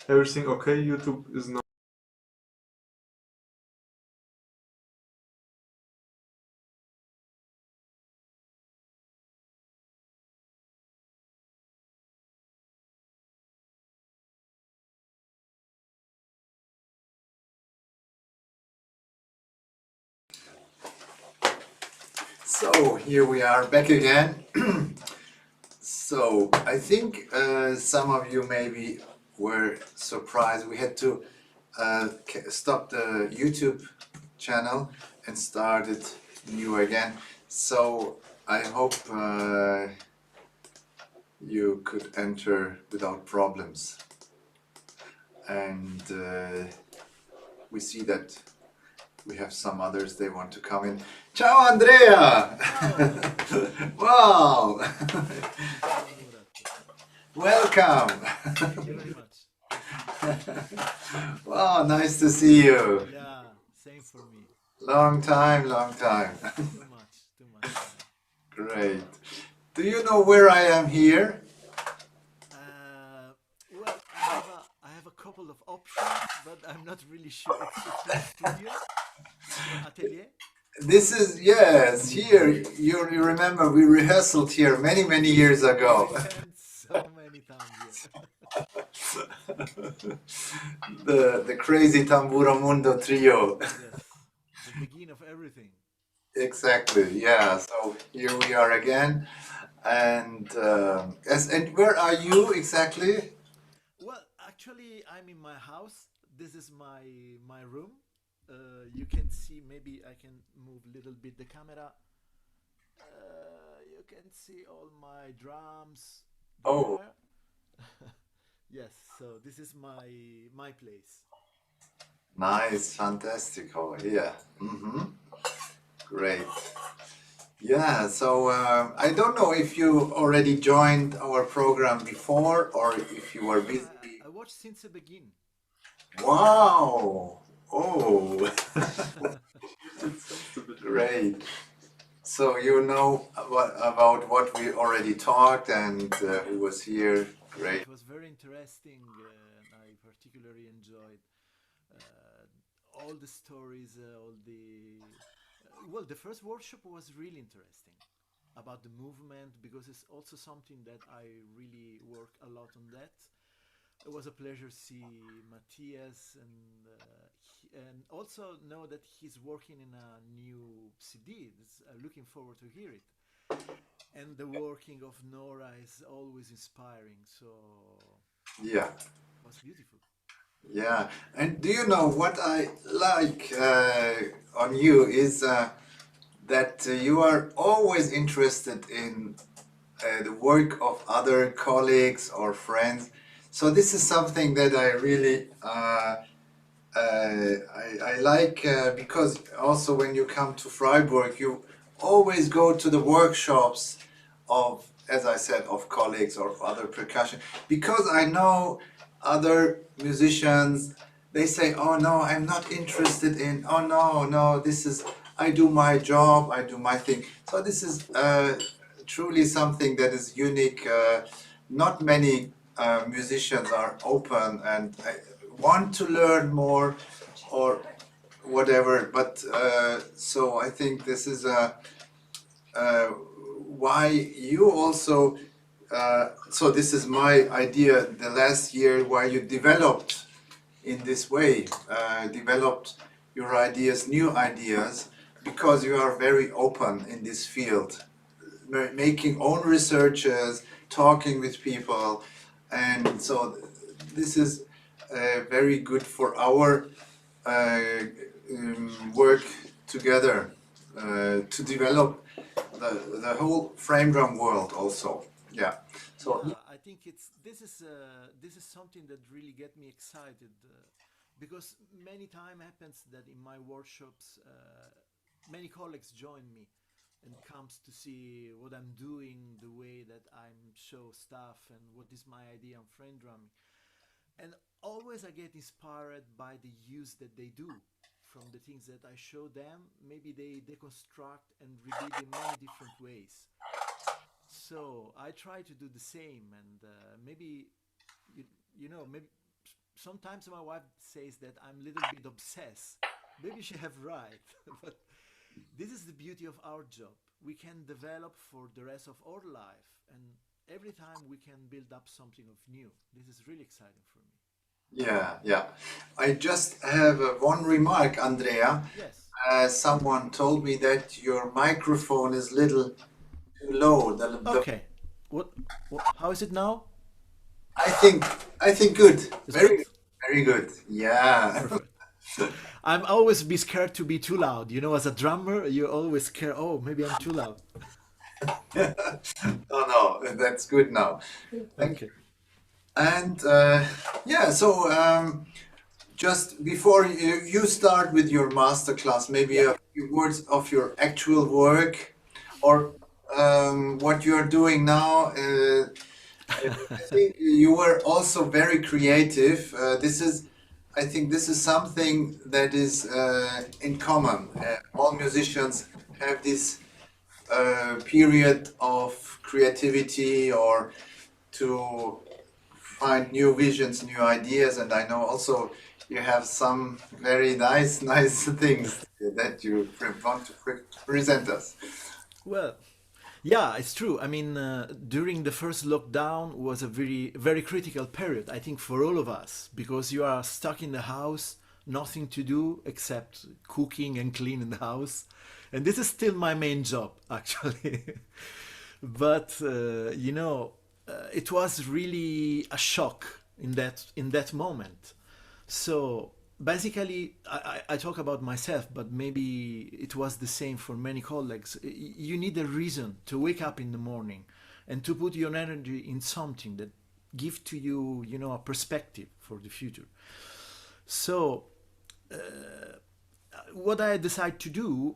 Everything okay? YouTube is not. So here we are back again. So I think some of you maybe were surprised. We had to stop the YouTube channel and start it new again. So I hope you could enter without problems. And we see that we have some others, they want to come in. Ciao Andrea! Wow! Welcome! Thank you very much. Wow, nice to see you. Yeah, same for me. Long time, long time. Too much, too much. Great. Do you know where I am here? Well, I have a couple of options, but I'm not really sure. It's your studio, your atelier. This is, yes, here. You remember we rehearsed here many, many years ago. We went so many times here. The crazy Tamburi Mundi trio. Yes, the beginning of everything. Exactly, yeah. So here we are again. And and where are you exactly? Well, actually, I'm in my house. This is my room. You can see. Maybe I can move a little bit the camera. You can see all my drums Oh, there. Yes, so this is my place. nice, fantastic. Oh, yeah. Great. Yeah, so I don't know if you already joined our program before or if you were busy. I watched since the beginning. Wow. Oh, great. So you know about what we already talked and who was here. Great. It was very interesting, and I particularly enjoyed all the stories, all the. Well, the first workshop was really interesting about the movement because it's also something that I really work a lot on that. It was a pleasure to see Matthias and also know that he's working in a new CD. Looking forward to hear it. And the working of Nora is always inspiring. So Yeah. it was beautiful. Yeah, and do you know what I like on you is that you are always interested in the work of other colleagues or friends. So this is something that I really I like because also when you come to Freiburg, you always go to the workshops of, as I said, of colleagues or other percussion. Because I know other musicians, they say, "Oh no, I'm not interested in. Oh no, no, this is. I do my job. I do my thing." So this is truly something that is unique. Not many musicians are open and want to learn more or whatever. But so I think this is uh, why you also. So this is my idea. The last year, why you developed in this way, developed your ideas, new ideas, because you are very open in this field, making own researches, talking with people, and so this is very good for our uh, work together to develop the whole frame drum world also. Yeah. So Yeah, I think this is something that really get me excited because many time happens that in my workshops many colleagues join me and comes to see what I'm doing, the way that I'm show stuff, and what is my idea on frame drumming. And always I get inspired by the use that they do from the things that I show them. Maybe they deconstruct and rebuild in many different ways. So I try to do the same, and maybe you, you know maybe sometimes my wife says that I'm a little bit obsessed. Maybe she have right, but this is the beauty of our job. We can develop for the rest of our life, and every time we can build up something of new. This is really exciting for me. Yeah, yeah. I just have one remark, Andrea. Yes. Someone told me that your microphone is little too low. Okay. What? How is it now? I think I think good. It's Very good. very good. Yeah. Perfect. I'm always be scared to be too loud. You know, as a drummer, you're always scared. Oh, maybe I'm too loud. Oh no, that's good now. Thank you. Okay. And yeah, so just before you start with your masterclass, maybe Yeah. a few words of your actual work or what you're doing now. I think you were also very creative. I think this is something that is in common. All musicians have this period of creativity or to find new visions, new ideas, and I know also you have some very nice things that you want to present us. Well, yeah, it's true. I mean, during the first lockdown was a very critical period, I think, for all of us, because you are stuck in the house, nothing to do except cooking and cleaning the house. And this is still my main job, actually. But it was really a shock in that moment. So basically, I talk about myself, but maybe it was the same for many colleagues. You need a reason to wake up in the morning and to put your energy in something that give to you, a perspective for the future. So what I decided to do,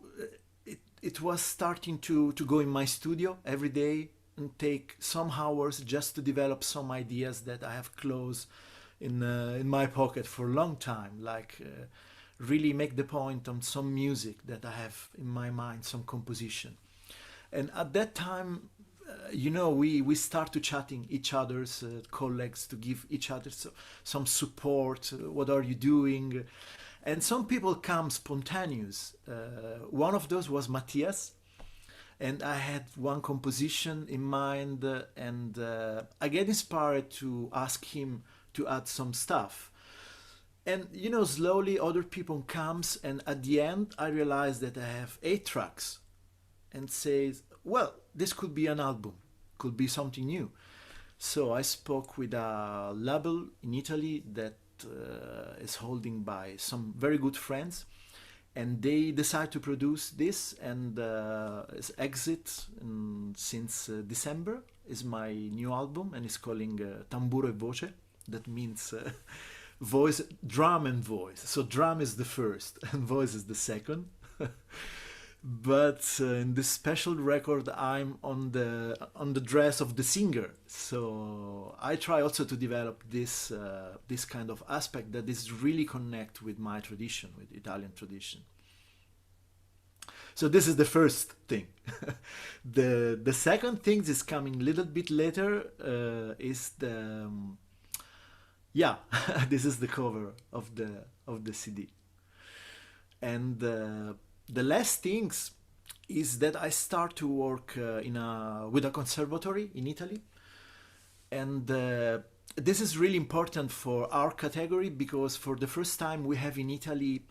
it was starting to go in my studio every day and take some hours just to develop some ideas that I have closed in my pocket for a long time, like really make the point on some music that I have in my mind, some composition. And at that time, we start to chatting each other's colleagues to give each other some support. What are you doing? And some people come spontaneous. One of those was Matthias, and I had one composition in mind, and I get inspired to ask him to add some stuff. And slowly other people comes, and at the end, I realized that I have 8 tracks, and says, well, this could be an album, could be something new. So I spoke with a label in Italy that is holding by some very good friends, and they decide to produce this, and it's Exit since December is my new album, and it's calling Tamburo e Voce. That means voice, drum and voice. So drum is the first and voice is the second. But in this special record, I'm on the dress of the singer. So I try also to develop this kind of aspect that is really connect with my tradition, with Italian tradition. So this is the first thing. The second thing is coming a little bit later. Is the yeah, this is the cover of the CD. And the last things is that I start to work with a conservatory in Italy, and this is really important for our category because for the first time we have in Italy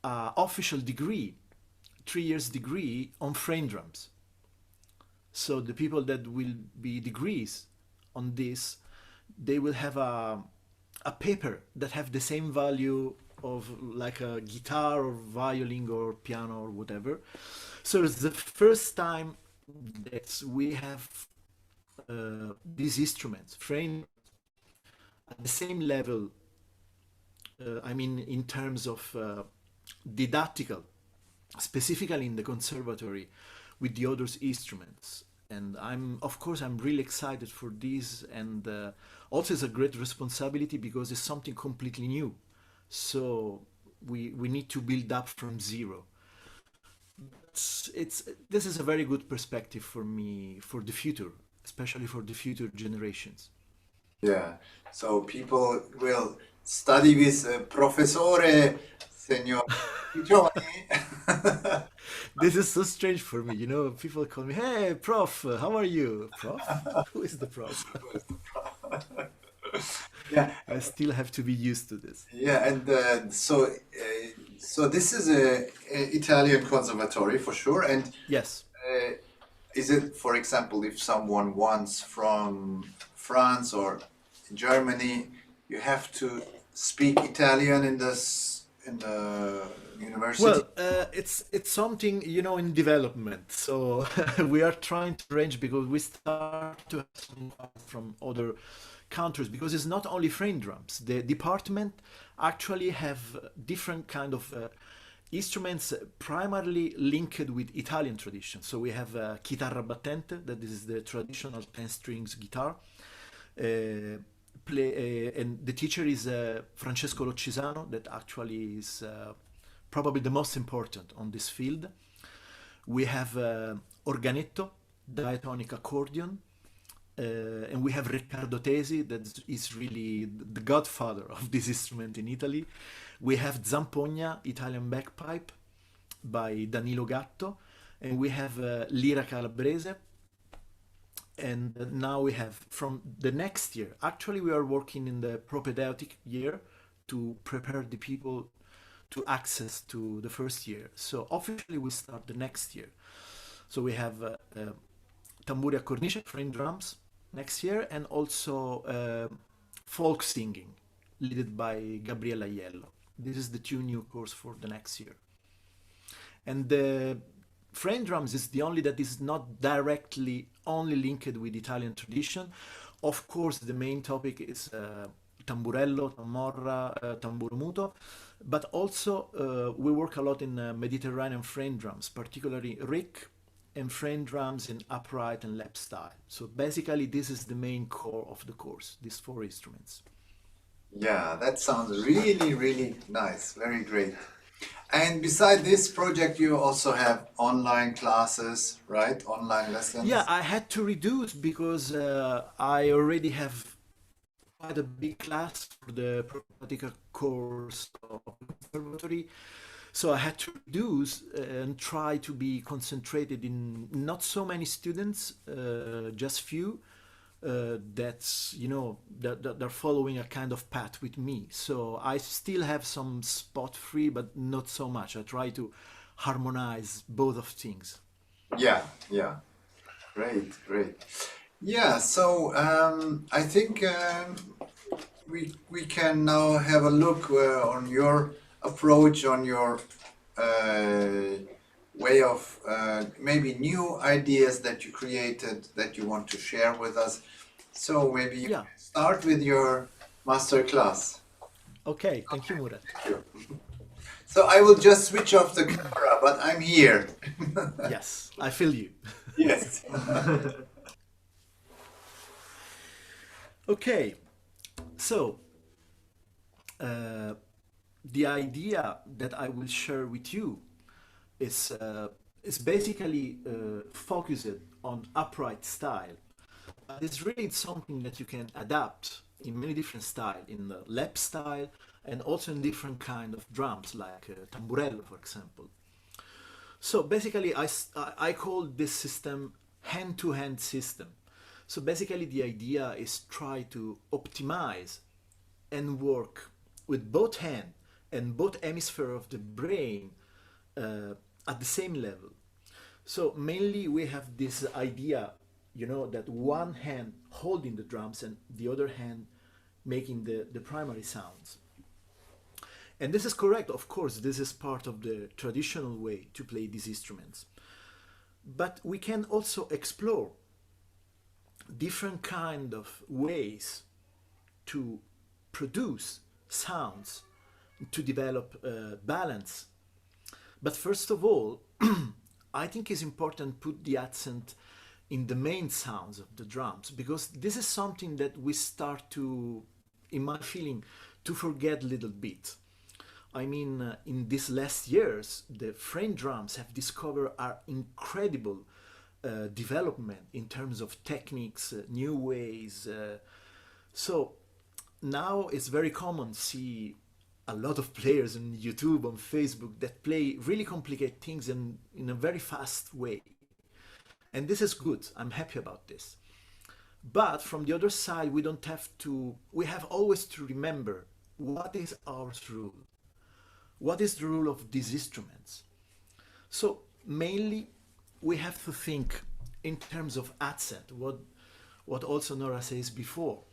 official degree, 3 years degree on frame drums. So the people that will be degrees on this, they will have a paper that have the same value of like a guitar or violin or piano or whatever. So it's the first time that we have these instruments framed at the same level. I mean, in terms of didactical, specifically in the conservatory, with the other instruments. And of course, I'm really excited for this, and also it's a great responsibility because it's something completely new. So we need to build up from zero. This is a very good perspective for me for the future, especially for the future generations. Yeah. So people will study with Professore Signor Piccioni. This is so strange for me. You know, people call me, "Hey, prof, how are you?" Prof? Who is the prof? Yeah, I still have to be used to this. yeah, and so this is a Italian conservatory for sure. And Yes. uh, is it, for example, if someone wants from France or Germany, you have to speak Italian in this in the university? Well, it's something you know in development. So we are trying to arrange because we start to have some from other countries because it's not only frame drums. The department actually have different kind of instruments primarily linked with Italian tradition. So we have chitarra battente, that is the traditional 10 strings guitar. And the teacher is Francesco Loccisano, that actually is probably the most important on this field. We have organetto, diatonic accordion, and we have Riccardo Tesi, that is really the godfather of this instrument in Italy. We have Zampogna, Italian bagpipe by Danilo Gatto, and we have Lira Calabrese. And now we have from the next year, actually we are working in the propedeutic year to prepare the people to access to the first year. So officially we start the next year. So we have tamburi a cornice, frame drums next year, and also folk singing, led by Gabriella Aiello. This is the two new course for the next year. And the frame drums is the only that is not directly only linked with Italian tradition. Of course, the main topic is tamburello, tamorra, tamburo muto, but also we work a lot in Mediterranean frame drums, particularly Rick and frame drums in upright and lap style. So basically, this is the main core of the course, these four instruments. Yeah, that sounds really, really nice. Very great. And beside this project, you also have online classes, right? Online Yeah, lessons. I had to reduce because I already have quite a big class for the practical course of conservatory. So I had to reduce and try to be concentrated in not so many students, just few. That's you know that they're following a kind of path with me. So I still have some spot free, but not so much. I try to harmonize both of things. Yeah, yeah. Great, great. Yeah, so I think we can now have a look on your approach, on your uh, way of maybe new ideas that you created that you want to share with us. So maybe you Yeah. can start with your master class. Okay. Thank you, Murat. Sure. So I will just switch off the camera, but I'm here. Yes, I feel you. Yes. Okay. So uh, the idea that I will share with you is basically focused on upright style. But it's really something that you can adapt in many different style, in the lap style, and also in different kind of drums, like tamburello, for example. So basically, I call this system hand-to-hand system. So basically, the idea is try to optimize and work with both hand and both hemisphere of the brain at the same level. So mainly we have this idea, you know, that one hand holding the drums and the other hand making the primary sounds. And this is correct, of course, this is part of the traditional way to play these instruments. But we can also explore different kind of ways to produce sounds, to develop balance. But first of all, I think it's important to put the accent in the main sounds of the drums because this is something that we start to, in my feeling, to forget a little bit. I mean, in these last years, the frame drums have discovered our incredible development in terms of techniques, new ways. So now it's very common to see a lot of players on YouTube, on Facebook, that play really complicated things in a very fast way. And this is good. I'm happy about this. But from the other side, we have always to remember what is our rule. What is the rule of these instruments? So mainly we have to think in terms of accent, what also Nora says before.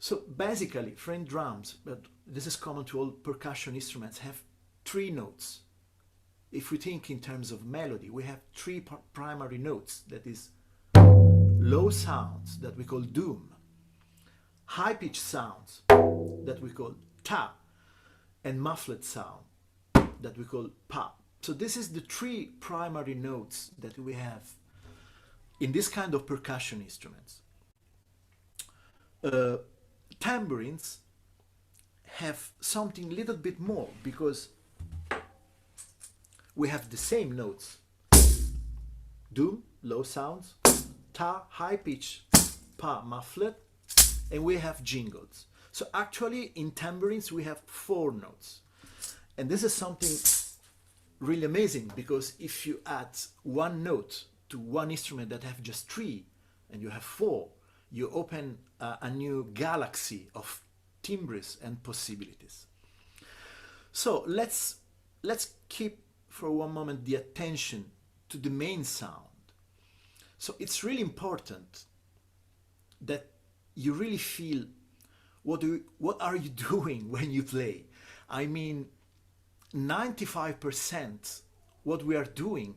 So basically, frame drums, but this is common to all percussion instruments, have 3 notes. If we think in terms of melody, we have 3 primary notes. That is low sounds that we call doom, high-pitched sounds that we call ta, and muffled sound that we call pa. So this is the 3 primary notes that we have in this kind of percussion instruments. Tambourines have something a little bit more, because we have the same notes: doom, low sounds, ta, high pitch, pa, muffled, and we have jingles. So actually in tambourines we have 4 notes. And this is something really amazing, because if you add 1 note to one instrument that have just 3 and you have 4, you open a new galaxy of timbres and possibilities. So let's keep for one moment the attention to the main sound. So it's really important that you really feel what are you doing when you play. I mean, 95% what we are doing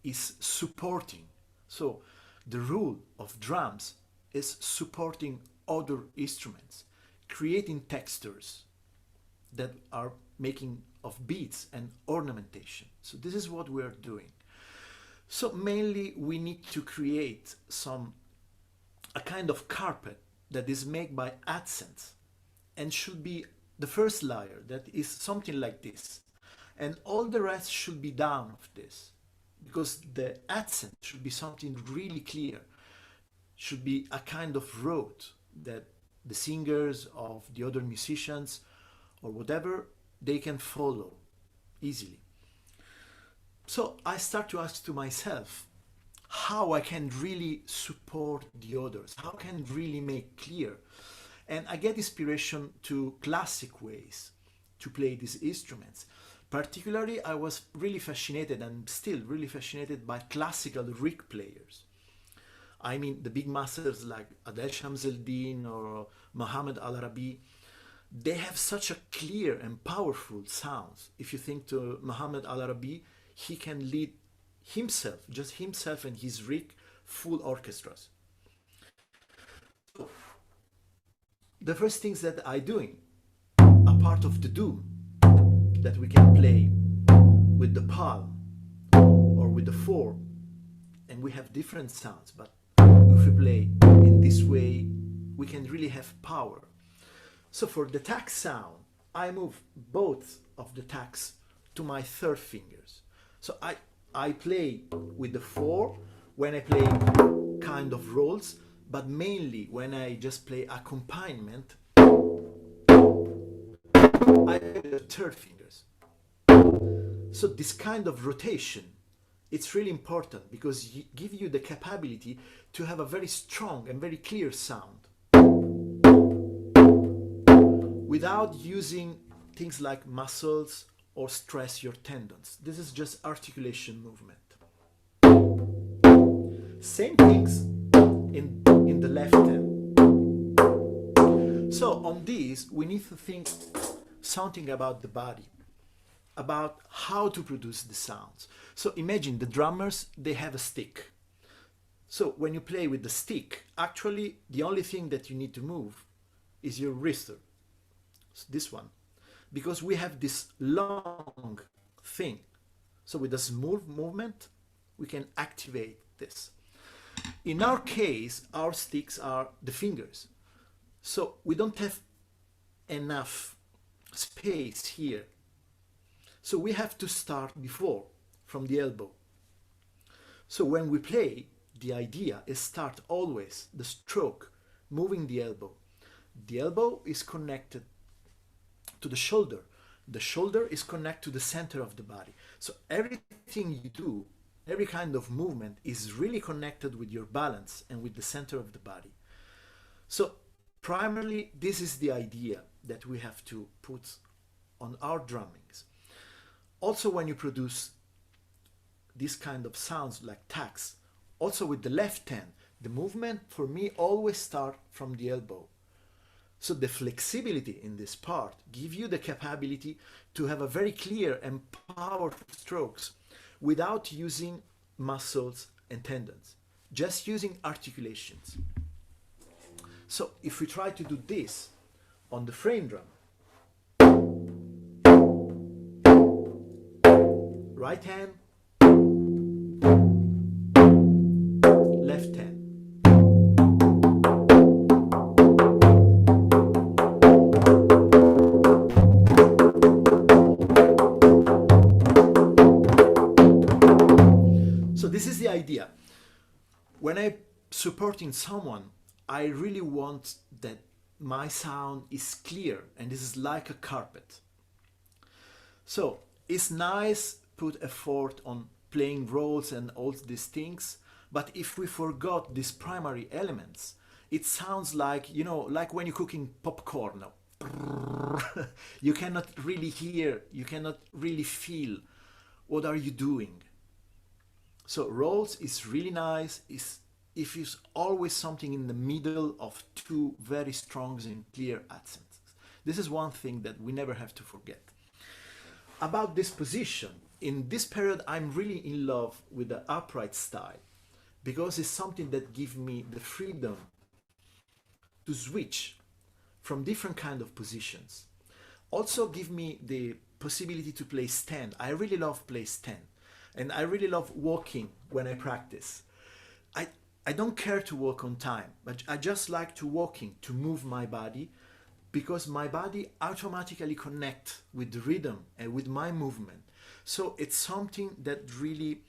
is supporting. So the rule of drums is supporting other instruments, creating textures that are making of beats and ornamentation. So this is what we are doing. So mainly we need to create a kind of carpet that is made by accents, and should be the first layer, that is something like this, and all the rest should be down of this, because the accent should be something really clear, should be a kind of road that the singers of the other musicians or whatever, they can follow easily. So I start to ask to myself how I can really support the others, how I can really make clear. And I get inspiration to classic ways to play these instruments. Particularly, I was really fascinated, and still really fascinated, by classical Rick players. I mean, the big masters like Adel Shamseldin or Mohammed Al-Arabi, they have such a clear and powerful sounds. If you think to Mohammed Al-Arabi, he can lead himself, just himself and his Rick, full orchestras. So, the first things that I doing, a part of the doom that we can play with the palm or with the 4, and we have different sounds, but if we play in this way, we can really have power. So for the tack sound, I move both of the tacks to my 3rd fingers. So I play with the 4 when I play kind of rolls, but mainly when I just play accompaniment, I play the 3rd fingers. So this kind of rotation, it's really important, because it gives you the capability to have a very strong and very clear sound without using things like muscles or stress your tendons. This is just articulation movement. Same things in the left hand. So on these, we need to think something about the body, about how to produce the sounds. So imagine the drummers, they have a stick. So when you play with the stick, actually the only thing that you need to move is your wrister. So this one, because we have this long thing. So with a smooth movement, we can activate this. In our case, our sticks are the fingers. So we don't have enough space here. So we have to start before, from the elbow. So when we play, the idea is start always the stroke, moving the elbow, The elbow is connected to the shoulder. The shoulder is connected to the center of the body. So everything you do, every kind of movement is really connected with your balance and with the center of the body. So primarily, this is the idea that we have to put on our drummings. Also, when you produce this kind of sounds like tacks, also with the left hand, the movement for me always start from the elbow. So the flexibility in this part give you the capability to have a very clear and powerful strokes without using muscles and tendons, just using articulations. So if we try to do this on the frame drum, right hand, left hand. So this is the idea. When I'm supporting someone, I really want that my sound is clear and this is like a carpet. So it's nice put effort on playing roles and all these things, but if we forgot these primary elements, it sounds like, you know, like when you're cooking popcorn. You cannot really hear, you cannot really feel what are you doing. So rolls is really nice, if it's always something in the middle of two very strong and clear accents. This is one thing that we never have to forget. About this position, in this period I'm really in love with the upright style because it's something that gives me the freedom to switch from different kind of positions. Also give me the possibility to play stand. I really love play stand and I really love walking when I practice. I don't care to walk on time, but I just like to walking, to move my body, because my body automatically connects with the rhythm and with my movement. So it's something that really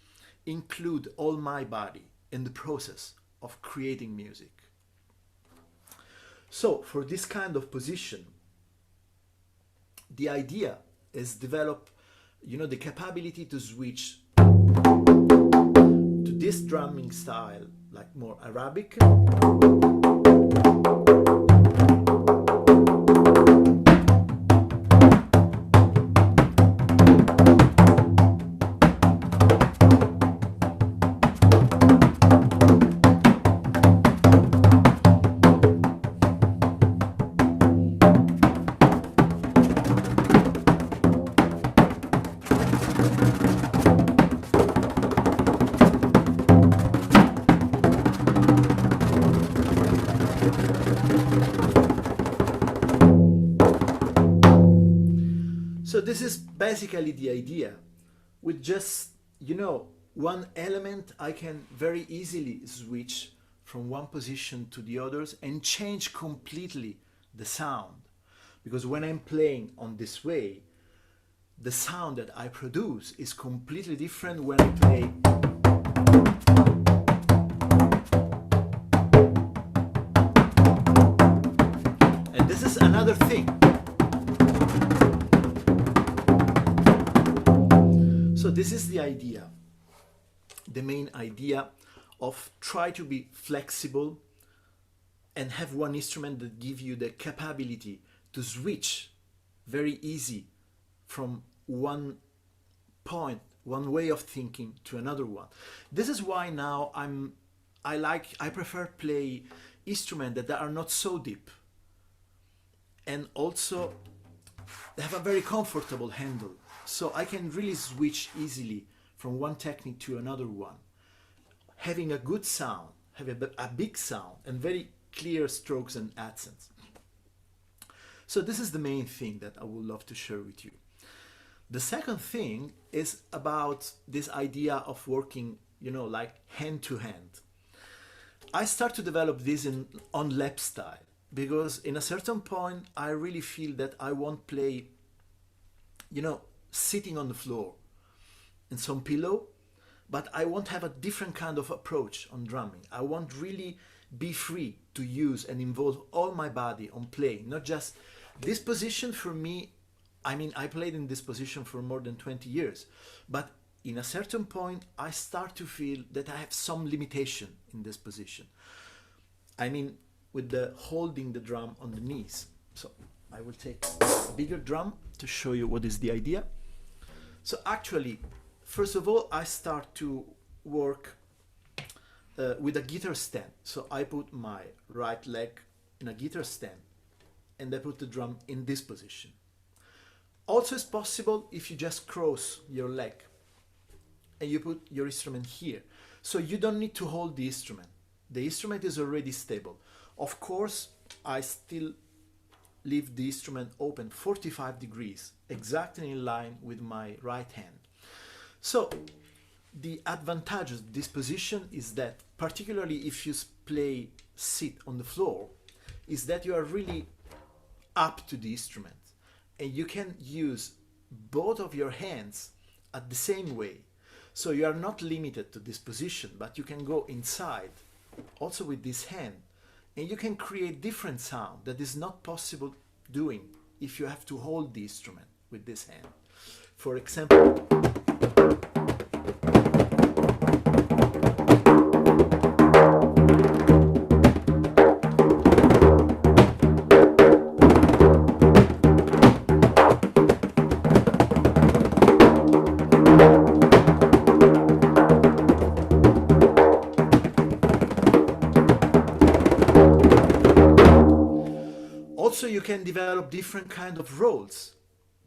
includes all my body in the process of creating music. So for this kind of position, the idea is develop, you know, the capability to switch to this drumming style, like more Arabic. So this is basically the idea. With just, you know, one element, I can very easily switch from one position to the others and change completely the sound. Because when I'm playing on this way, the sound that I produce is completely different when I play. And this is another thing. So this is the idea, the main idea of try to be flexible and have one instrument that gives you the capability to switch very easy from one point, one way of thinking to another one. This is why now I prefer play instruments that are not so deep and also have a very comfortable handle. So I can really switch easily from one technique to another one. Having a good sound, having a big sound and very clear strokes and accents. So this is the main thing that I would love to share with you. The second thing is about this idea of working, you know, like hand to hand. I start to develop this on lap style because in a certain point I really feel that I won't play, you know, sitting on the floor in some pillow, but I want to have a different kind of approach on drumming. I want really be free to use and involve all my body on playing, not just this position. For me, I mean, I played in this position for more than 20 years, but in a certain point, I start to feel that I have some limitation in this position. I mean, with the holding the drum on the knees. So I will take a bigger drum to show you what is the idea. So actually, first of all, I start to work with a guitar stand. So I put my right leg in a guitar stand and I put the drum in this position. Also, it's possible if you just cross your leg and you put your instrument here. So you don't need to hold the instrument. The instrument is already stable. Of course, I still leave the instrument open 45 degrees, exactly in line with my right hand. So the advantage of this position is that, particularly if you play sit on the floor, is that you are really up to the instrument and you can use both of your hands at the same way. So you are not limited to this position, but you can go inside also with this hand and you can create different sound that is not possible doing if you have to hold the instrument with this hand. For example, also you can develop different kind of roles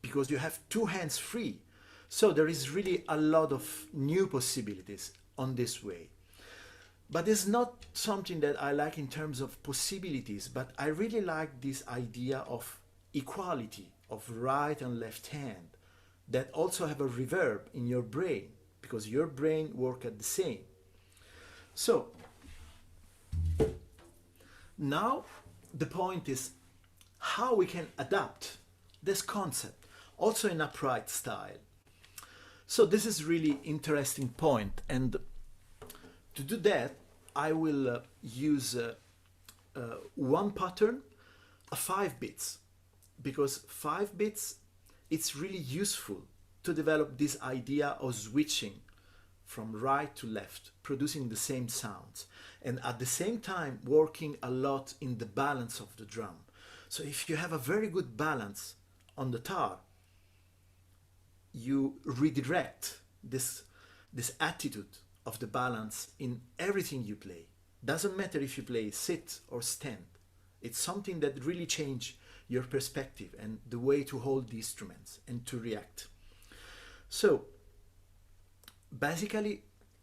because you have two hands free. So there is really a lot of new possibilities on this way. But it's not something that I like in terms of possibilities, but I really like this idea of equality of right and left hand that also have a reverb in your brain because your brain work at the same. So now the point is how we can adapt this concept also in upright style. So this is really interesting point, and to do that I will use one pattern, a 5 beats, because 5 beats it's really useful to develop this idea of switching from right to left, producing the same sounds, and at the same time working a lot in the balance of the drum. So if you have a very good balance on the tar, you redirect this attitude of the balance in everything you play. Doesn't matter if you play sit or stand. It's something that really changes your perspective and the way to hold the instruments and to react. So basically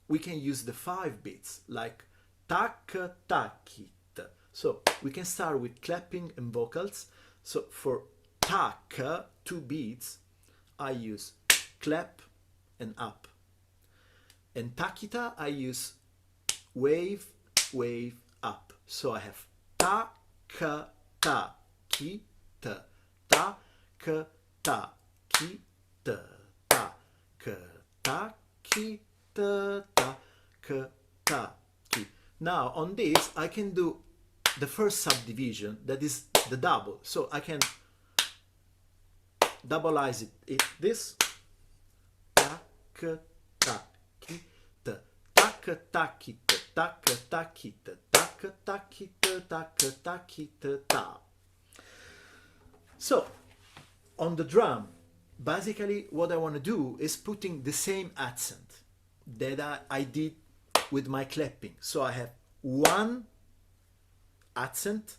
we can use the 5 beats like tak, tak, hit. So we can start with clapping and vocals. So for tak, 2 beats, I use clap and up. And takita, I use wave, wave, up. So I have ta, ka, ta, ki, ta, ta, ka, ta, ki, ta, ta, ka, ta, ki, ta, ta, ka, ta, ki. Now on this, I can do the first subdivision, that is the double. So I can doubleize it this. Tak, ta, ki, ta, tak, ta, ki, ta, tak, ta, ki, ta, tak, ta, ki, ta, tak, ta, ki, ta, ta. So on the drum, basically what I want to do is putting the same accent that I did with my clapping. So I have one accent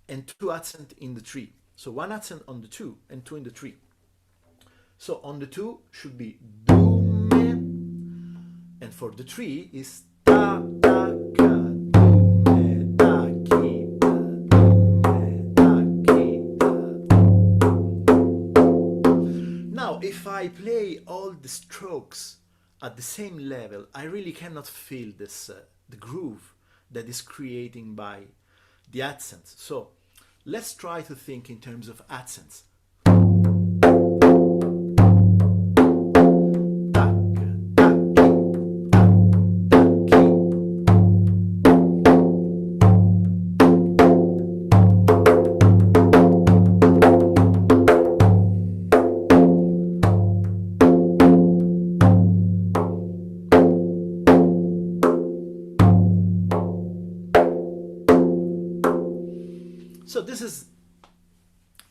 and 2 accent in the 3. So 1 accent on the 2 and 2 in the 3. So on the 2 should be do, me, and for the 3 is ta, ta, ka, do, me, ta, ki, ta, do, me, ta, ki, ta. Now if I play all the strokes at the same level, I really cannot feel this the groove that is creating by the accents. So let's try to think in terms of accents. So this is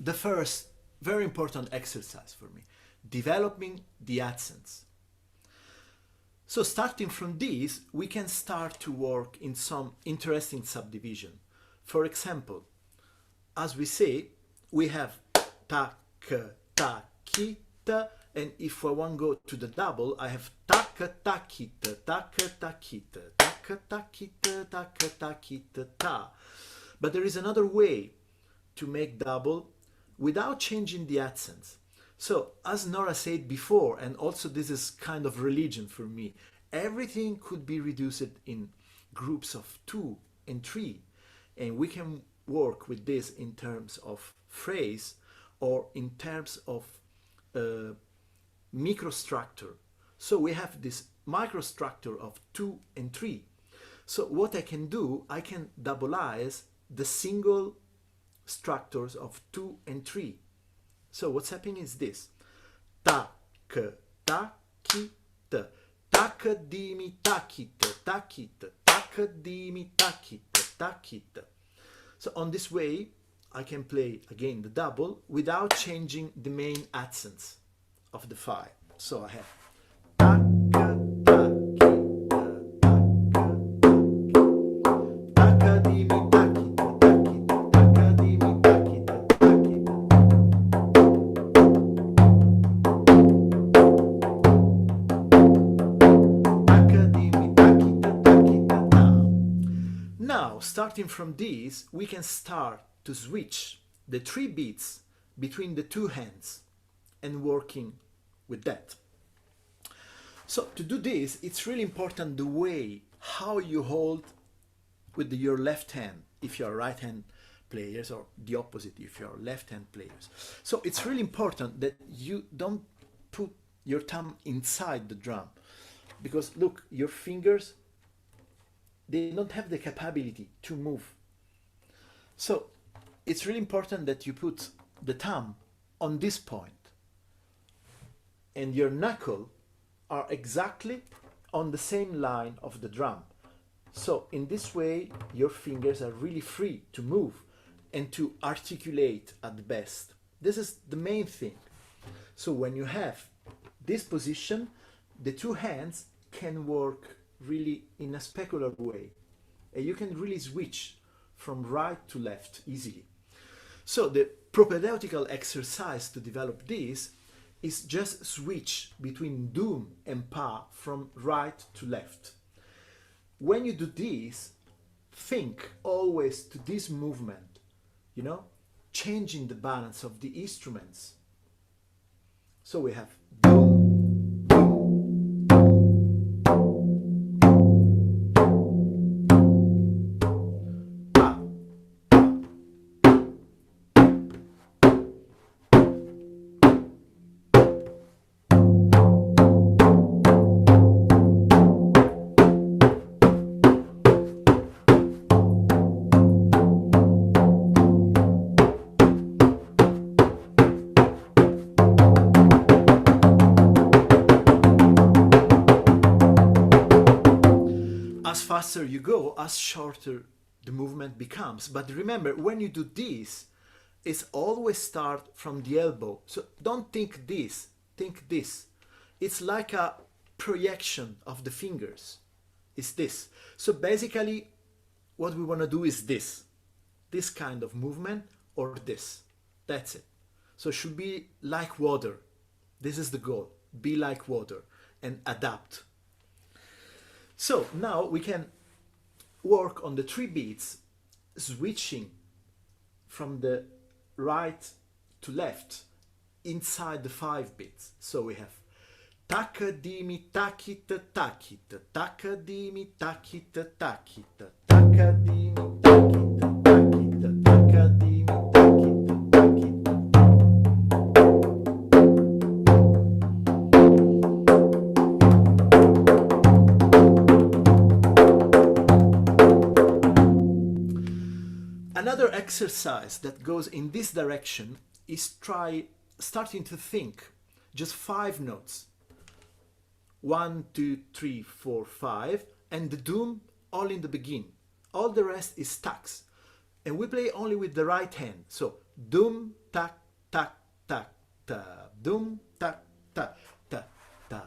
the first very important exercise for me, developing the accents. So starting from this, we can start to work in some interesting subdivision. For example, as we say, we have tak, ta, kita, and if I want to go to the double, I have tak, takita, tak, takita, tak, takita, tak, takita, ta. But there is another way to make double without changing the accents. So, as Nora said before, and also this is kind of religion for me, everything could be reduced in groups of 2 and 3, and we can work with this in terms of phrase or in terms of microstructure. So we have this microstructure of 2 and 3. So what I can do, I can doubleize the single structures of 2 and 3. So what's happening is this. Tak, takita, takadimi, takita, takita, takadimi, takita, takita. So on this way, I can play again the double without changing the main accents of the 5. So I have tak, takita, takadimi, takita, takita, takadimi, takita, takita. Now, starting from these, we can start to switch the 3 beats between the 2 hands and working with that. So to do this, it's really important the way how you hold with your left hand if you're right hand players, or the opposite if you're left hand players. So it's really important that you don't put your thumb inside the drum, because look, your fingers, they don't have the capability to move. So it's really important that you put the thumb on this point and your knuckle are exactly on the same line of the drum. So in this way, your fingers are really free to move and to articulate at the best. This is the main thing. So when you have this position, the 2 hands can work really in a specular way. And you can really switch from right to left easily. So the propedeutical exercise to develop this is just switch between dum and pa from right to left. When you do this, think always to this movement, you know, changing the balance of the instruments. So we have dum, faster you go, as shorter the movement becomes. But remember, when you do this, it's always start from the elbow. So don't think this, think this. It's like a projection of the fingers. It's this. So basically, what we want to do is this kind of movement or this. That's it. So it should be like water. This is the goal. Be like water and adapt. So now we can work on the 3 beats, switching from the right to left inside the 5 beats. So we have takadimi takita takita, takadimi takita takita, takadimi takita takita, takadimi takita takita. Another exercise that goes in this direction is starting to think just 5 notes. 1, 2, 3, 4, 5, and the dum all in the beginning. All the rest is tacks. and we play only with the right hand. So dum tak tak tak ta, dum tak tak ta ta.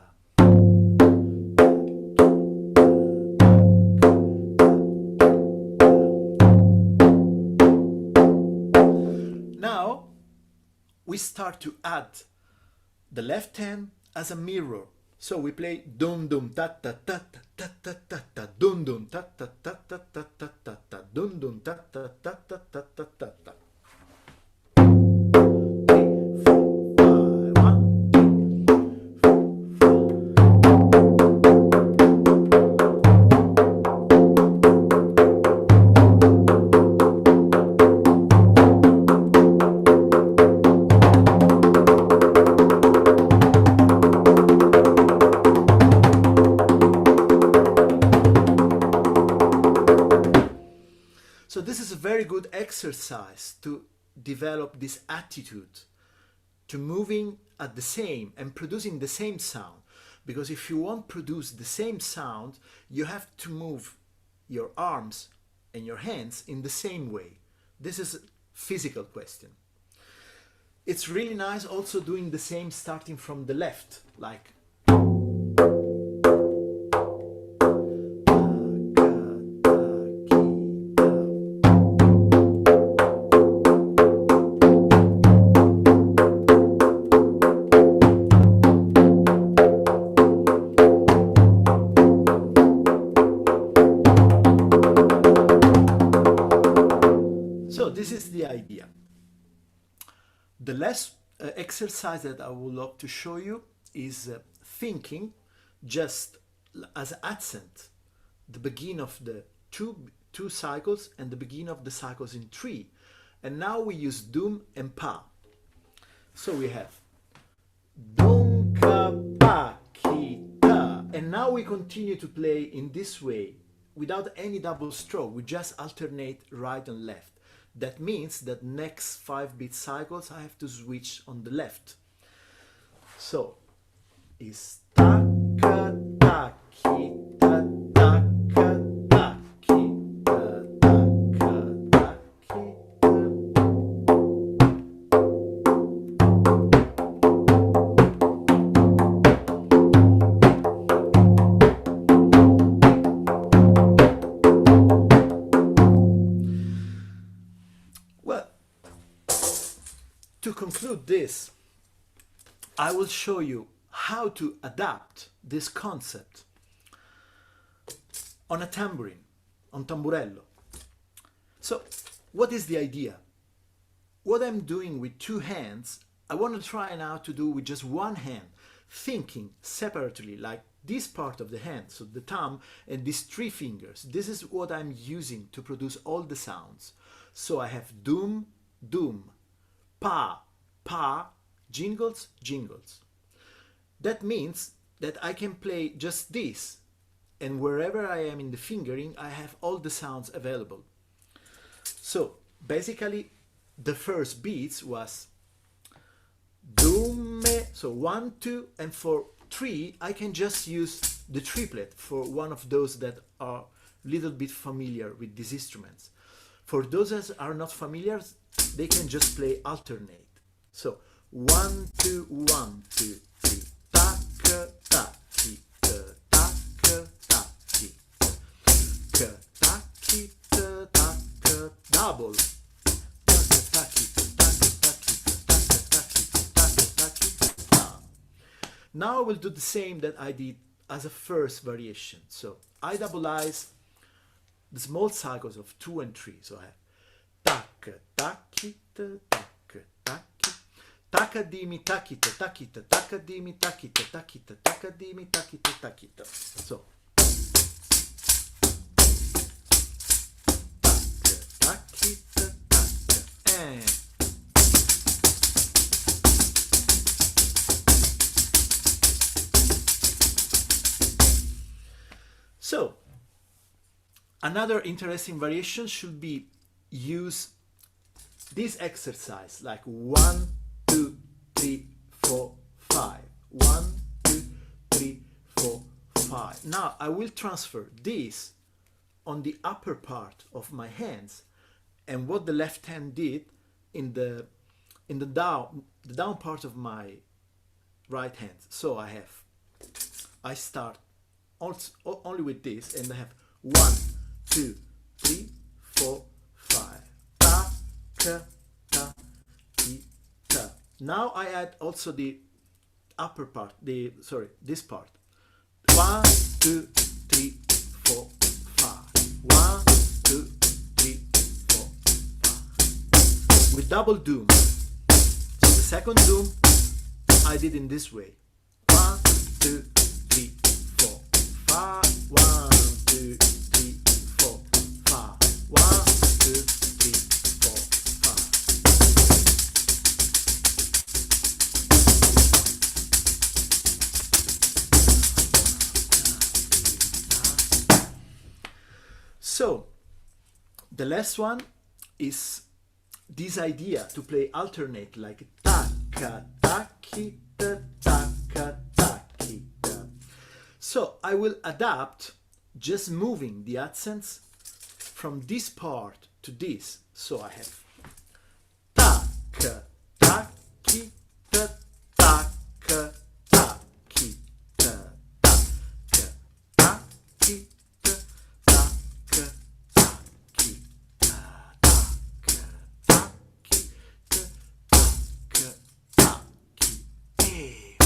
Now we start to add the left hand as a mirror. So we play dum dum ta ta ta ta ta ta ta dum dum ta ta ta ta ta ta ta ta dum dum ta ta ta ta ta ta ta ta. 3, 4, 5, 1. So this is a very good exercise to develop this attitude to moving at the same and producing the same sound. Because if you want to produce the same sound, you have to move your arms and your hands in the same way. This is a physical question. It's really nice also doing the same starting from the left, like this is the idea. The last exercise that I would love to show you is thinking just as accent, the beginning of the two cycles and the beginning of the cycles in 3. And now we use dum and pa. So we have dum ka pa ki ta. And now we continue to play in this way without any double stroke. We just alternate right and left. That means that next 5-beat cycles I have to switch on the left. So is ta ka ta ki ta ta ka ta ki ta ta ka ta ki ta. To conclude this, I will show you how to adapt this concept on a tambourine, on tamburello. So, what is the idea? What I'm doing with 2 hands, I want to try now to do with just 1 hand, thinking separately, like this part of the hand, so the thumb and these 3 fingers. This is what I'm using to produce all the sounds. So I have dum, dum, pa, pa, jingles, jingles. That means that I can play just this, and wherever I am in the fingering, I have all the sounds available. So basically, the first beats was dum, so 1, 2, and for 3, I can just use the triplet for one of those that are a little bit familiar with these instruments. For those that are not familiar, they can just play alternate. So 1, 2, 1, 2, 3. Ta ka ta ki ta ta ka ta ki ka ta ki ta ta ka double. Ta ka ta ki ta ka ta ki ta ka ta ki ta ka ta ki ta. Now I will do the same that I did as a first variation. So I doublize the small cycles of 2 and 3. So I have tak takita tak taki takadimi takita takita takadimi takita takita takadimi takita takita. So tak takita tak and so another interesting variation should be use this exercise like 1, 2, 3, 4, 5. 1, 2, 3, 4, 5. Now I will transfer this on the upper part of my hands and what the left hand did in the down part of my right hand. So I start also, only with this, and I have 1, 2, 3, 4, 5. Ta, ka, ta, ti, ta. Now I add also the upper part, this part. 1, 2, 3, 4, 5. 1, 2, 3, 4, 5. With double doom. So the second doom I did in this way. 1, 2, 3, 4, 5. 1, 2, 3, 4, 5. 1, 2, 3, 4, 5. So the last one is this idea to play alternate, like taka taki ta taka taki ta. So I will adapt just moving the accents from this part to this. So I have taka taki ta taka taki ta taka taki ta taka taki ta taka taki ta taka taki. Hey.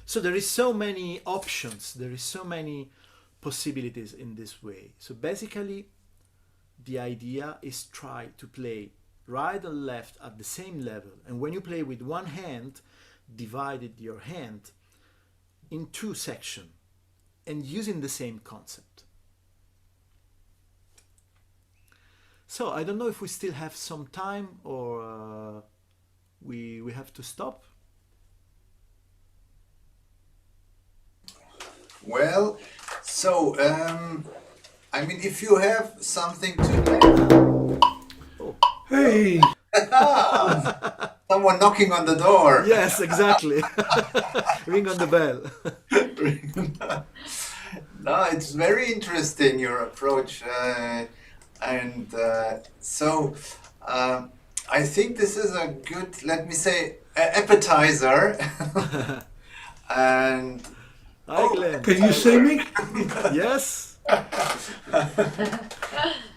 So there is so many options, there is so many possibilities in this way. So basically the idea is try to play right and left at the same level, and when you play with one hand, divided your hand in two sections and using the same concept. So I don't know if we still have some time or we have to stop. Well, so I mean, if you have something to Hey, someone knocking on the door. Yes, exactly. Ring on the bell. No, it's very interesting, your approach, and so I think this is a good, let me say, appetizer. And Hi, Glenn. can you see me? Yes.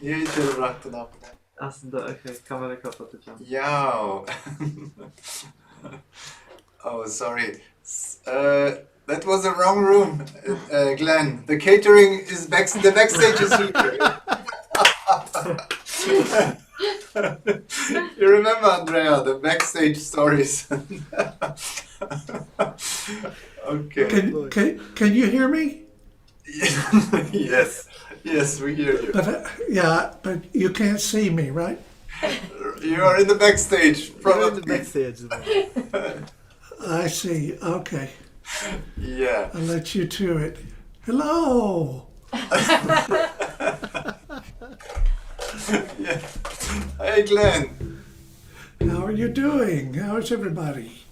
you should rock it up. Aslında okay, kamera kapatacağım. Yeah. Oh, sorry. That was the wrong room, Glenn. The catering is the backstage is here. You remember, Andrea, the backstage stories? Okay. Can you hear me? Yes. Yes, we hear you. But but you can't see me, right? You are in the backstage. You're in the Probably. backstage. I see. Okay, Yeah. I'll let you to it. Hello. Yeah. Hey, Glenn. How are you doing? How's everybody?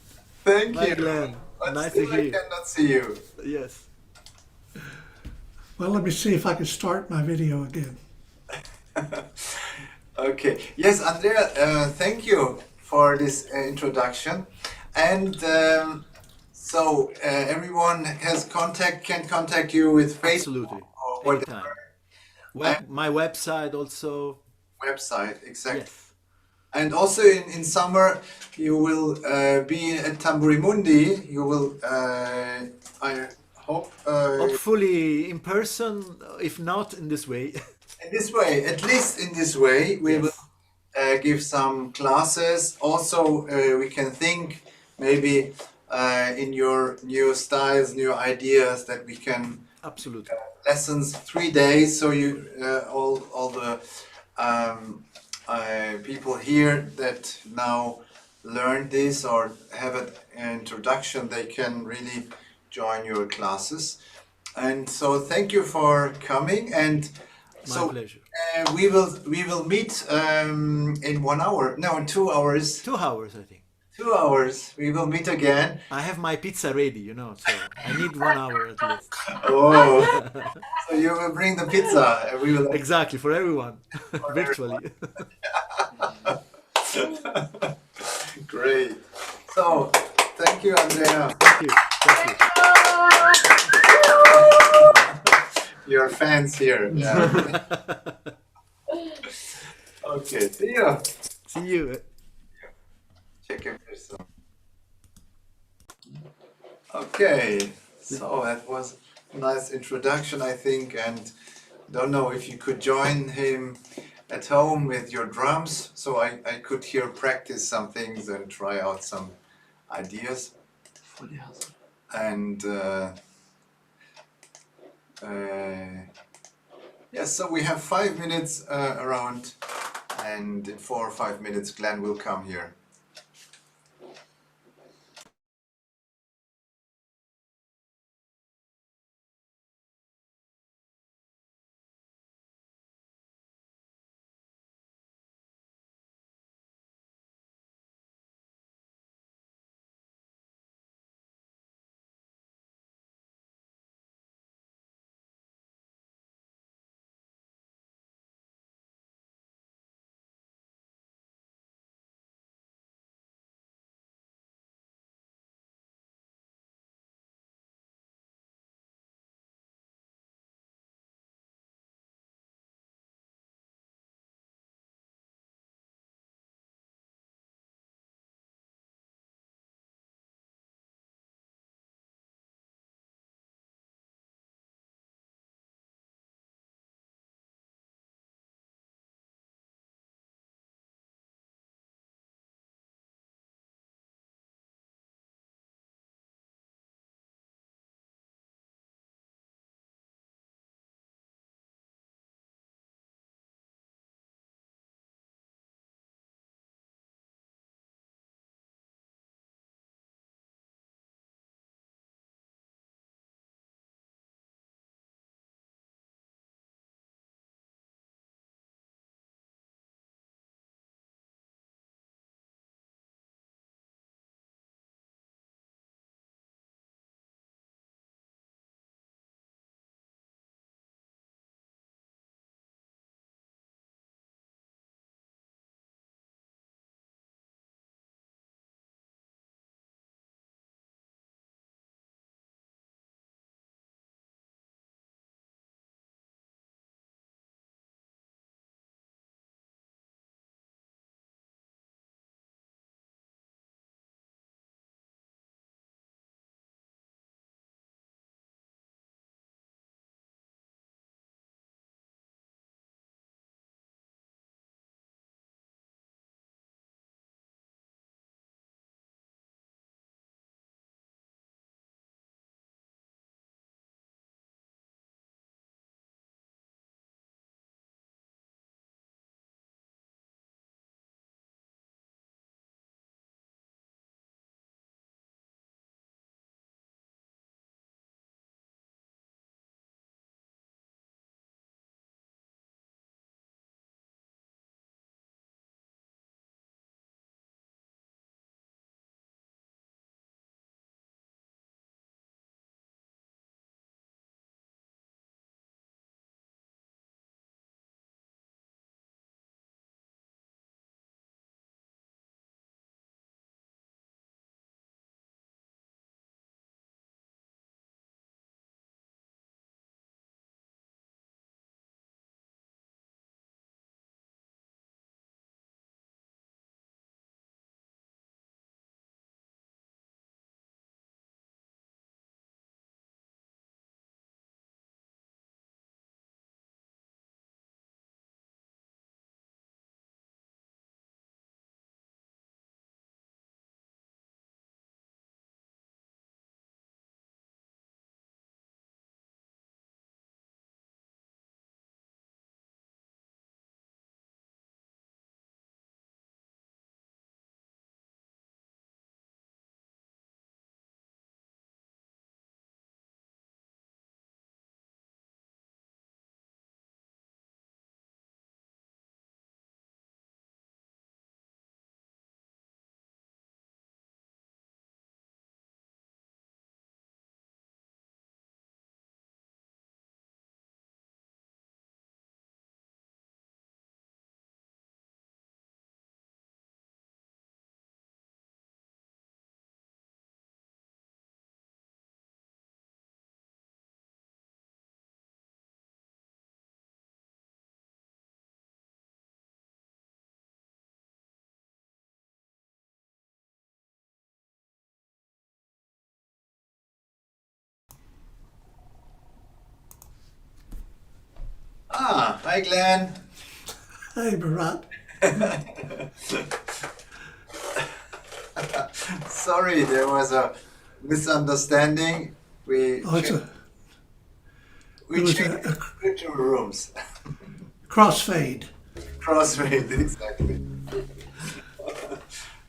Thank Hi, you. Glenn. But Nice still to hear I you. cannot see you. Yes. Well, let me see if I can start my video again. Okay. Yes, Andrea, thank you for this introduction. And so everyone can contact you with Facebook Absolutely. or whatever. Anytime. My website also. Website, exactly. Yes. And also in summer, you will be at Tamburi Mundi. You will, I hope, Hopefully in person, if not in this way. in this way, at least in this way, we Yes. will give some classes. Also, we can think maybe in your new styles, new ideas that we can Absolutely. lessons 3 days. So you all the people here that now learn this or have an introduction, they can really join your classes. And so thank you for coming. And My pleasure. we will meet in 1 hour. No, in 2 hours. 2 hours, I think. 2 hours. We will meet again. I have my pizza ready, you know, so I need 1 hour at least. Oh, so you will bring the pizza, and we will. Exactly, for everyone, virtually. Great. So, thank you, Andrea. Thank you. Thank you. Your fans here. Yeah. Okay. See you. See you. Check if there's some. Okay. So that was a nice introduction, I think, and don't know if you could join him at home with your drums, so I could here practice some things and try out some ideas. And yes, so we have 5 minutes around, and in 4 or 5 minutes Glenn will come here. Ah, hi Glenn. Hey, Murat. Sorry, there was a misunderstanding. We Oh, it was changed a virtual rooms. crossfade. Crossfade, exactly.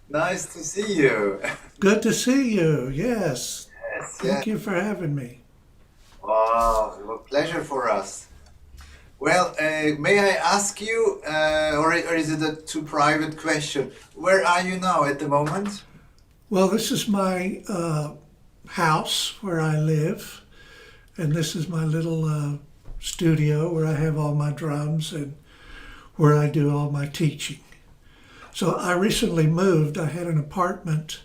Nice to see you. Good to see you. Yes. Yes, Thank you for having me. Wow, a pleasure for us. Well, may I ask you, or is it a too private question? Where are you now at the moment? Well, this is my house where I live, and this is my little studio where I have all my drums and where I do all my teaching. So I recently moved. I had an apartment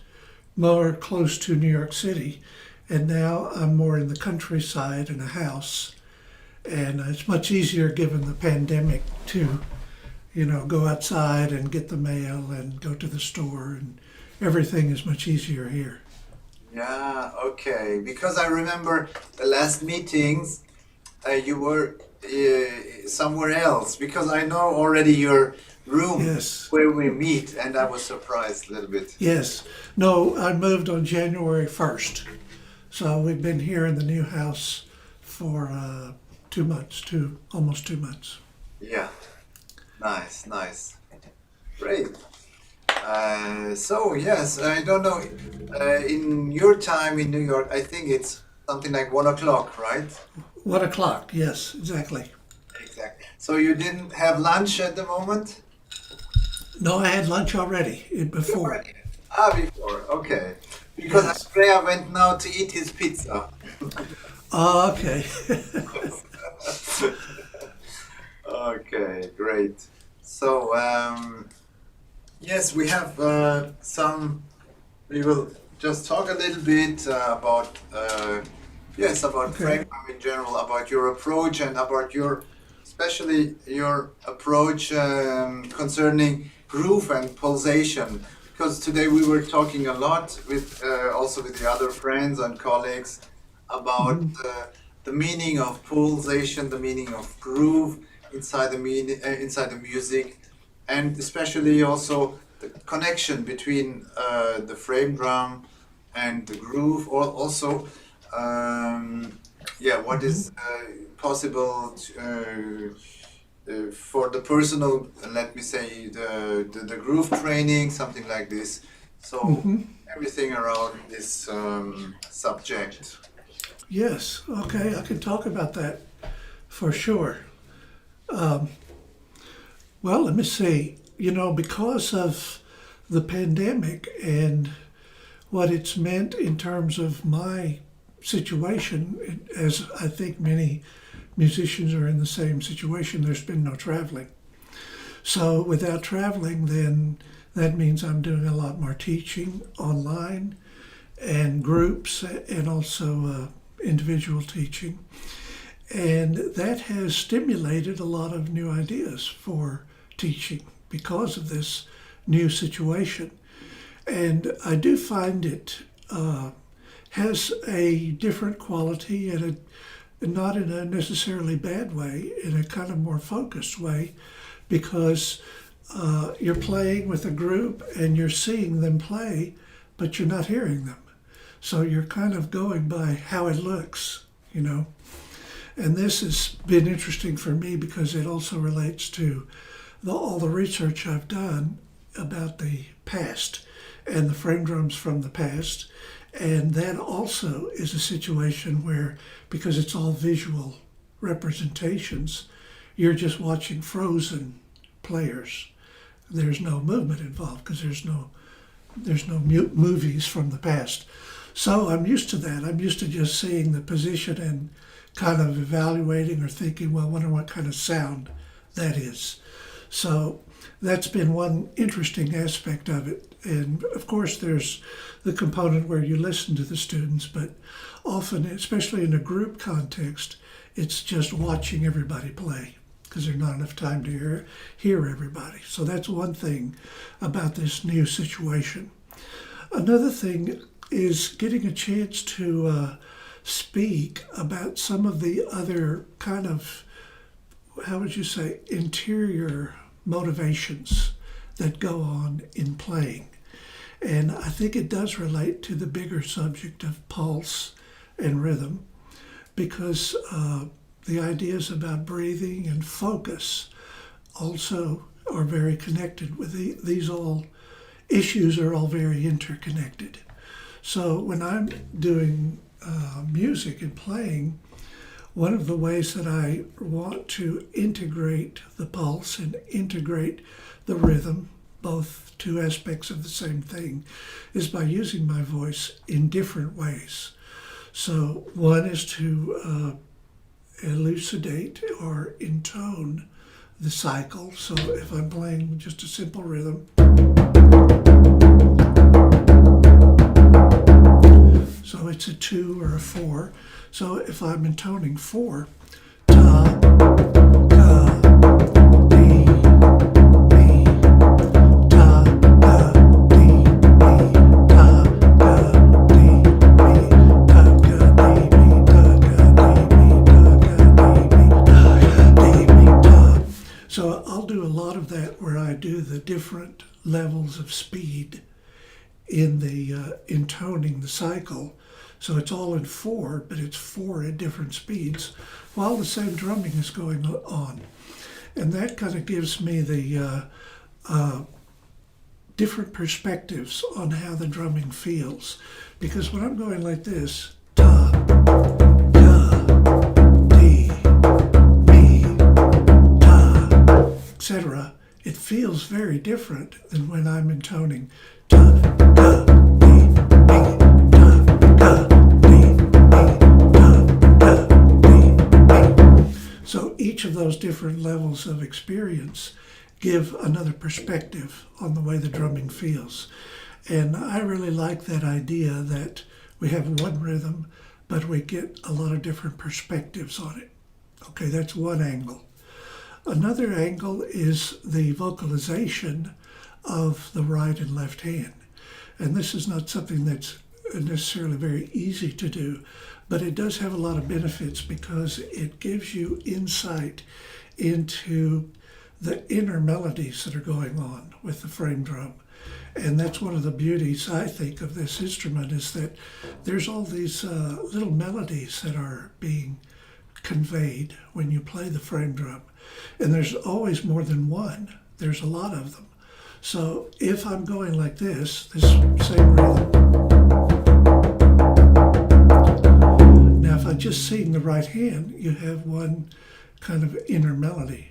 more close to New York City, and now I'm more in the countryside in a house. And it's much easier given the pandemic to, go outside and get the mail and go to the store, and everything is much easier here. Yeah, okay. Because I remember the last meetings, you were somewhere else. Because I know already your room Yes. where we meet, and I was surprised a little bit. Yes. No, I moved on January 1st. So we've been here in the new house for 2 months, almost 2 months. Yeah, nice, nice, great. So yes, I don't know. In your time in New York, I think it's something like 1 o'clock, right? 1 o'clock, yes, exactly. Exactly. So you didn't have lunch at the moment? No, I had lunch already before. Ah, before. Okay. Because Yes. Andrea went now to eat his pizza. Oh, okay. Okay, great. So, yes, we have we will just talk a little bit about, about Okay. frame in general, about your approach and about especially your approach concerning groove and pulsation. Because today we were talking a lot with, also with the other friends and colleagues about the meaning of pulsation, the meaning of groove inside inside the music, and especially also the connection between the frame drum and the groove, or also what is possible for the personal, let me say, the groove training, something like this. So everything around this subject. Yes, okay, I can talk about that for sure. Well, let me see. Because of the pandemic and what it's meant in terms of my situation, as I think many musicians are in the same situation, there's been no traveling. So without traveling, then that means I'm doing a lot more teaching online and groups and also individual teaching. And that has stimulated a lot of new ideas for teaching because of this new situation. And I do find it has a different quality, and not in a necessarily bad way, in a kind of more focused way, because you're playing with a group and you're seeing them play, but you're not hearing them. So you're kind of going by how it looks, And this has been interesting for me because it also relates to all the research I've done about the past and the frame drums from the past. And that also is a situation where, because it's all visual representations, you're just watching frozen players. There's no movement involved because there's no movies from the past. So I'm used to that. I'm used to just seeing the position and kind of evaluating or thinking, well, I wonder what kind of sound that is. So that's been one interesting aspect of it. And of course, there's the component where you listen to the students, but often, especially in a group context, it's just watching everybody play because there's not enough time to hear everybody. So that's one thing about this new situation. Another thing is getting a chance to speak about some of the other kind of how would you say, interior motivations that go on in playing. And I think it does relate to the bigger subject of pulse and rhythm, because the ideas about breathing and focus also are very connected with these all issues are all very interconnected. So when I'm doing music and playing, one of the ways that I want to integrate the pulse and integrate the rhythm, both two aspects of the same thing, is by using my voice in different ways. So one is to elucidate or intone the cycle. So if I'm playing just a simple rhythm, so it's a 2 or a 4. So if I'm intoning 4, ta, ga, di, mi, ta, ga, di, mi, ta, ga, di, mi, ta, ga, di, mi, ta, ga, di, mi, ta, ga, di, mi, ta, ga, di, mi, ta. So I'll do a lot of that where I do the different levels of speed in the intoning the cycle. So it's all in 4, but it's 4 at different speeds while the same drumming is going on. And that kind of gives me the different perspectives on how the drumming feels. Because when I'm going like this, ta, ga, di, mi, ta, etc., it feels very different than when I'm intoning ta, ga, di, mi, ta, ga, di, mi, ta, ga, di, mi. So each of those different levels of experience give another perspective on the way the drumming feels. And I really like that idea that we have one rhythm, but we get a lot of different perspectives on it. Okay, that's one angle. Another angle is the vocalization of the right and left hand. And this is not something that's necessarily very easy to do, but it does have a lot of benefits because it gives you insight into the inner melodies that are going on with the frame drum. And that's one of the beauties, I think, of this instrument, is that there's all these little melodies that are being conveyed when you play the frame drum. And there's always more than one. There's a lot of them. So if I'm going like this same rhythm. Now if I just sing the right hand, you have one kind of inner melody.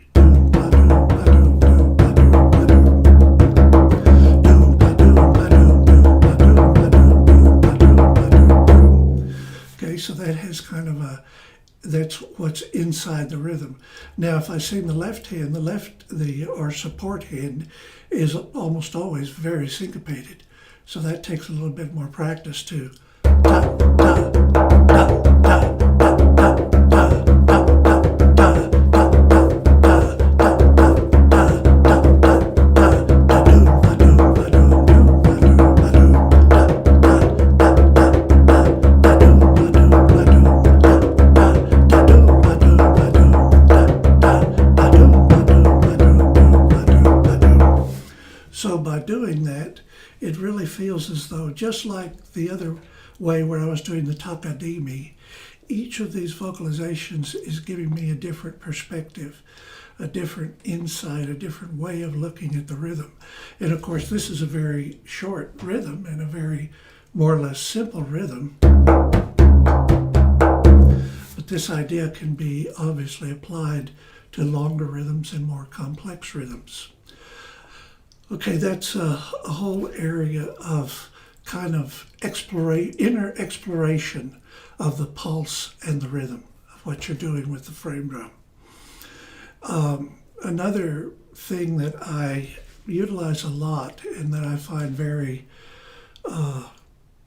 Okay, so that has kind of that's what's inside the rhythm. Now, if I sing the left hand, our support hand is almost always very syncopated. So that takes a little bit more practice too. Da, da, da, da, da, da, da, da, da. So by doing that, it really feels as though, just like the other way where I was doing the takadimi, each of these vocalizations is giving me a different perspective, a different insight, a different way of looking at the rhythm. And of course, this is a very short rhythm and a very more or less simple rhythm. But this idea can be obviously applied to longer rhythms and more complex rhythms. Okay, that's a whole area of kind of inner exploration of the pulse and the rhythm of what you're doing with the frame drum. Another thing that I utilize a lot and that I find very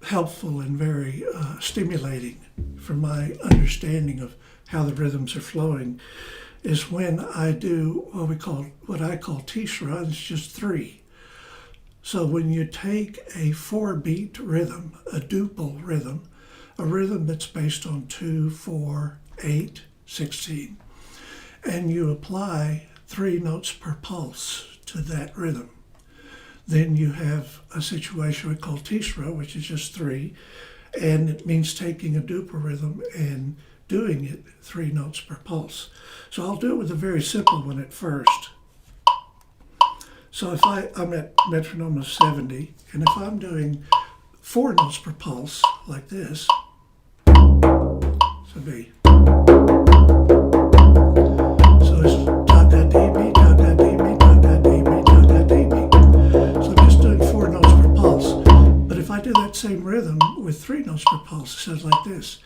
helpful and very stimulating for my understanding of how the rhythms are flowing is when I do what I call tisra. It's just 3. So when you take a 4-beat rhythm, a duple rhythm, a rhythm that's based on 2, 4, 8, 16, and you apply 3 notes per pulse to that rhythm. Then you have a situation we call tisra, which is just 3, and it means taking a dupa rhythm and doing it 3 notes per pulse. So I'll do it with a very simple one at first. So if I'm at metronome of 70, and if I'm doing 4 notes per pulse, like this, so B. So it's da-da-dee-me, da-da-dee-me, da-da-dee-me, da-da-dee-me. So I'm just doing 4 notes per pulse. But if I do that same rhythm with 3 notes per pulse, it sounds like this.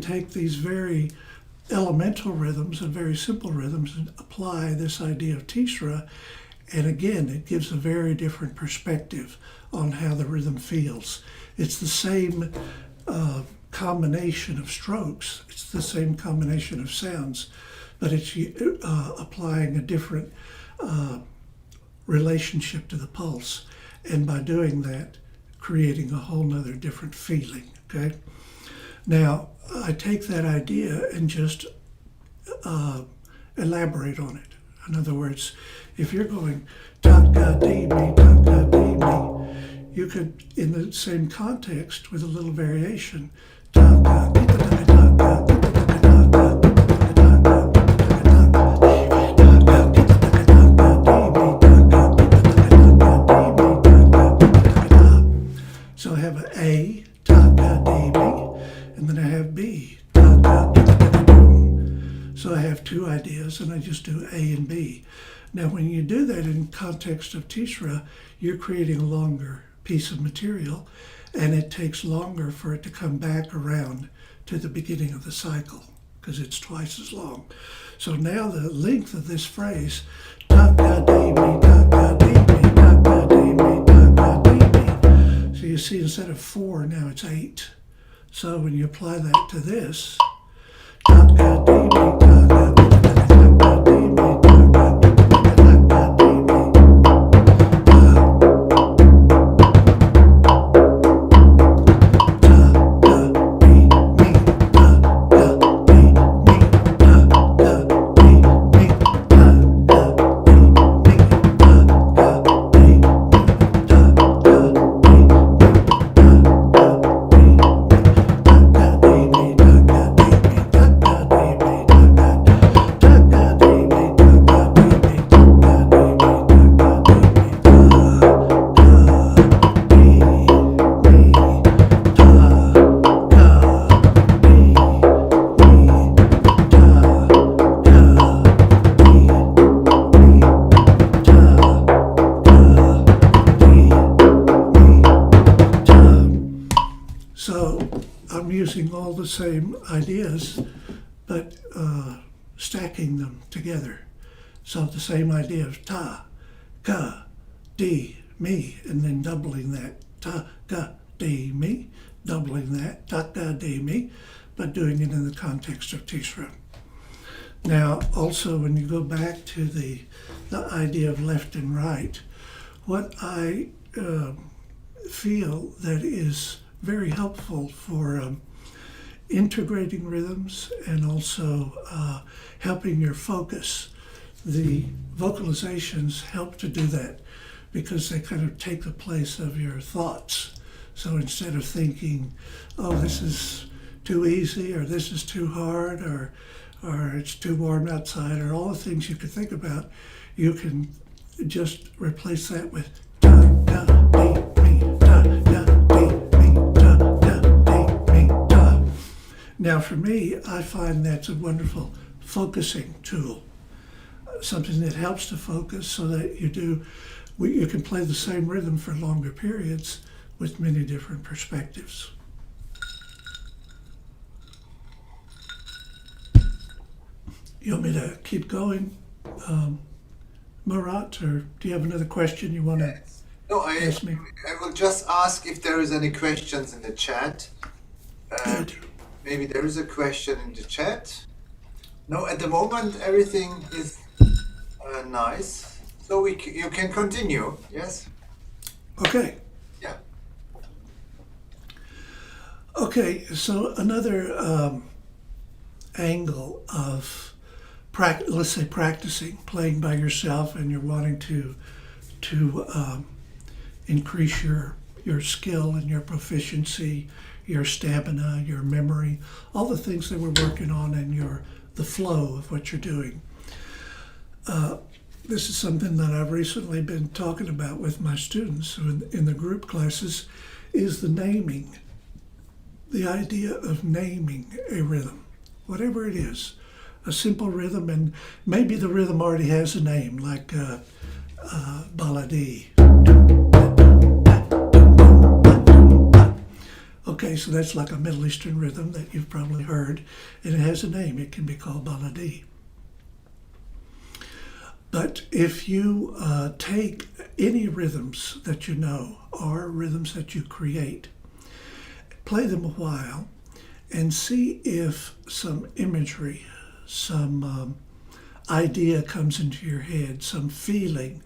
Take these very elemental rhythms and very simple rhythms and apply this idea of tisra, and again it gives a very different perspective on how the rhythm feels. It's the same combination of strokes, it's the same combination of sounds, but it's applying a different relationship to the pulse, and by doing that creating a whole nother different feeling. Okay, now I take that idea and just elaborate on it. In other words, if you're going ta-ga-dee-me, ta-ga-dee-me, you could, in the same context with a little variation, so I have an A, ta-ga-dee-me, and then I have B. So I have 2 ideas, and I just do A and B. Now, when you do that in context of tisra, you're creating a longer piece of material, and it takes longer for it to come back around to the beginning of the cycle, because it's twice as long. So now the length of this phrase, ta-ga-dee-me, ta-ga-dee-me, ta-ga-dee-me, ta-ga-dee-me. So you see, instead of 4, now it's 8. So when you apply that to this, using all the same ideas, but stacking them together. So the same idea of ta, ga, di, mi, and then doubling that, ta, ga, di, mi, doubling that, ta, ga, di, mi, but doing it in the context of tisra. Now, also, when you go back to the idea of left and right, what I feel that is very helpful for integrating rhythms and also helping your focus. The vocalizations help to do that because they kind of take the place of your thoughts. So instead of thinking, oh, this is too easy, or this is too hard, or it's too warm outside, or all the things you could think about, you can just replace that with da, da, dee, mi, da, da, dee, mi, da, da, dee, mi, da. Now for me, I find that's a wonderful focusing tool, something that helps to focus so that you can play the same rhythm for longer periods with many different perspectives. You want me to keep going, Murat, or do you have another question you want to No, ask me? I will just ask if there is any questions in the chat. Good. Maybe there is a question in the chat. No, at the moment everything is nice. So you can continue, yes? Okay. Yeah. Okay, so another angle of let's say practicing, playing by yourself, and you're wanting to increase your skill and your proficiency, your stamina, your memory, all the things that we're working on, and the flow of what you're doing. This is something that I've recently been talking about with my students in the group classes, is the naming, the idea of naming a rhythm, whatever it is. A simple rhythm, and maybe the rhythm already has a name, like baladi. Okay, so that's like a Middle Eastern rhythm that you've probably heard, and it has a name. It can be called baladi. But if you take any rhythms that you know, or rhythms that you create, play them a while, and see if some imagery, some idea comes into your head, some feeling,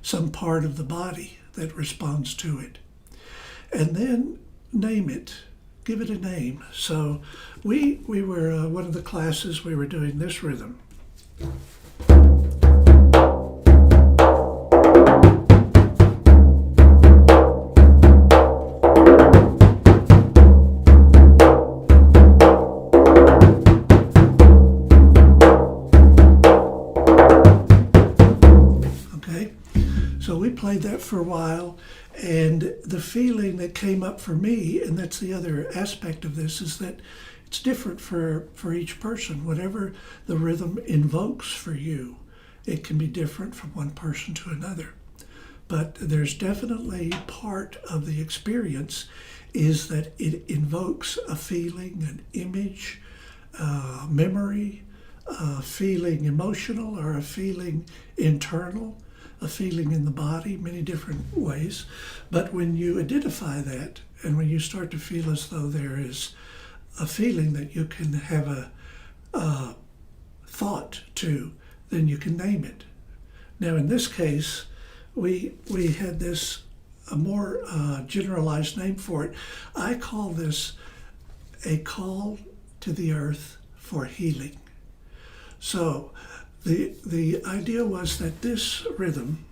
some part of the body that responds to it. And then name it, give it a name. So we were, one of the classes, we were doing this rhythm. Played that for a while, and the feeling that came up for me, and that's the other aspect of this, is that it's different for each person. Whatever the rhythm invokes for you, it can be different from one person to another. But there's definitely part of the experience is that it invokes a feeling, an image, memory, a feeling emotional, or a feeling internal, a feeling in the body, many different ways. But when you identify that, and when you start to feel as though there is a feeling that you can have a thought to, then you can name it. Now in this case, we had this, a more generalized name for it. I call this a call to the earth for healing. So the idea was that this rhythm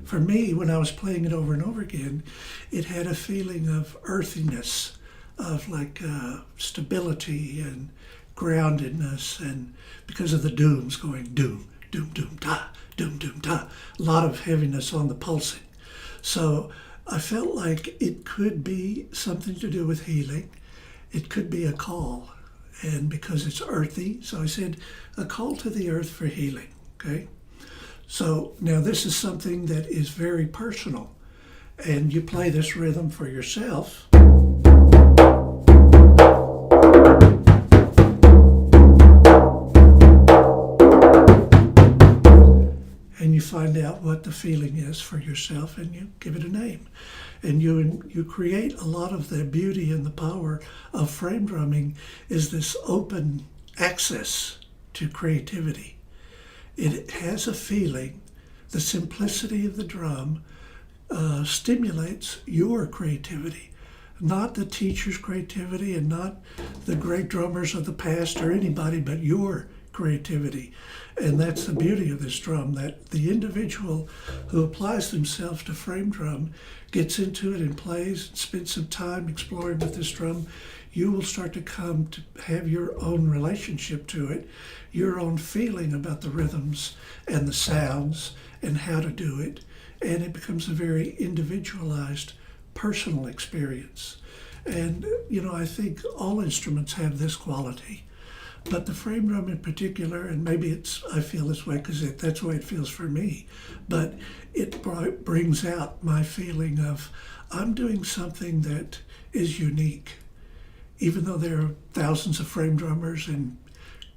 for me, when I was playing it over and over again, it had a feeling of earthiness, of like stability and groundedness, and because of the dooms going doom, doom, doom, ta, doom, doom, ta, a lot of heaviness on the pulsing. So I felt like it could be something to do with healing. It could be a call, and because it's earthy, so I said a call to the earth for healing, okay? So now this is something that is very personal, and you play this rhythm for yourself. And you find out what the feeling is for yourself, and you give it a name. And you create a lot of the beauty and the power of frame drumming is this open access to creativity. It has a feeling. The simplicity of the drum stimulates your creativity, not the teacher's creativity and not the great drummers of the past or anybody, but your creativity. And that's the beauty of this drum, that the individual who applies themselves to frame drum gets into it and plays and spends some time exploring with this drum. You will start to come to have your own relationship to it, your own feeling about the rhythms and the sounds and how to do it. and it becomes a very individualized, personal experience. And, I think all instruments have this quality. But the frame drum in particular, and maybe I feel this way because that's the way it feels for me, but it brings out my feeling of I'm doing something that is unique. Even though there are thousands of frame drummers and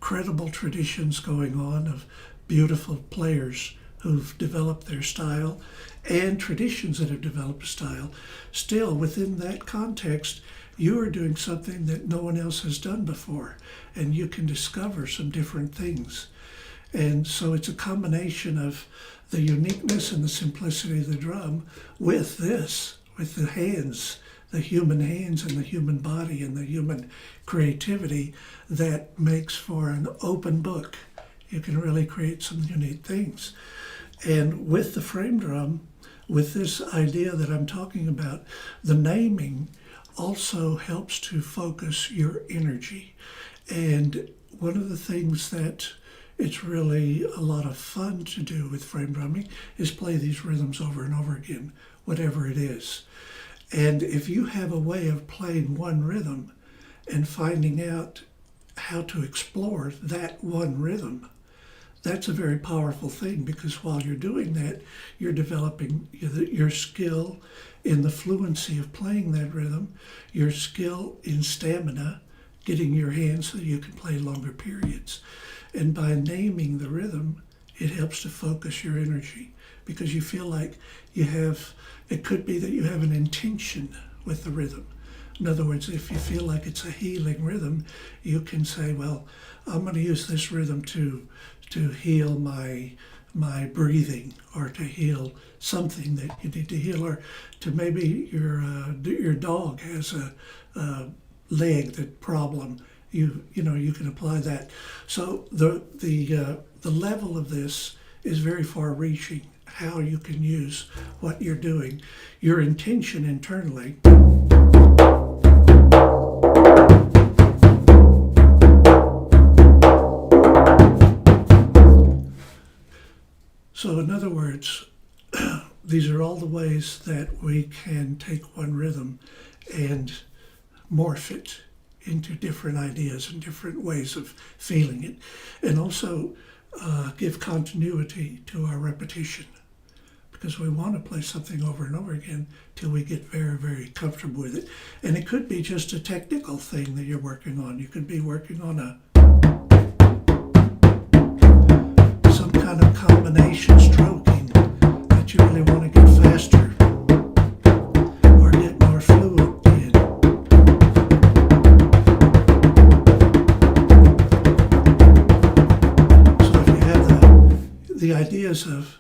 credible traditions going on of beautiful players who've developed their style and traditions that have developed a style, still within that context, you are doing something that no one else has done before, and you can discover some different things. And so it's a combination of the uniqueness and the simplicity of the drum with the hands, the human hands and the human body and the human creativity that makes for an open book. You can really create some unique things. And with the frame drum, with this idea that I'm talking about, the naming also helps to focus your energy. And one of the things that it's really a lot of fun to do with frame drumming is play these rhythms over and over again, whatever it is. And if you have a way of playing one rhythm and finding out how to explore that one rhythm, that's a very powerful thing, because while you're doing that, you're developing your skill in the fluency of playing that rhythm, your skill in stamina, getting your hands so you can play longer periods. And by naming the rhythm, it helps to focus your energy, because you feel like it could be that you have an intention with the rhythm. In other words, if you feel like it's a healing rhythm, you can say, well, I'm going to use this rhythm to heal my breathing, or to heal something that you need to heal, or to maybe your dog has a leg problem. You can apply that. So the level of this is very far-reaching. How you can use what you're doing, your intention internally. So in other words, these are all the ways that we can take one rhythm and morph it into different ideas and different ways of feeling it, and also give continuity to our repetition, because we want to play something over and over again till we get very, very comfortable with it. And it could be just a technical thing that you're working on. You could be working on some kind of combination stroking that you really want to get faster or get more fluent in. So if you have the ideas of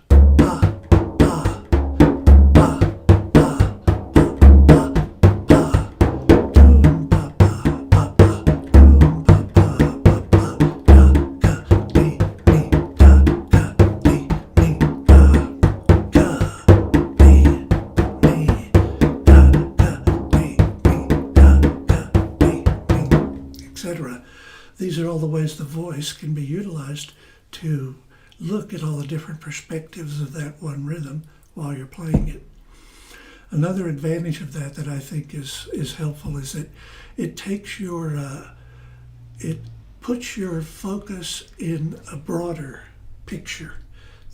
these are all the ways the voice can be utilized to look at all the different perspectives of that one rhythm while you're playing it. Another advantage of that I think is helpful is that it takes it puts your focus in a broader picture.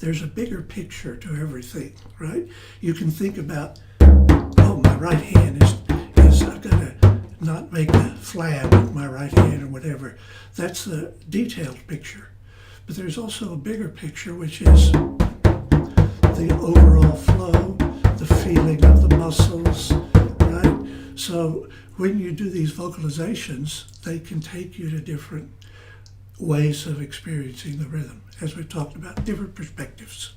There's a bigger picture to everything, right? You can think about, oh, my right hand is I've got to not make a flab with my right hand or whatever. That's the detailed picture. But there's also a bigger picture, which is the overall flow, the feeling of the muscles, right? So when you do these vocalizations, they can take you to different ways of experiencing the rhythm, as we've talked about, different perspectives.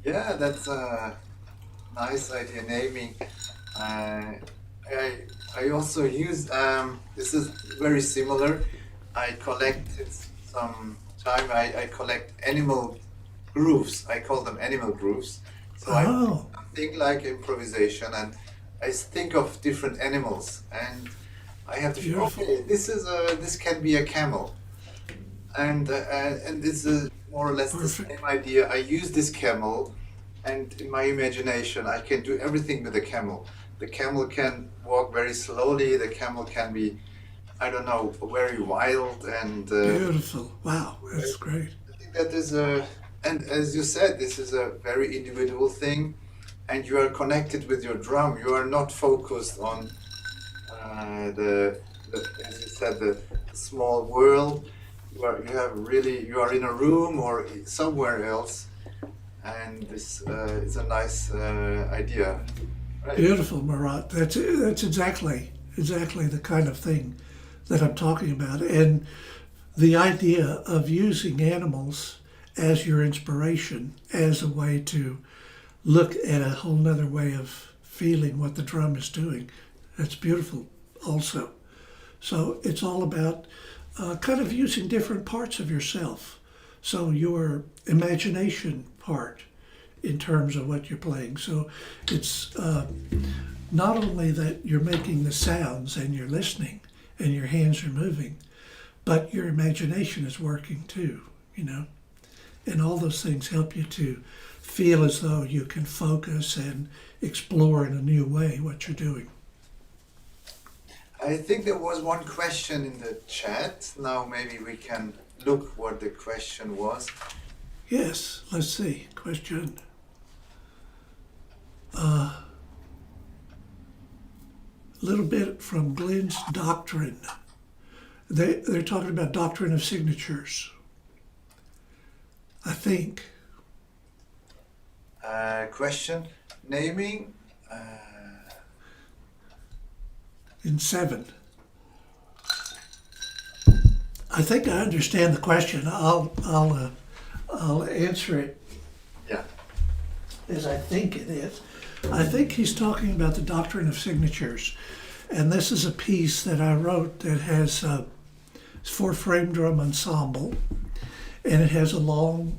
Yeah, that's a nice idea, naming. I also use, this is very similar. I collected some time, I collect animal grooves. I call them animal grooves. So I think like improvisation, and I think of different animals, and I have to feel, okay, this can be a camel, and this is more or less the Perfect. same idea. I use this camel, and in my imagination, I can do everything with the camel. The camel can walk very slowly. The camel can be, I don't know, very wild, and Beautiful. Wow, that's great. I think that is a, and as you said, this is a very individual thing, and you are connected with your drum. You are not focused on as you said, the small world. You are in a room or somewhere else, and this is a nice idea. Right? Beautiful, Murat. That's exactly the kind of thing that I'm talking about. And the idea of using animals as your inspiration, as a way to look at a whole nother way of feeling what the drum is doing, that's beautiful also. So it's all about kind of using different parts of yourself. So your imagination part in terms of what you're playing. So it's not only that you're making the sounds and you're listening and your hands are moving, but your imagination is working too, you know. And all those things help you to feel as though you can focus and explore in a new way what you're doing. I think there was one question in the chat. Now maybe we can look what the question was. Yes, let's see. Question. Little bit from Glen's doctrine. They're talking about doctrine of signatures, I think. Question, naming. In 7. I think I understand the question. I'll answer it Yeah. as I think it is. I think he's talking about the doctrine of signatures, and this is a piece that I wrote that has it's for frame drum ensemble, and it has a long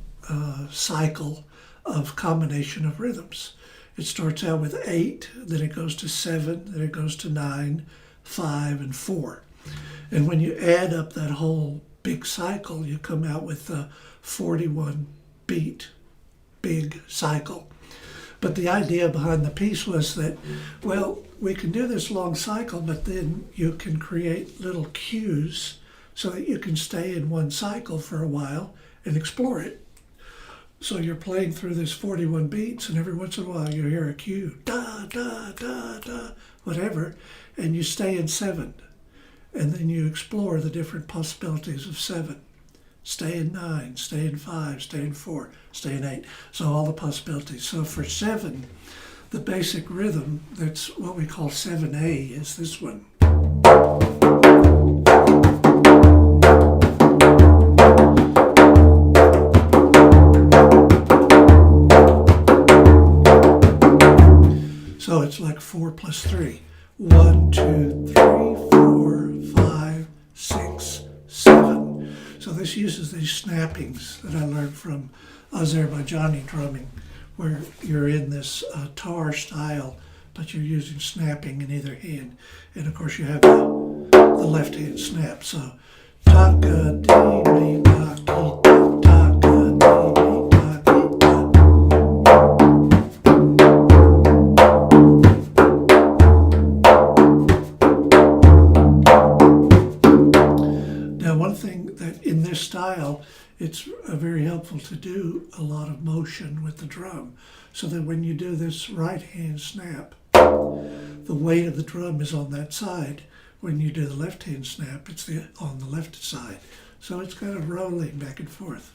cycle of combination of rhythms. It starts out with 8, then it goes to 7, then it goes to 9, 5, and 4. And when you add up that whole big cycle, you come out with a 41 beat big cycle. But the idea behind the piece was that, well, we can do this long cycle, but then you can create little cues so that you can stay in one cycle for a while and explore it. So you're playing through this 41 beats, and every once in a while you hear a cue, da, da, da, da, whatever, and you stay in 7. And then you explore the different possibilities of 7. Stay in 9, stay in 5, stay in 4, stay in 8. So all the possibilities. So for 7, the basic rhythm, that's what we call 7A, is this one. So it's like 4 plus 3. 1, 2, 3, 4, 5, 6, 7. So this uses these snappings that I learned from Azerbaijani drumming, where you're in this tar style, but you're using snapping in either hand. And of course you have the left hand snap. So taka di mi taki taka di mi taki ta. Now, one thing that in this style, it's very helpful to do a lot of motion with the drum, so that when you do this right hand snap, the weight of the drum is on that side. When you do the left hand snap, it's on the left side. So it's kind of rolling back and forth.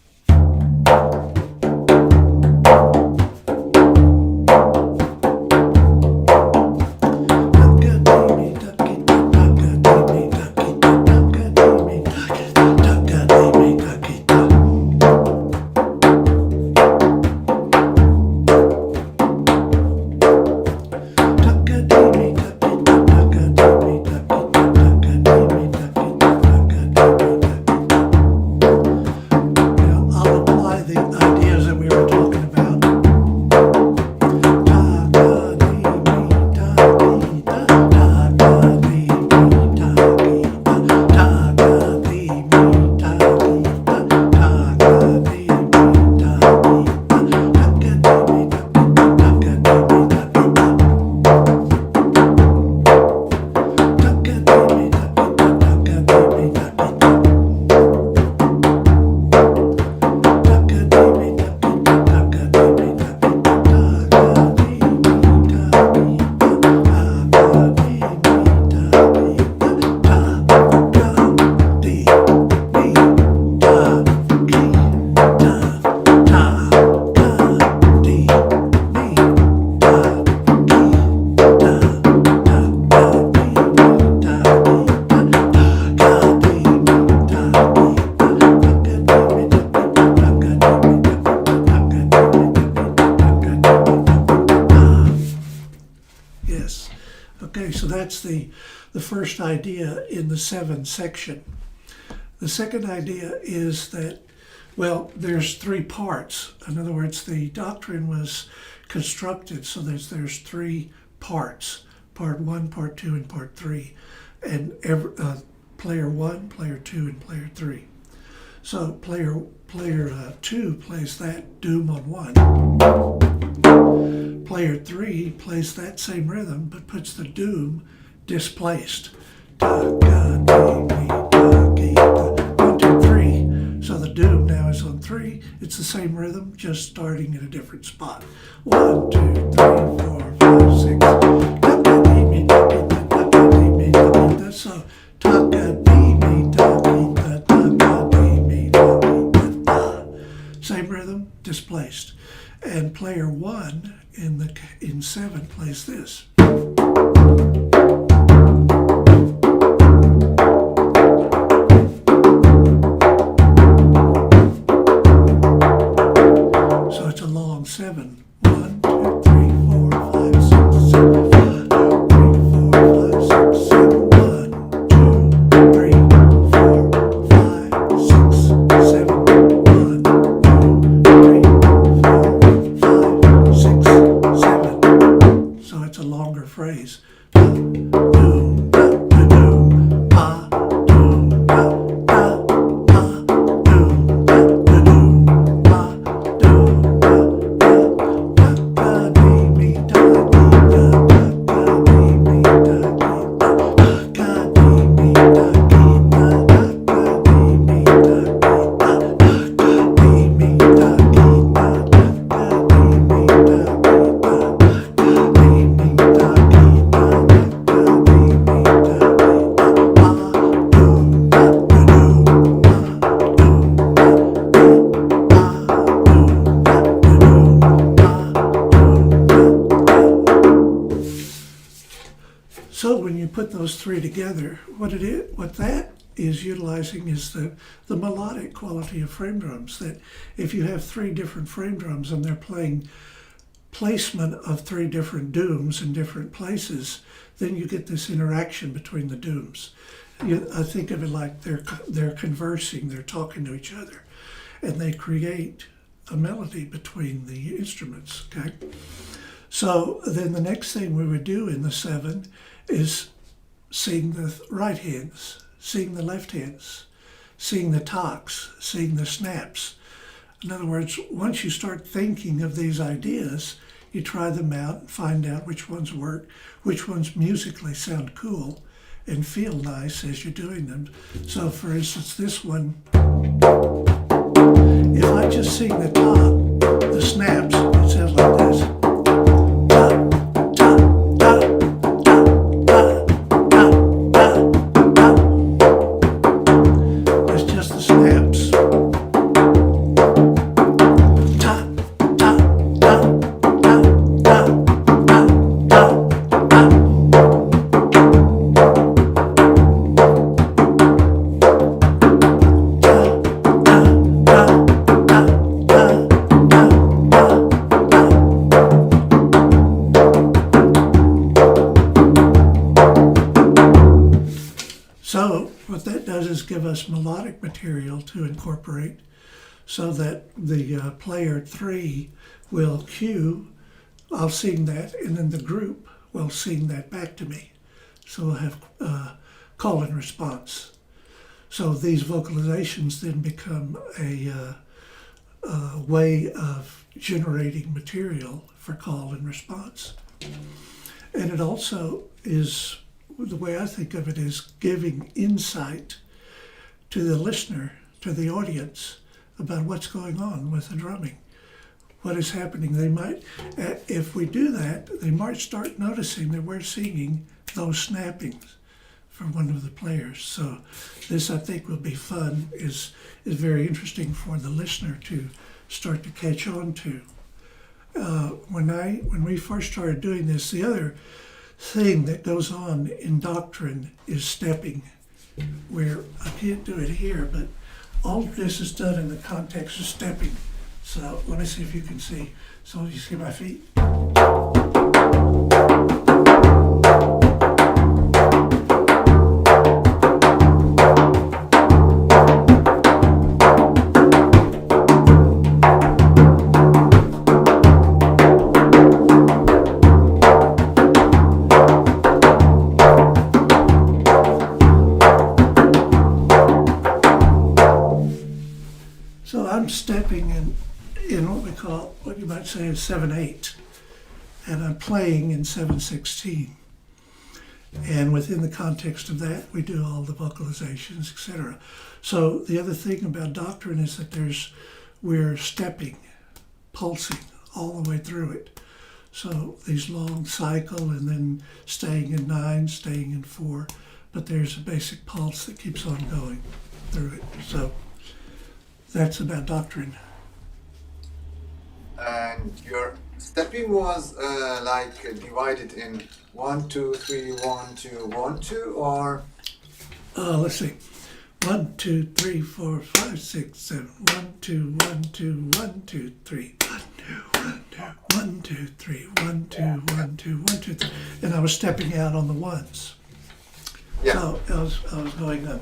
The Okay, so that's the first idea in the 7 section. The second idea is that, well, there's 3 parts. In other words, the doctrine was constructed so there's 3 parts. Part 1, Part 2, and Part 3. And player 1, player 2, and player 3. So player 2 plays that doom on 1. Player 3 plays that same rhythm but puts the doom displaced. 1, 2, 3. So the doom now is on 3. It's the same rhythm, just starting in a different spot. 1, 2, 3, 4, 5, 6. So same rhythm, displaced. And player 1 in 7 plays this. So it's a long 7. 1, 2, 3, 4, 5, 6, 7. 1, 2, 3, 4, 5, 6, 7. 1, 2, 3, 4, 5, 6, 7. 1, 2, 3, 4, 5, 6, 7. So it's a longer phrase. So when you put those 3 together, what that is utilizing is the melodic quality of frame drums. That if you have 3 different frame drums and they're playing placement of 3 different dooms in different places, then you get this interaction between the dooms. I think of it like they're conversing, they're talking to each other, and they create a melody between the instruments. Okay. So then the next thing we would do in the 7 is seeing the right hands, seeing the left hands, seeing the talks, seeing the snaps. In other words, once you start thinking of these ideas, you try them out and find out which ones work, which ones musically sound cool and feel nice as you're doing them. So for instance, this one, if I just sing the top, the snaps, it sounds like this. So what that does is give us melodic material to incorporate so that the player 3 will cue, I'll sing that, and then the group will sing that back to me. So we'll have call and response. So these vocalizations then become a way of generating material for call and response. And it also is, the way I think of it, is giving insight to the listener, to the audience, about what's going on with the drumming, what is happening. They might, if we do that, they might start noticing that we're singing those snappings from one of the players. So this, I think, will be fun, is very interesting for the listener to start to catch on to. When we first started doing this, the other thing that goes on in doctrine is stepping, where I can't do it here, but all of this is done in the context of stepping. So let me see if you can see. So you see my feet? say a 7/8, and I'm playing in 7/16. And within the context of that, we do all the vocalizations, etc. So the other thing about doctrine is that we're stepping, pulsing all the way through it. So these long cycle and then staying in 9, staying in 4, but there's a basic pulse that keeps on going through it. So that's about doctrine. And your stepping was divided in 1, 2, 3, 1, 2, 1, 2, or? Let's see. 1, 2, 3, 4, 5, 6, 7. 1, 2, 1, 2, 1, 2, 3. 1, 2, 1, 2, 1, 2, 3. 1, 2, 1, 2, 1, 2, 3. And I was stepping out on the ones. Yeah. So I was going up.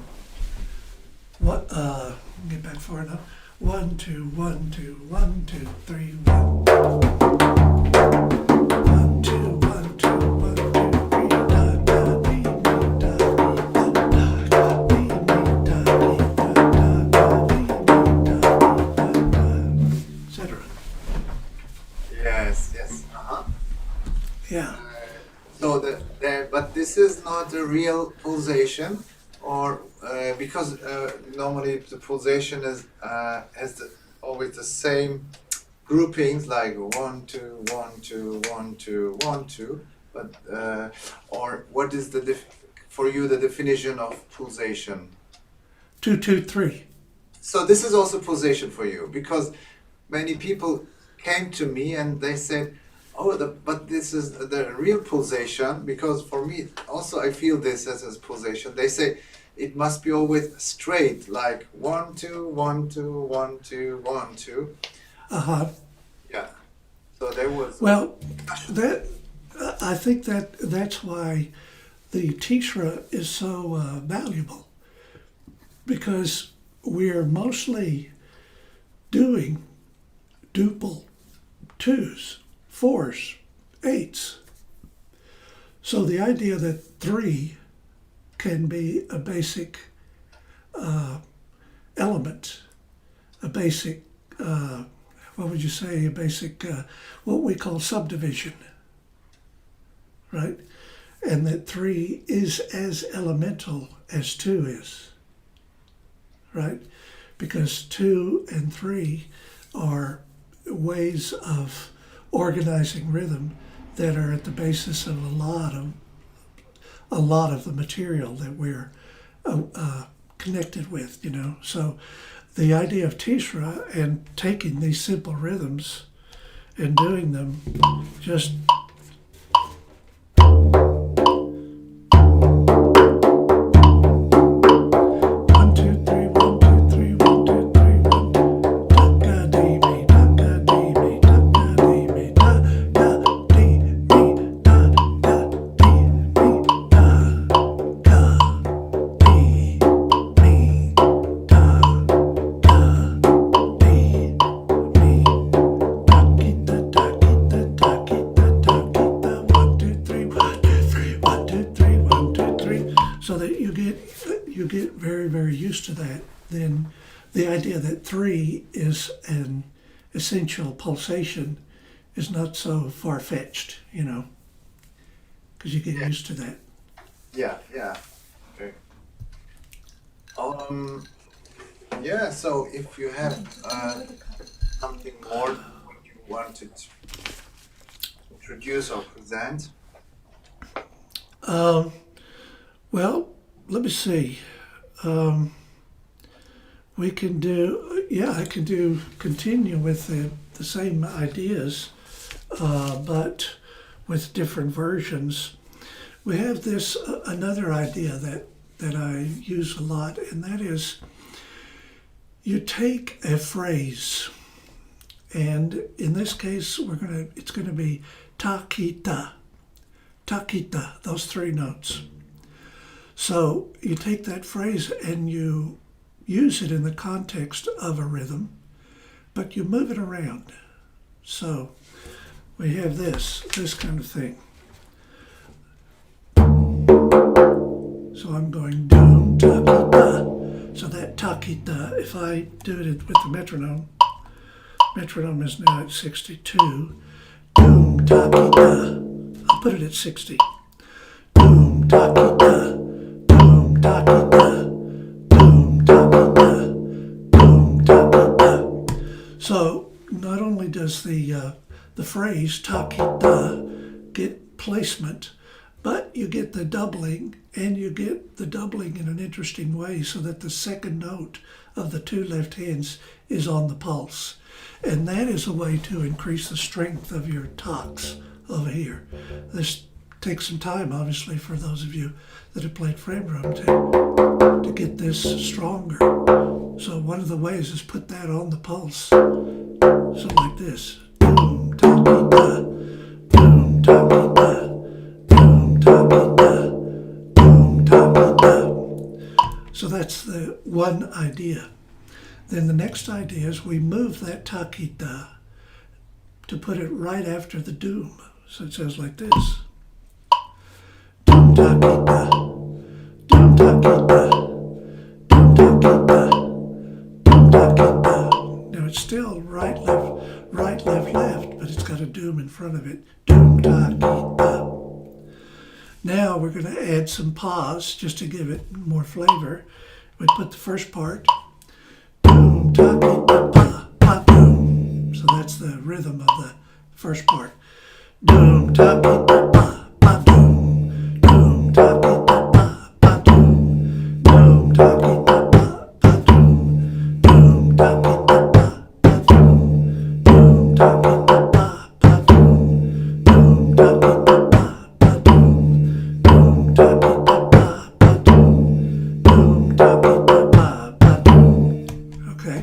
What? Get back far enough. 1, 2, 1, 2, 1, 2, 3, 1. 1, 2, 1, 2, 1, 2, 3. Da da dee dee da dee da da dee dee da dee da da dee dee da da, etc. Yes. Yeah. So but this is not a real pulsation, or because normally the pulsation is has always the same groupings, like 1, 2, 1, 2, 1, 2, 1, 2. But or what is for you the definition of pulsation? 2, 2, 3. So this is also pulsation for you, because many people came to me and they said, "Oh, but this is the real pulsation." Because for me, also I feel this as a pulsation. They say it must be always straight, like 1, 2, 1, 2, 1, 2, 1, 2. Yeah. So there was. Well, I think that's why the Tishra is so valuable, because we're mostly doing duple 2s, 4s, 8s. So the idea that 3 can be a basic element, a basic, what would you say, a basic, what we call subdivision, right? And that 3 is as elemental as 2 is, right? Because 2 and 3 are ways of organizing rhythm that are at the basis of a lot of the material that we're connected with, you know. So the idea of Tishra and taking these simple rhythms and doing them just to that, then the idea that 3 is an essential pulsation is not so far-fetched, you know, because you get used to that. Yeah. Okay. Yeah. So if you have something more what you wanted to introduce or present. Well, let me see. We can do, I can continue with the same ideas, but with different versions. We have this, another idea that I use a lot, and that is you take a phrase, and in this case, it's gonna be ta-kita, those 3 notes. So you take that phrase and you use it in the context of a rhythm, but you move it around. So we have this kind of thing. So I'm going doom, ta-kita. So that ta-kita, if I do it with the metronome, Metronome is now at 62. Doom, ta, ki, da. I'll put it at 60. Doom, ta, ki, da. Doom, ta, ki, da. Doom, ta, ki, da. Doom, ta, ki, da. So not only does the phrase ta, ki, da get placement, but you get the doubling, and you get the doubling in an interesting way so that the second note of the two left hands is on the pulse. And that is a way to increase the strength of your talks over here. This takes some time, obviously, for those of you that have played frame drum to get this stronger. So one of the ways is put that on the pulse. So like this. Boom, ta, ki, da. Boom, ta, ki, da. Boom, ta, ki, da. Boom, ta, ki, da. So that's the one idea. Then the next idea is we move that ta, ki, da to put it right after the doom. So it sounds like this. Doom, ta, ki, da. Doom, ta, ki, da. Doom, ta, ki, da. Doom, ta, ki, da. Now it's still right, left, but it's got a doom in front of it. Doom, ta, ki, da. Now we're going to add some pause just to give it more flavor. We put the first part. Doom, ta, ki, da, pa, pa, doom. So that's the rhythm of the first part. Doom, ta, ki, da, pa, pa, doom. Doom, ta, ki, da, pa, pa, doom. Doom, ta, ki, da, pa, pa, doom. Doom, ta, ki, da, pa, pa, doom. Doom, ta, ki, da, pa, pa, doom. Doom, ta, ki, da, pa, pa, doom. Doom, ta, ki, da, pa, pa, doom. Doom, ta, ki, da, pa, pa, doom. Okay.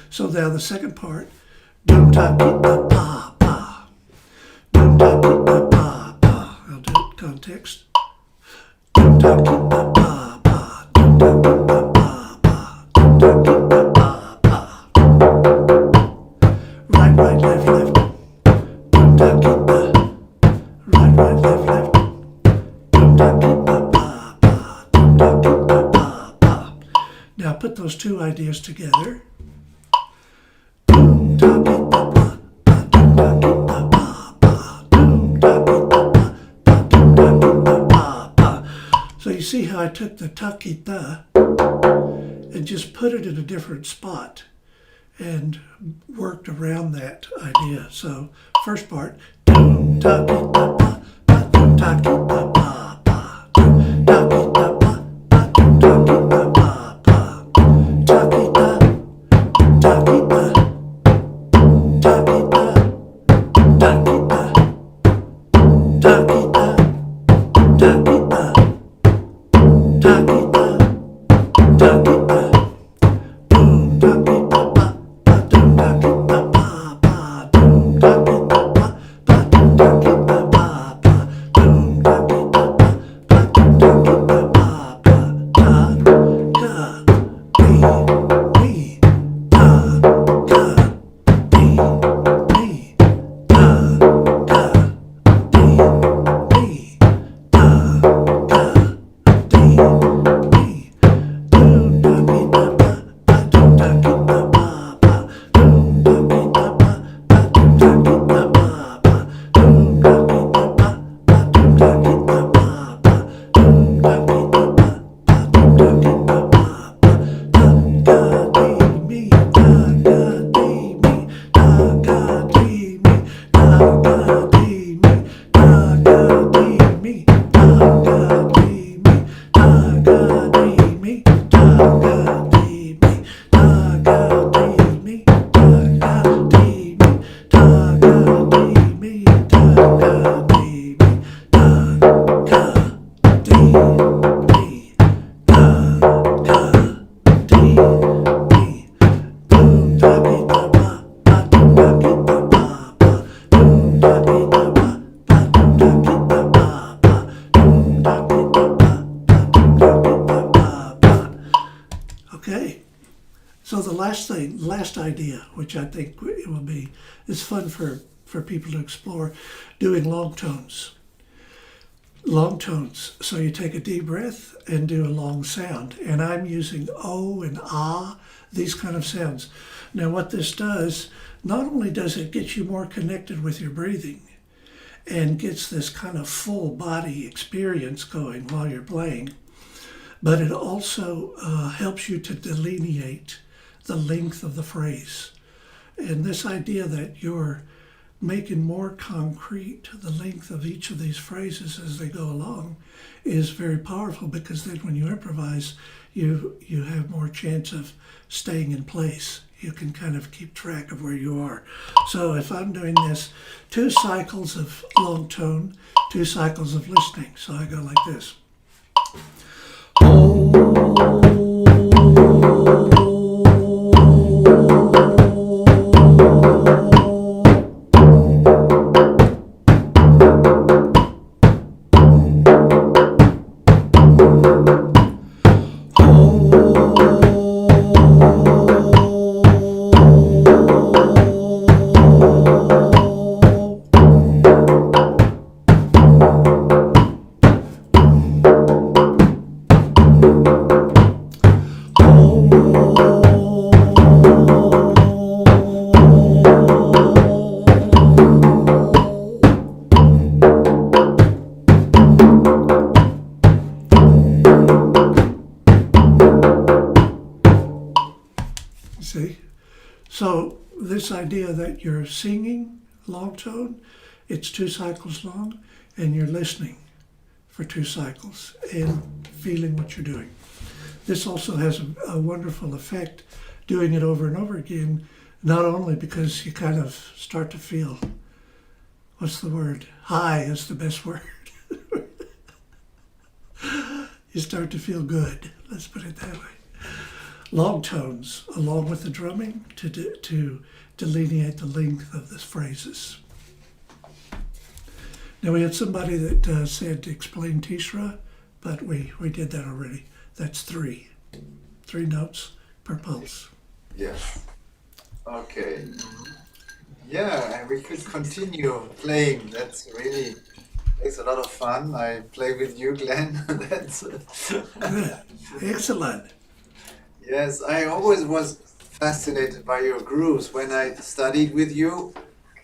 So now the second part. Doom, ta, ki, da, pa, pa. Doom, ta, ki, da, pa, pa. I'll do it context. Doom, ta, ki, da, pa, pa. Doom, ta, ki, da, pa, pa. Doom, ta, ki, da, pa, pa. Right, left. Doom, ta, ki, da. Right, left. Doom, ta, ki, da, pa, pa. Doom, ta, ki, da, pa, pa. Now put those two ideas together. Doom, ta, ki, da, pa, pa. Doom, ta, ki, da, pa, pa. Doom, ta, ki, da, pa, pa. Doom, ta, ki, da, pa, pa. So you see how I took the ta, ki, da and just put it in a different spot and worked around that idea. So first part, doom, ta, ki, da, pa, pa. Doom, ta, ki, da, pa, pa. Doom, ta, ki, da, pa, pa. Doom, ta, ki, da, pa, pa. Ta, ki, da, ta, ki, da. Ta, ki, da, ta, ki, da. Ta, ki, da, ta, ki, da. Ta, ki, da, ta, ki, da. Boom, ta, ki, da, pa, pa. Doom, ta, ki, da, pa, pa. Doom, ta, ki, da, pa, pa. Doom, ta, ki, da, pa, pa. Doom, ta, ki, da, pa, pa. Doom, ta, ki, da, pa, pa. Ta, ka, dee, dee. Ta, ka, dee, dee. Ta, ka, dee, dee. Ta, ka, dee, dee. Doom, ta, ki, da, pa, pa. Doom, ta, ki, da, pa, pa. Doom, ta, ki, da, pa, pa. Doom, ta, ki, da, pa, pa. Doom, ta, ki, da, pa, pa. Doom, ta, ki, da, pa, pa. Doom, ta, ki, da, pa, pa. Doom, ta, ki, da, pa, pa. Ta, ka, dee, me. Ta, ka, dee, me. Ta, ka, dee, me. Ta, ka, dee, me. Ta, ka, dee, me. Ta, ka, dee, me. Ta, ka, dee, me. Ta, ka, dee, me. Ta, ka, dee, me. Ta, ka, dee, me. Ta, ka, dee, me. Ta, ka, dee, me. Ta, ka, dee, me. Ta, ka, dee, me. Doom, ta, ki, da, pa, pa. Doom, ta, ki, da, pa, pa. Doom, ta, ki, da, pa, pa. Doom, ta, ki, da, pa, pa. Doom, ta, ki, da, pa, pa. Doom, ta, ki, da, pa, pa. Okay. So the last idea, which I think it will be, is fun for people to explore, doing long tones. Long tones. So you take a deep breath and do a long sound. And I'm using O and ah, these kind of sounds. Now what this does, not only does it get you more connected with your breathing and gets this kind of full body experience going while you're playing, but it also helps you to delineate the length of the phrase. And this idea that you're making more concrete the length of each of these phrases as they go along is very powerful, because then when you improvise, you have more chance of staying in place. You can kind of keep track of where you are. So if I'm doing this, 2 cycles of long tone, 2 cycles of listening. So I go like this. See? So this idea that you're singing long tone, it's 2 cycles long, and you're listening for 2 cycles and feeling what you're doing. This also has a wonderful effect doing it over and over again, not only because you kind of start to feel, what's the word? High is the best word. You start to feel good, let's put it that way. Long tones, along with the drumming, to delineate the length of the phrases. Now we had somebody that said to explain Tishra, but we did that already. That's 3 notes per pulse. Yes. Okay. Yeah, and we could continue playing. That's really it's a lot of fun. I play with you, Glenn. That's Good, excellent. yes. I always was fascinated by your grooves when I studied with you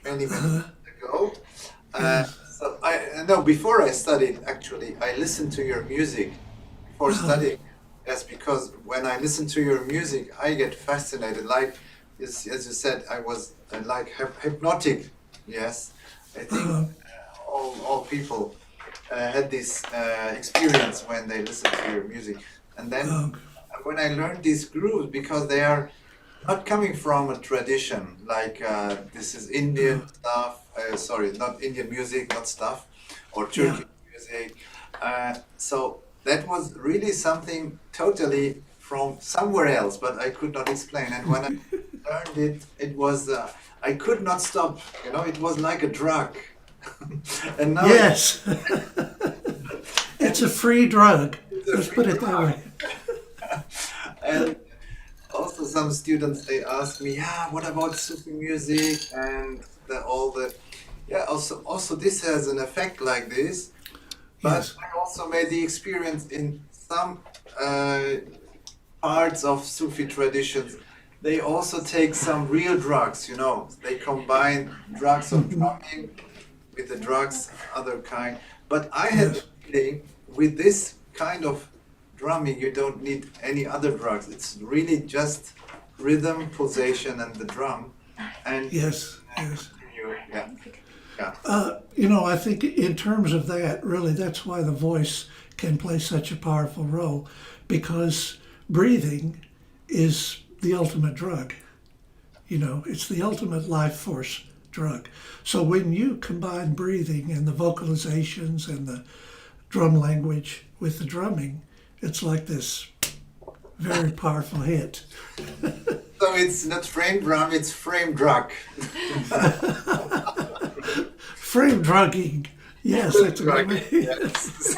many minutes ago. So I no, before I studied, actually, I listened to your music before studying. Yes, because when I listen to your music, I get fascinated. Like, as you said, I was like hypnotic. Yes, I think all people had this experience when they listen to your music. And then when I learned these grooves, because they are not coming from a tradition, like this is Indian stuff, sorry, not Indian music, not stuff, or Turkish music. So that was really something totally from somewhere else, but I could not explain. And when I learned it, it was, I could not stop, you know, it was like a drug. And now Yes. It's a free drug. Let's put it that way. And also some students, they ask me, yeah, what about Sufi music and also this has an effect like this. But Yes. I also made the experience in some parts of Sufi traditions. They also take some real drugs, you know. They combine drugs of drumming with the drugs, other kind. But I had the feeling with this kind of drumming, you don't need any other drugs. It's really just rhythm, pulsation, and the drum. And Yes. you, I think in terms of that, really, that's why the voice can play such a powerful role, because breathing is the ultimate drug. It's the ultimate life force drug. So when you combine breathing and the vocalizations and the drum language with the drumming, it's like this very powerful hit. So it's not frame drum, it's frame drug. Frame drugging. Yes, that's a good way. Yes.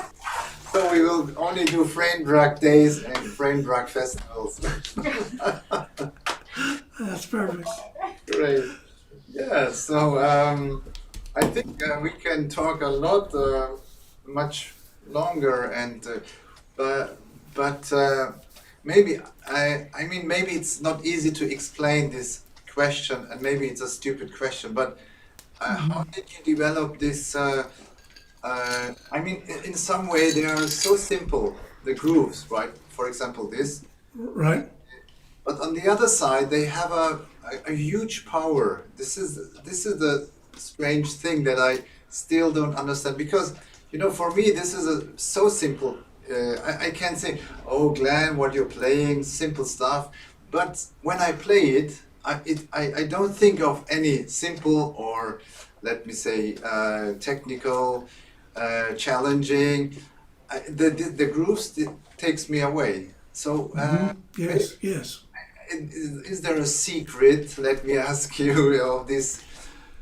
So we will only do frame drug days and frame drug festivals. That's perfect. Great. Yeah, so I think we can talk a lot, much longer, and but maybe maybe it's not easy to explain this question, and maybe it's a stupid question, but how did you develop this? I mean, in some way they are so simple, the grooves, right? For example, this. Right? But on the other side, they have a huge power. This is the strange thing that I still don't understand, because for me this is so simple. I can say, oh Glenn, what you're playing, simple stuff. But when I play it, I don't think of any simple, or let me say technical, challenging. The grooves takes me away. So Yes, yes. is there a secret, let me ask you, of this,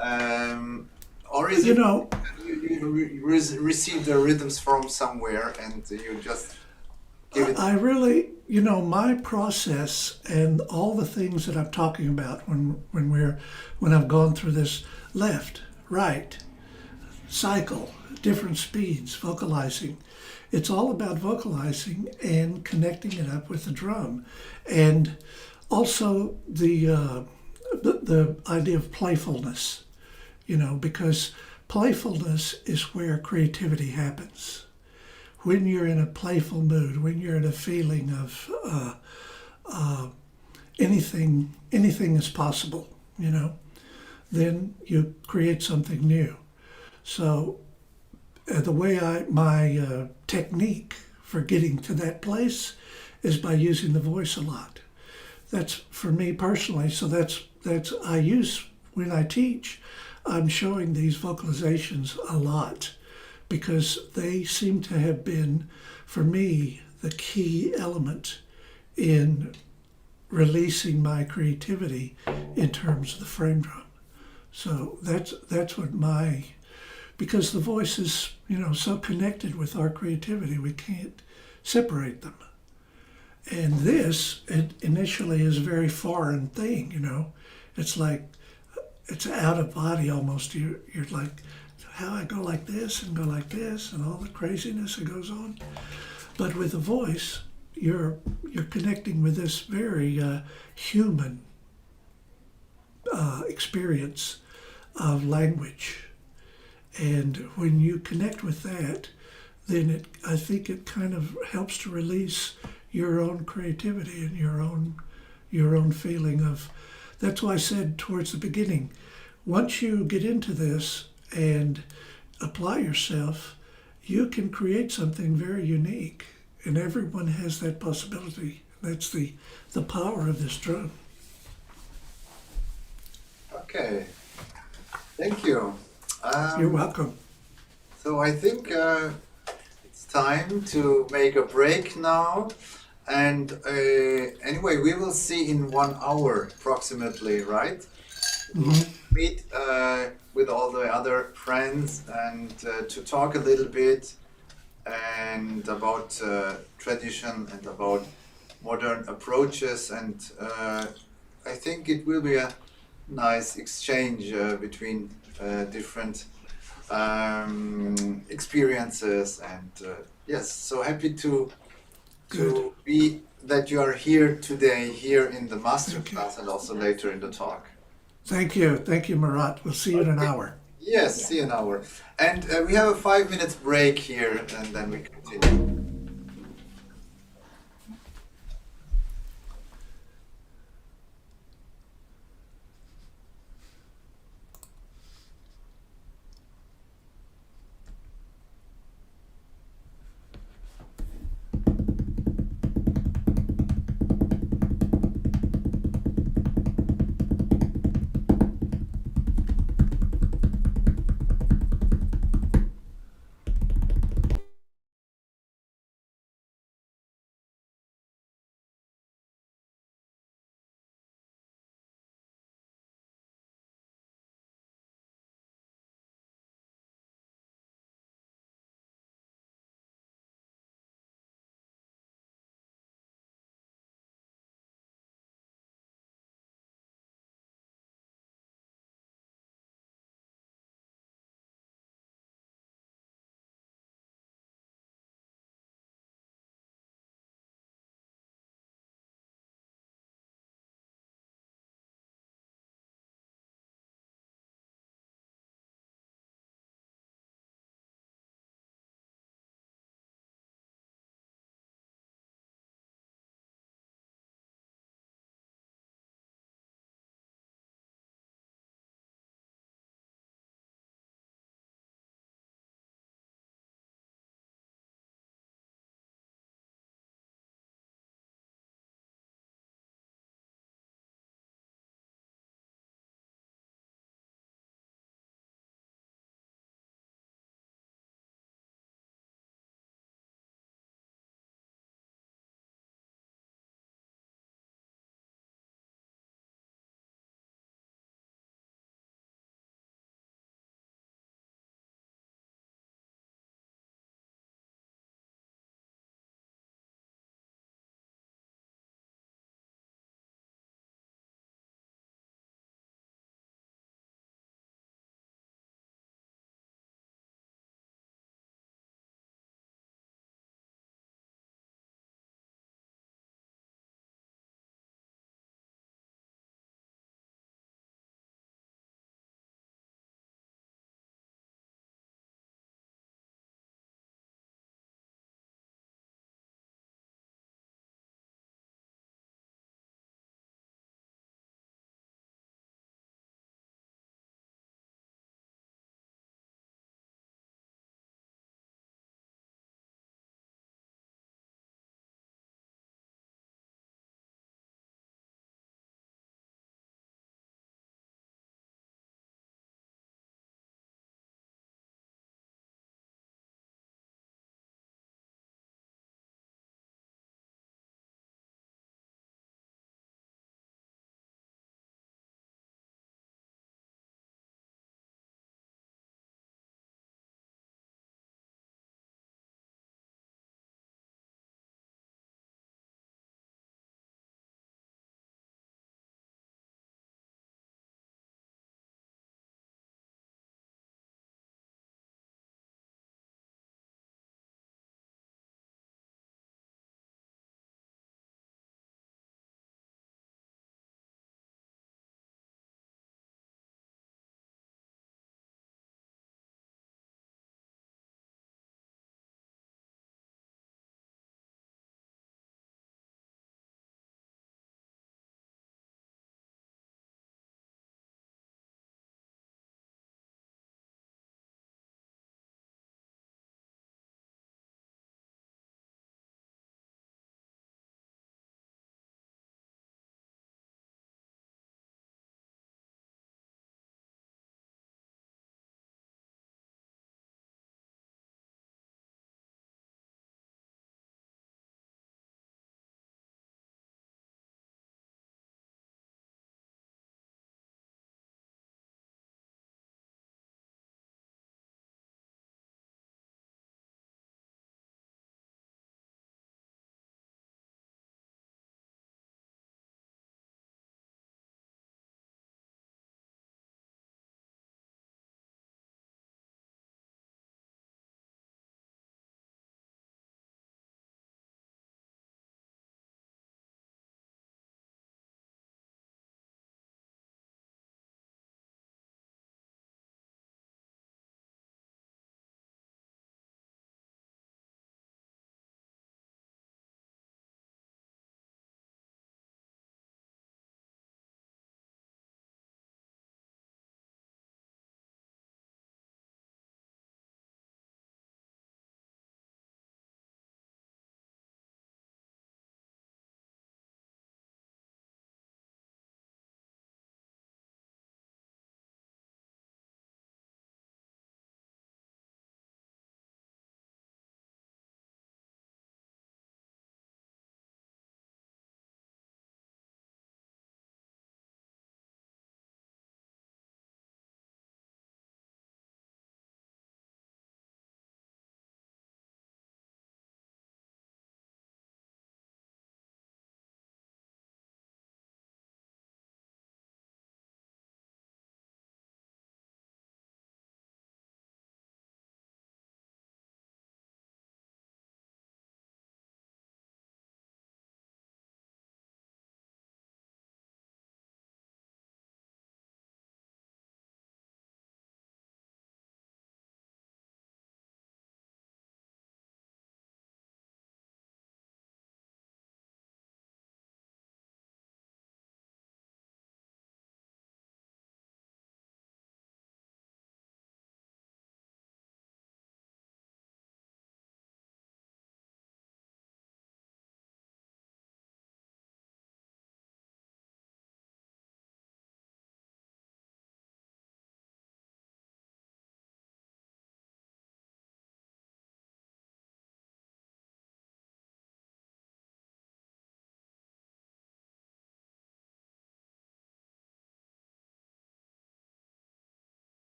or is You it know, you receive the rhythms from somewhere and you just give it? I really, my process and all the things that I'm talking about when I've gone through this left, right, cycle, different speeds, vocalizing. It's all about vocalizing and connecting it up with the drum, and also the idea of playfulness. Because playfulness is where creativity happens. When you're in a playful mood, when you're in a feeling of anything is possible, then you create something new. So the way my technique for getting to that place is by using the voice a lot. That's for me personally. So that's I use when I teach. I'm showing these vocalizations a lot because they seem to have been, for me, the key element in releasing my creativity in terms of the frame drum. So that's what because the voice is, so connected with our creativity, we can't separate them. And this, it initially is a very foreign thing, It's like, it's out of body almost. You're like, how I go like this and go like this and all the craziness that goes on. But with the voice, you're connecting with this very human experience of language. And when you connect with that, then I think it kind of helps to release your own creativity and your own feeling of. That's why I said towards the beginning, once you get into this and apply yourself, you can create something very unique, and everyone has that possibility. That's the power of this drum. Okay, thank you. You're welcome. So I think it's time to make a break now. And anyway, we will see in 1 hour approximately, right? Mm-hmm. Meet with all the other friends and to talk a little bit and about tradition and about modern approaches. And I think it will be a nice exchange between different experiences. And yes, so happy to be that you are here today, here in the masterclass and also later in the talk. Thank you, Murat. We'll see you in an hour. Yes, see you in an hour. And we have a 5 minutes break here and then we continue.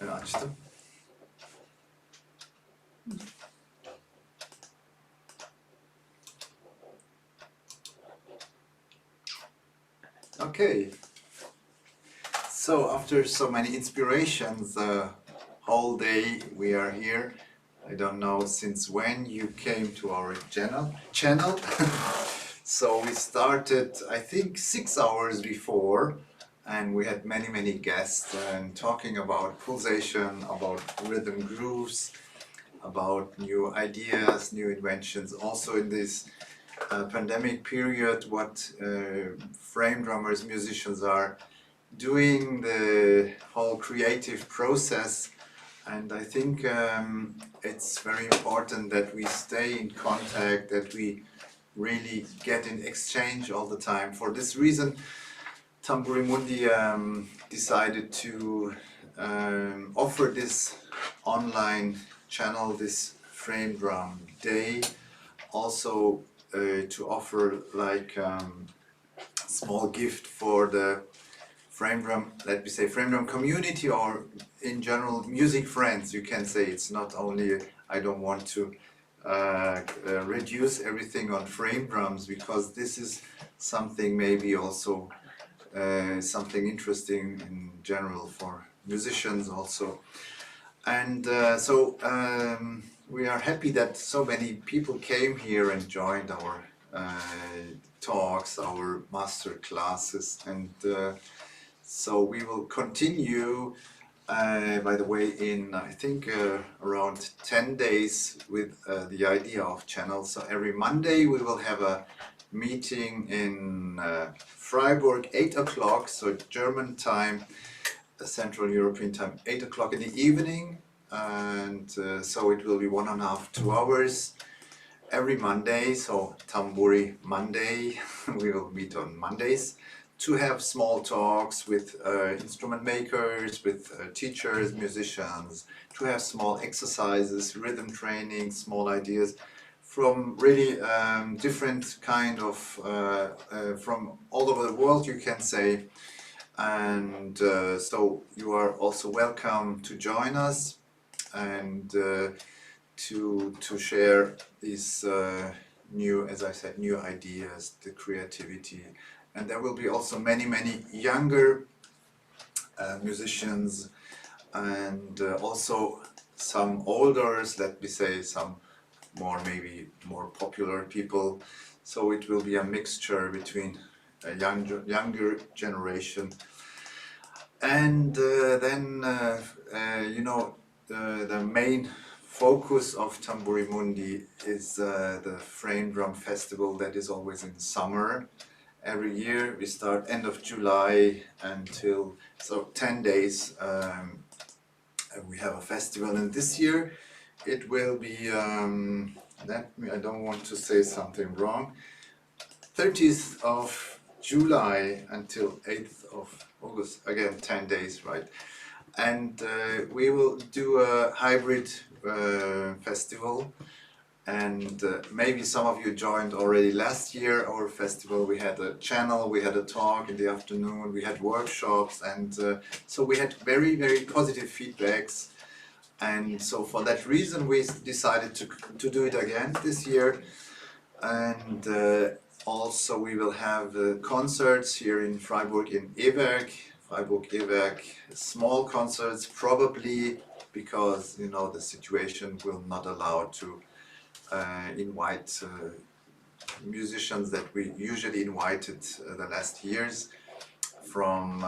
Açtım. Okay. So after so many inspirations, whole day we are here. I don't know since when you came to our channel. So we started, I think, 6 hours before, and we had many guests and talking about pulsation, about rhythm grooves, about new ideas, new inventions. Also in this pandemic period, what frame drummers, musicians are doing, the whole creative process. And I think it's very important that we stay in contact, that we really get in exchange all the time. For this reason, Tamburi Mundi decided to offer this online channel, this frame drum day, also to offer like small gift for the frame drum, let me say frame drum community, or in general music friends. You can say it's not only, I don't want to reduce everything on frame drums, because this is something maybe also something interesting in general for musicians also. And so we are happy that so many people came here and joined our talks, our master classes, and so we will continue, by the way, in I think around 10 days with the idea of channels. So every Monday we will have a meeting in Freiburg, 8 o'clock, so German time, Central European time, 8 o'clock in the evening, and so it will be 1.5 to 2 hours every Monday. So Tamburi Monday, we will meet on Mondays to have small talks with instrument makers, with teachers, musicians, to have small exercises, rhythm training, small ideas from really different kind of, from all over the world, you can say. And so you are also welcome to join us and to share these new, as I said, new ideas, the creativity. And there will be also many younger musicians, and also some olders, let me say, some more, maybe more popular people. So it will be a mixture between a younger generation. And then, you know, the main focus of Tamburi Mundi is the Frame Drum Festival that is always in summer. Every year we start end of July until, so 10 days we have a festival, and this year it will be, I don't want to say something wrong, 30th of July until 8th of August, again 10 days, right? And we will do a hybrid festival. And maybe some of you joined already last year our festival. We had a channel, we had a talk in the afternoon, we had workshops, and so we had very positive feedbacks. And so for that reason we decided to do it again this year. And also we will have concerts here in Freiburg in Ewerk, small concerts probably, because you know the situation will not allow to invite musicians that we usually invited the last years from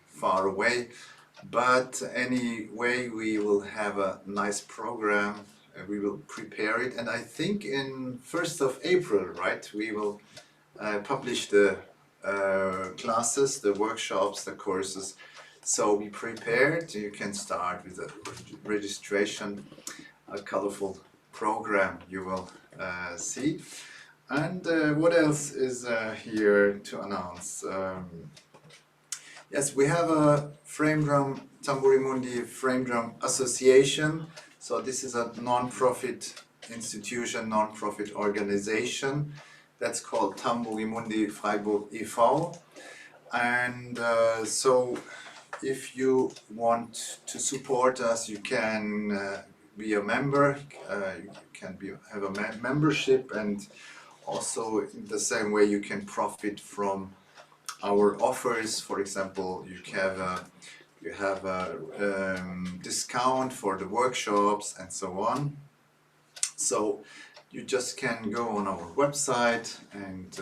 far away. But anyway, we will have a nice program. We will prepare it, and I think in 1st of April, right, we will publish the classes, the workshops, the courses. So be prepared. You can start with a registration, a colorful program you will see. And what else is here to announce? Yes, we have a Frame Drum, Tamburi Mundi Frame Drum Association. So this is a non-profit institution, non-profit organization that's called Tamburi Mundi Freiburg e.V. And so if you want to support us, you can be a member. You can have a membership, and also in the same way you can profit from our offers. For example, you have a discount for the workshops and so on. So you just can go on our website and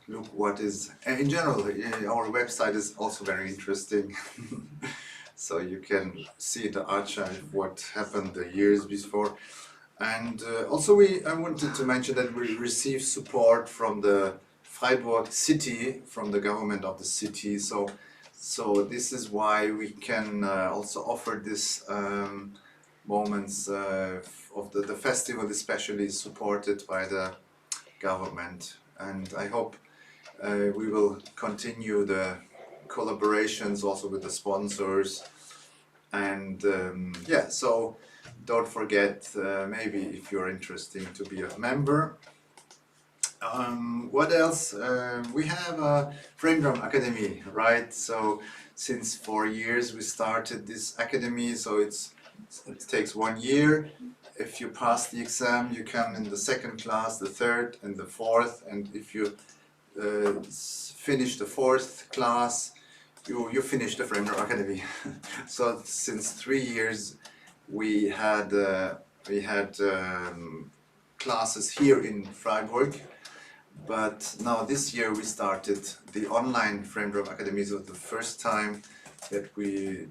look what is, in general, our website is also very interesting. So you can see the archive, what happened the years before. And also I wanted to mention that we receive support from the Freiburg city, from the government of the city. So this is why we can also offer this moments of the festival, especially supported by the government. And I hope we will continue the collaborations also with the sponsors. And yeah, so don't forget, maybe if you're interested to be a member. What else? We have a Frame Drum Academy, right? So since 4 years we started this academy, so it takes 1 year. If you pass the exam, you come in the second class, the third and the fourth, and if you finish the fourth class, you finish the Frame Drum Academy. So since 3 years we had classes here in Freiburg. But now this year we started the online Frame Drum Academy. So the first time that we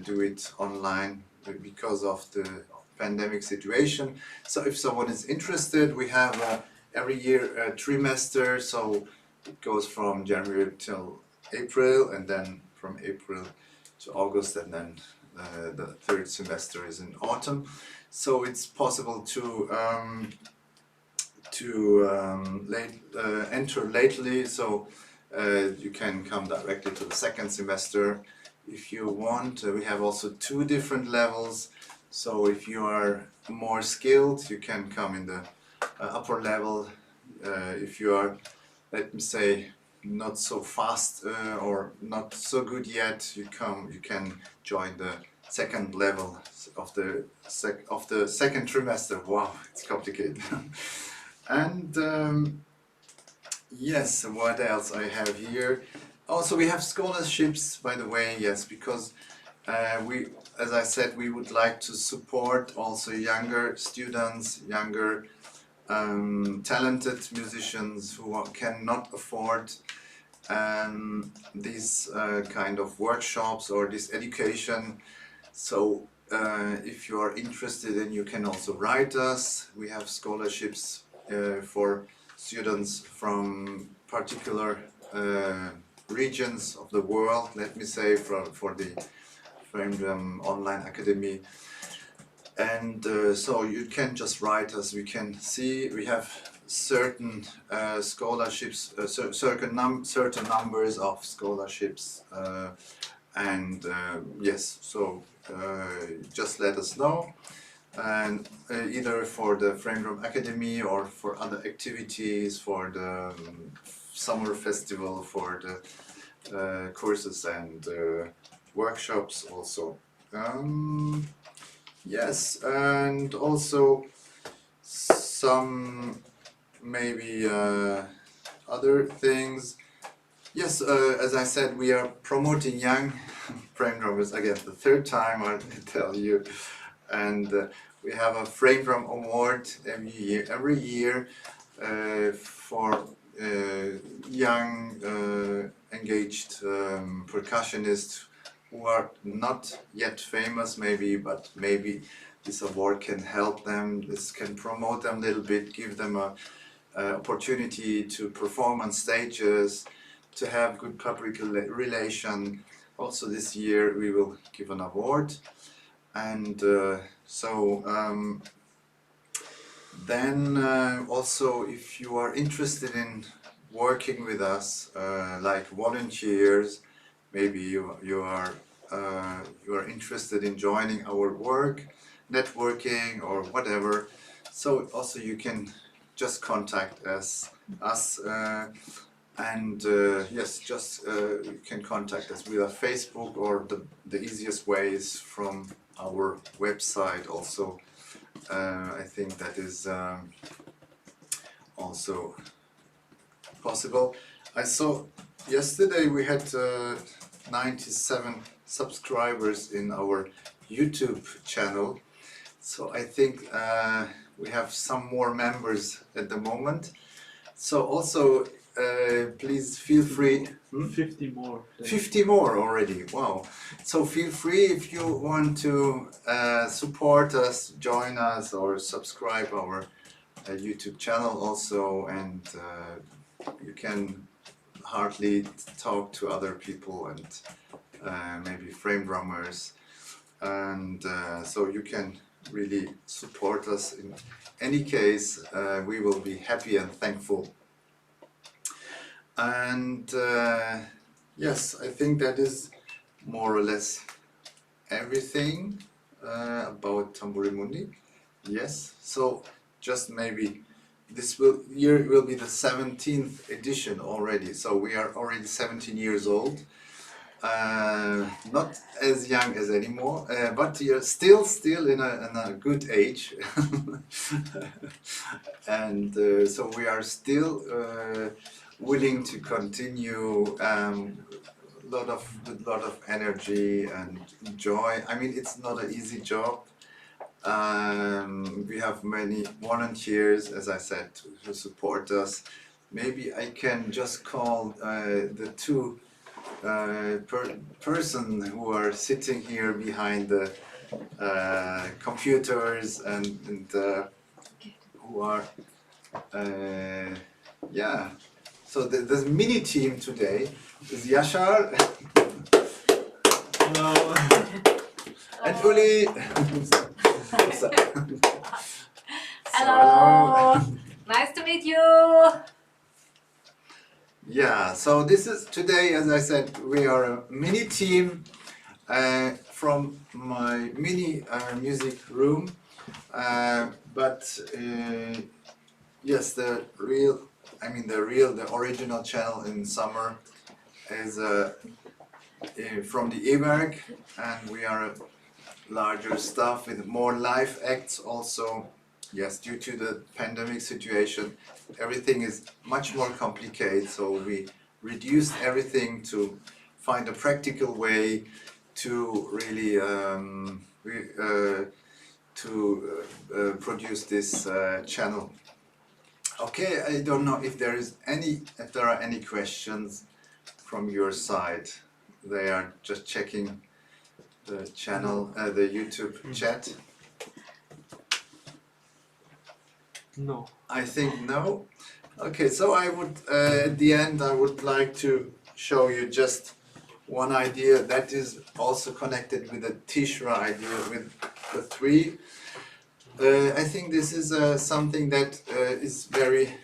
do it online because of the pandemic situation. So if someone is interested, we have every year a trimester. So it goes from January till April, and then from April to August, and then the third semester is in autumn. So it's possible to enter lately, so you can come directly to the second semester if you want. We have also 2 different levels, so if you are more skilled, you can come in the upper level. If you are, let me say, not so fast or not so good yet, you can join the second level of the second trimester. Wow, it's complicated. And yes, what else I have here? Also, we have scholarships, by the way, yes, because as I said, we would like to support also younger students, younger talented musicians who cannot afford these kind of workshops or this education. So if you are interested, then you can also write us. We have scholarships for students from particular regions of the world, let me say, for the Frame Drum Online Academy. And so you can just write us. We can see we have certain scholarships, certain numbers of scholarships, and yes, so just let us know. And either for the Frame Drum Academy or for other activities, for the summer festival, for the courses and workshops also. Yes, and also some maybe other things. Yes, as I said, we are promoting young frame drummers again, the third time I tell you. And we have a Frame Drum Award every year for young engaged percussionists who are not yet famous maybe, but maybe this award can help them, this can promote them a little bit, give them a opportunity to perform on stages, to have good public relation. Also this year we will give an award. And then also, if you are interested in working with us, like volunteers, maybe you are interested in joining our work, networking or whatever. So also you can just contact us. And yes, just you can contact us via Facebook, or the easiest way is from our website also. I think that is also possible. I saw yesterday we had 97 subscribers in our YouTube channel, so I think we have some more members at the moment. So also please feel free. 50 more. 50 more already, wow. So feel free if you want to support us, join us, or subscribe our YouTube channel also, and you can hardly talk to other people and maybe frame drummers, and so you can really support us. In any case, we will be happy and thankful. And yes, I think that is more or less everything about Tamburi Mundi. Yes, so just maybe this year will be the 17th edition already, so we are already 17 years old. Not as young as anymore, but you're still in a good age. And so we are still willing to continue with a lot of energy and joy. I mean, it's not an easy job. We have many volunteers, as I said, to support us. Maybe I can just call the two person who are sitting here behind the computers and who are yeah. So the mini team today is Yashar No. and Uli. Hello. Nice to meet you. Yeah, so this is today, as I said, we are a mini team from my mini music room, but yes, the original channel in summer is from the E-Werk, and we are a larger stuff with more live acts also. Yes, due to the pandemic situation, everything is much more complicated, so we reduced everything to find a practical way to really produce this channel. Okay, I don't know if there are any questions from your side. They are just checking the channel, the YouTube chat. No. I think no. Okay, so I would at the end I would like to show you just one idea that is also connected with the Tishra idea with the three. I think this is something that is very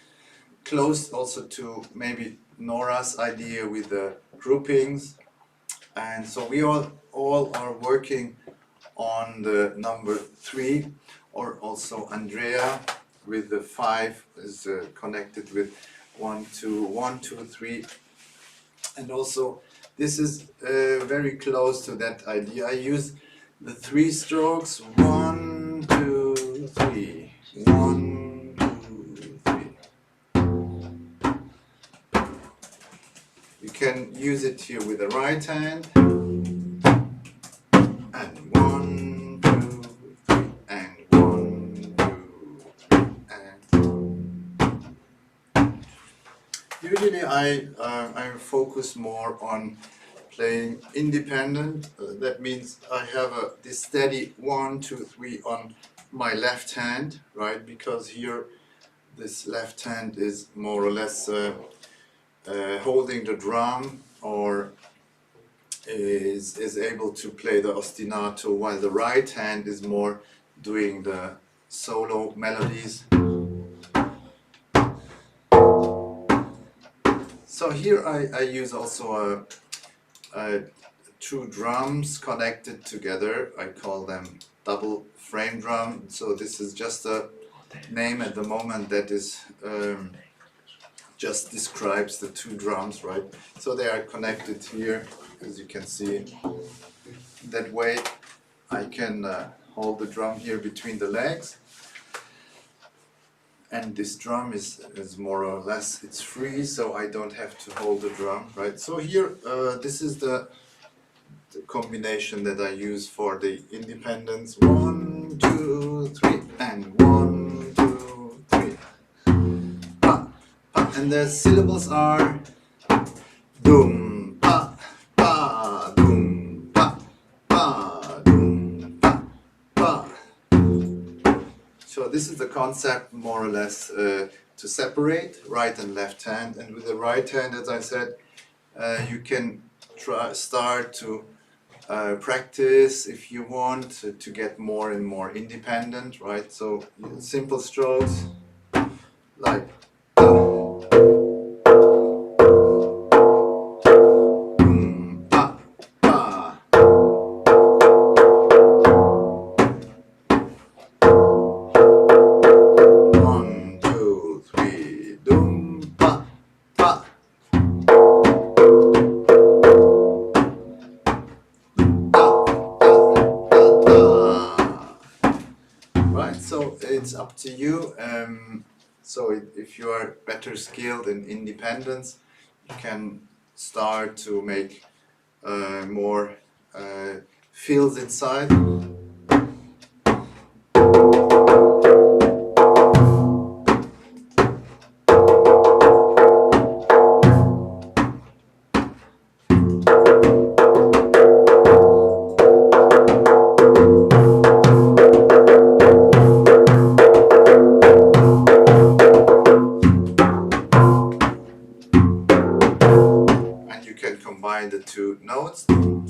close also to maybe Nora's idea with the groupings, and so we all are working on the number 3, or also Andrea with the 5 is connected with 1, 2, 1, 2, 3, and also this is very close to that idea. I use the 3 strokes, 1, 2, 3, 1, 2, 3. You can use it here with the right hand, and 1, 2, 3, and 1, 2, 3, and usually I focus more on playing independent. That means I have this steady 1, 2, 3 on my left hand, right? Because here this left hand is more or less holding the drum, or is able to play the ostinato, while the right hand is more doing the solo melodies. So here I use also 2 drums connected together. I call them double frame drum. So this is just a name at the moment that is just describes the two drums, right? So they are connected here, as you can see. That way I can hold the drum here between the legs. And this drum is more or less, it's free, so I don't have to hold the drum, right? So here, this is the combination that I use for the independence. 1, 2, 3, and 1, 2, 3. Pa, pa. And the syllables are dum, pa, pa, dum, pa, pa, dum, pa, pa. So this is the concept, more or less, to separate right and left hand. And with the right hand, as I said, you can start to practice if you want to get more and more independent, right? So simple strokes like pa, pa. One, two, three, dum, pa, pa. Right, so it's up to you. So if you are better skilled in independence, you can start to make more fills inside. Combine the two notes. Boom.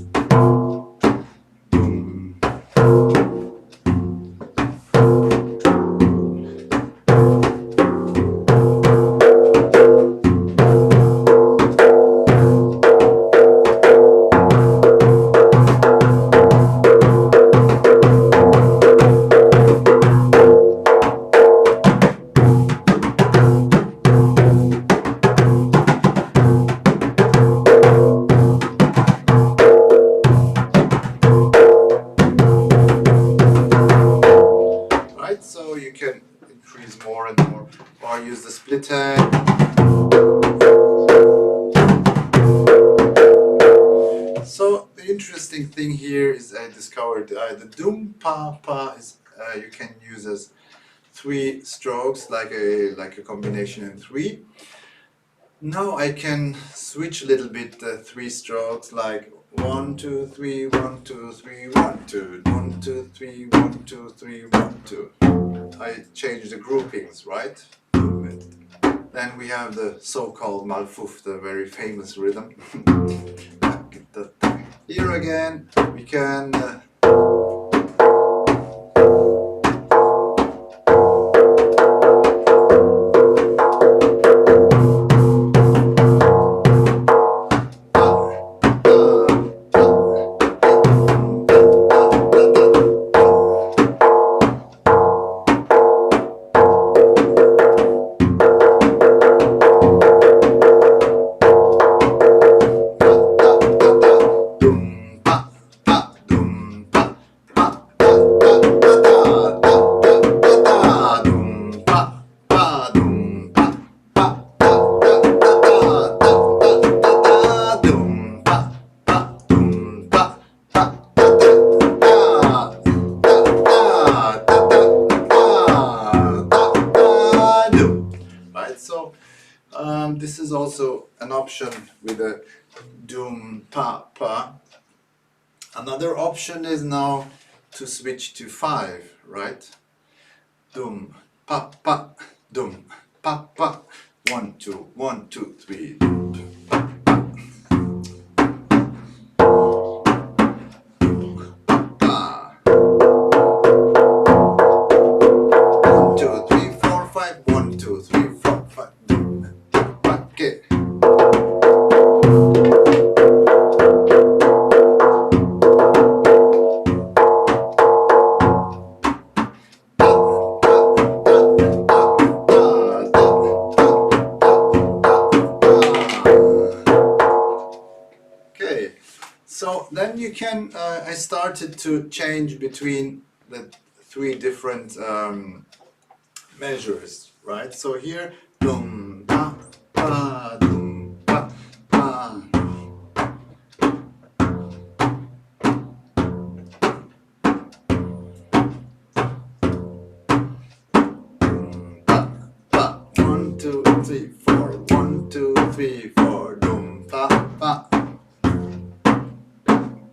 So you can increase more and more, or use the split hand. So the interesting thing here is I discovered the dum pa pa is you can use as 3 strokes, like a combination in 3. Now I can switch a little bit the 3 strokes, like 1, 2, 3, 1, 2, 3, 1, 2, 1, 2, 3, 1, 2, 3, 1, 2. I change the groupings, right? Then we have the so-called malfuf, the very famous rhythm. Here again, we can this is also an option with a dum pa pa. Another option is now to switch to 5, right? Dum pa pa, dum pa pa. 1, 2, 1, 2, 3. So then you can, I started to change between the three different measures, right? So here, dum, pa, pa, dum, pa, pa. One, two, three, four. 1, 2, 3, 4. Dum, pa, pa.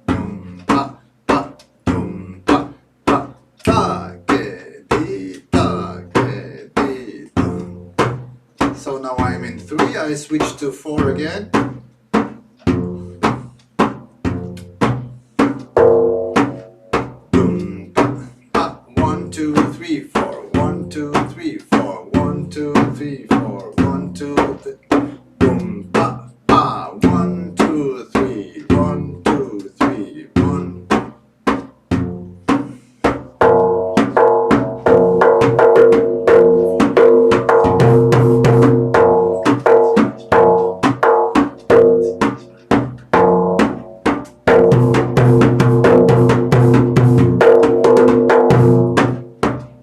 Dum, pa, pa. Dum, pa, pa. Ta, ge, di, ta, ge, di, dum. So now I'm in 3. I switch to 4 again. Dum, pa, pa. 1, 2, 3, 4. 1, 2, 3, 4. 1, 2, 3, 4. 1, 2, 3. Boom, pa, pa. 1, 2, 3. 1, 2, 3. 1.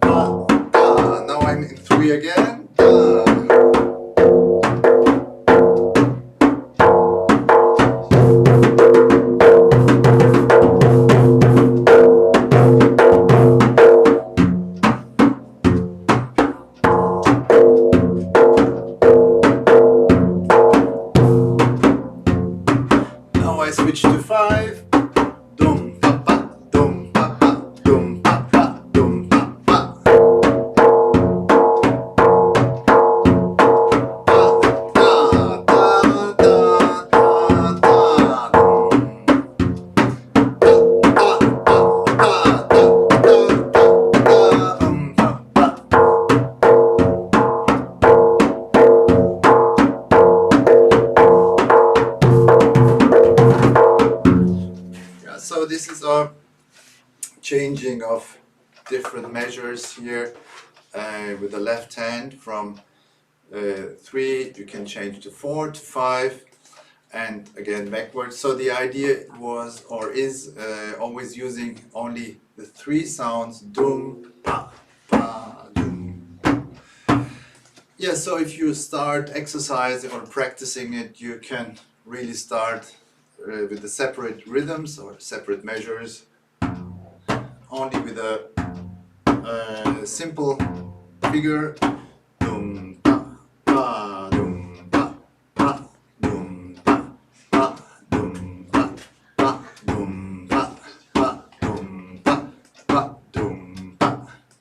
Pa, pa. Now I'm in 3 again. Pa. Now I switch to 5. Dum pa pa, dum pa pa, dum pa pa, dum pa pa. Pa ta ta ta ta ta dum. Pa pa pa pa ta ta ta pa pa. Yeah, so this is our changing of different measures here with the left hand from 3 you can change to 4 to 5 and again backwards. So the idea was or is always using only the 3 sounds dum pa pa dum. Yeah, so if you start exercising or practicing it, you can really start with the separate rhythms or separate measures, only with a simple figure. Dum pa pa dum pa pa dum pa pa dum pa pa dum pa pa dum pa pa dum pa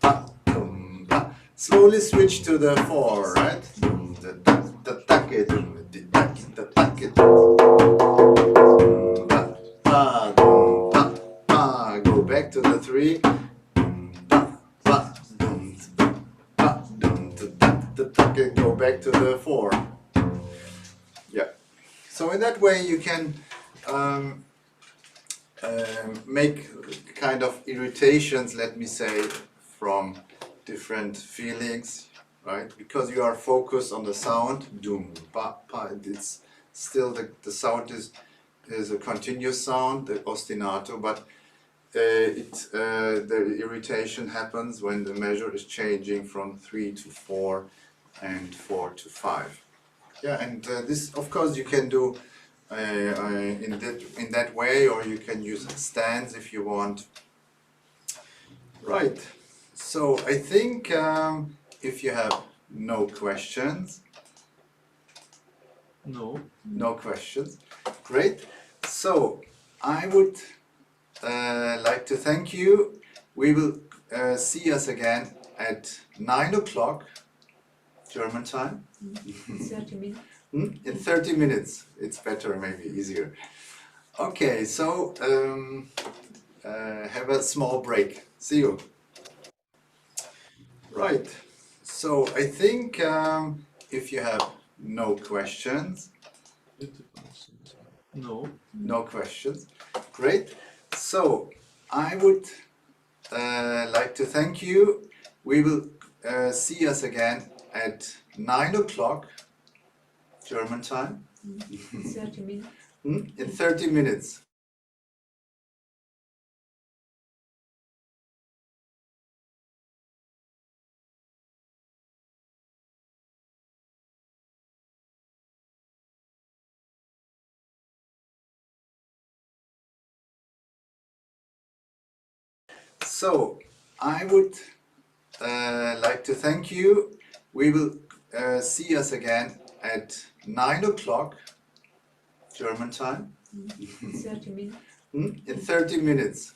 pa dum pa. Slowly switch to the 4, right? Dum da da da da ke dum di da da da ke dum pa pa dum pa pa. Go back to the 3. Go back to the 4. Yeah. So in that way you can make kind of irritations, let me say, from different feelings, right? Because you are focused on the sound, doom, pa, pa. It's still the sound is a continuous sound, the ostinato, but the irritation happens when the measure is changing from 3 to 4 and 4 to 5. Yeah, and this, of course, you can do in that way, or you can use stands if you want. Right. So I think if you have no questions. No. No questions. Great. So I would like to thank you. We will see us again at 9 o'clock German time. 30 minutes. In 30 minutes. It's better, maybe easier. Okay, so have a small break. See you. Right. So I think if you have no questions. No. No questions. Great. So I would like to thank you. We will see us again at 9 o'clock German time. 30 minutes. In 30 minutes. So I would like to thank you. We will see us again at 9 o'clock German time 30 minutes. in 30 minutes.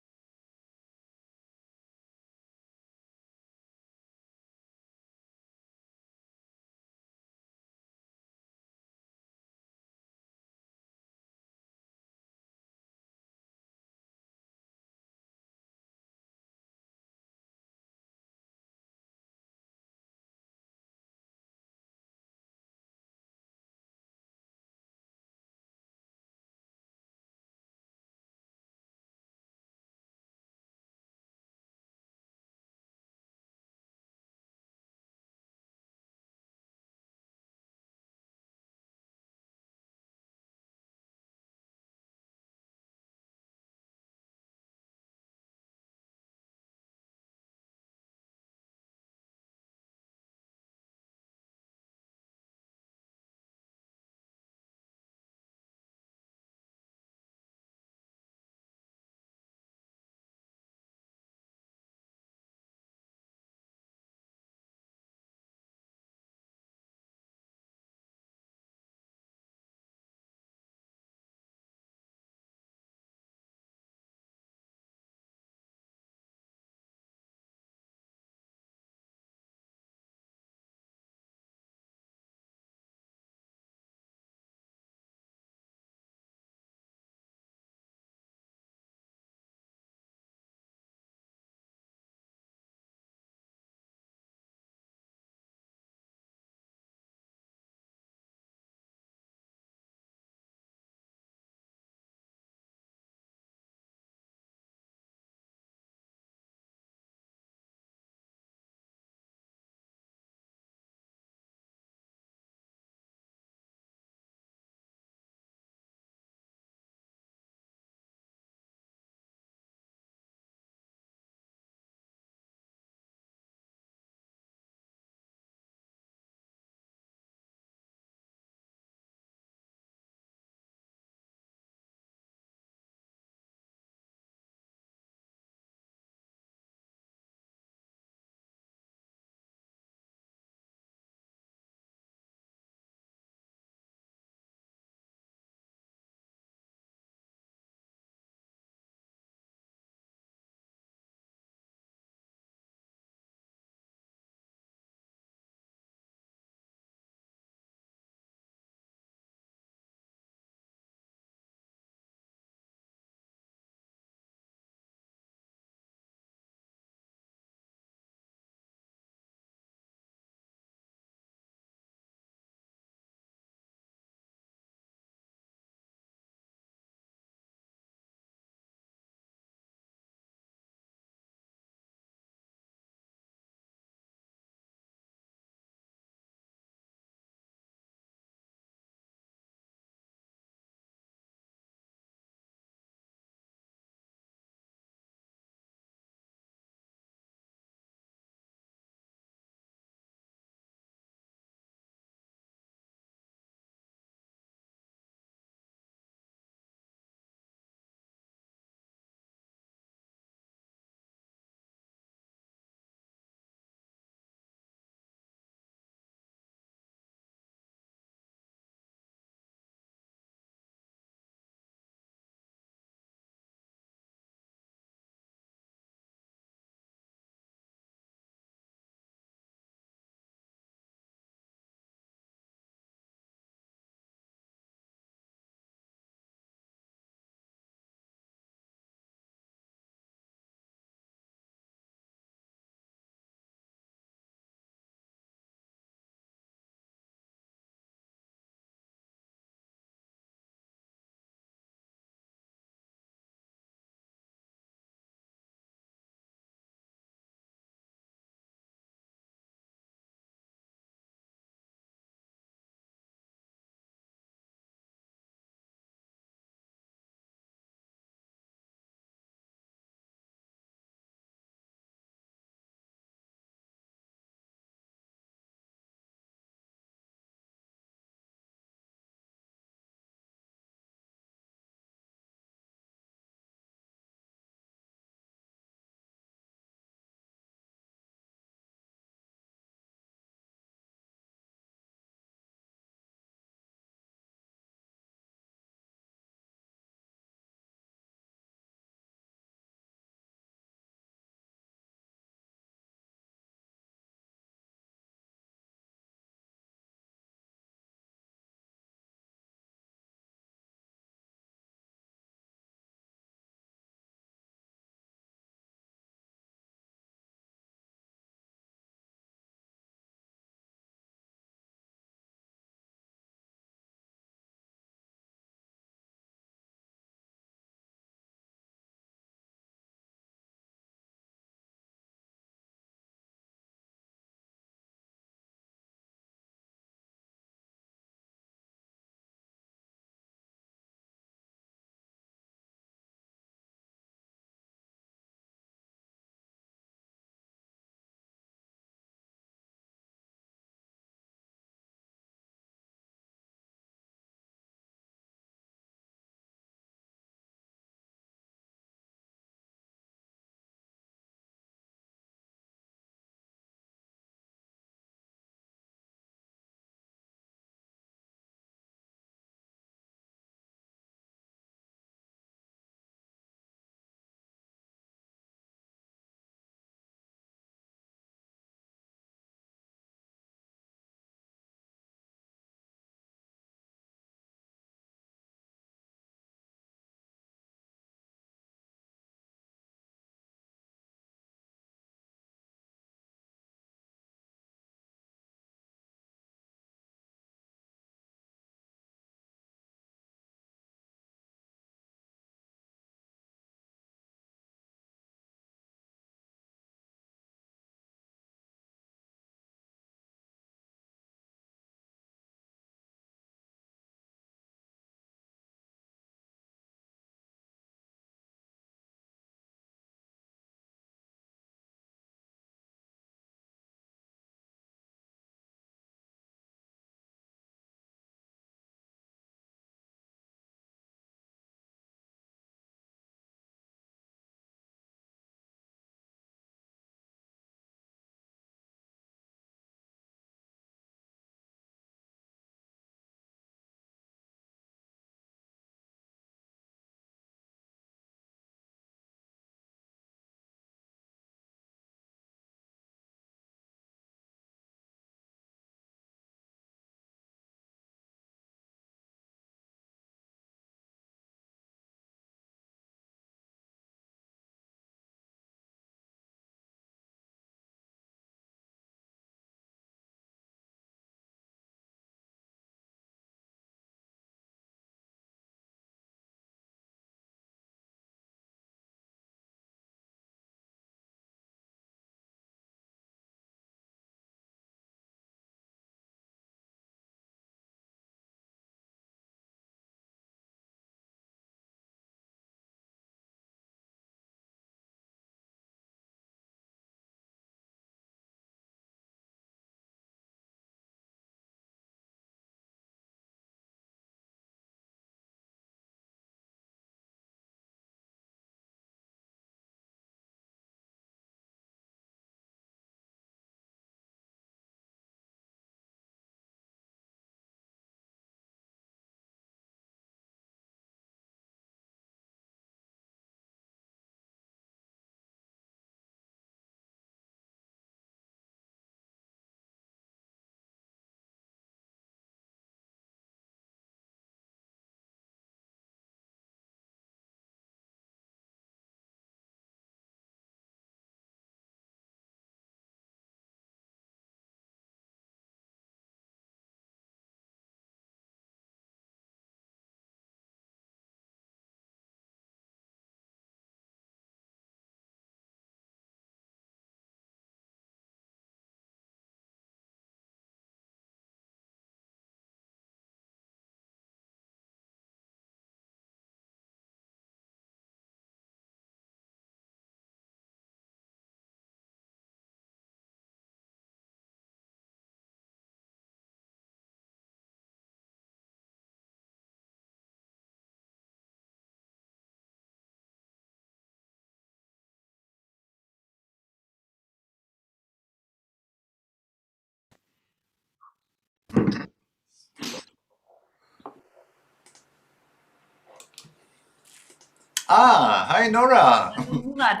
Ah, hi Nora. Murat.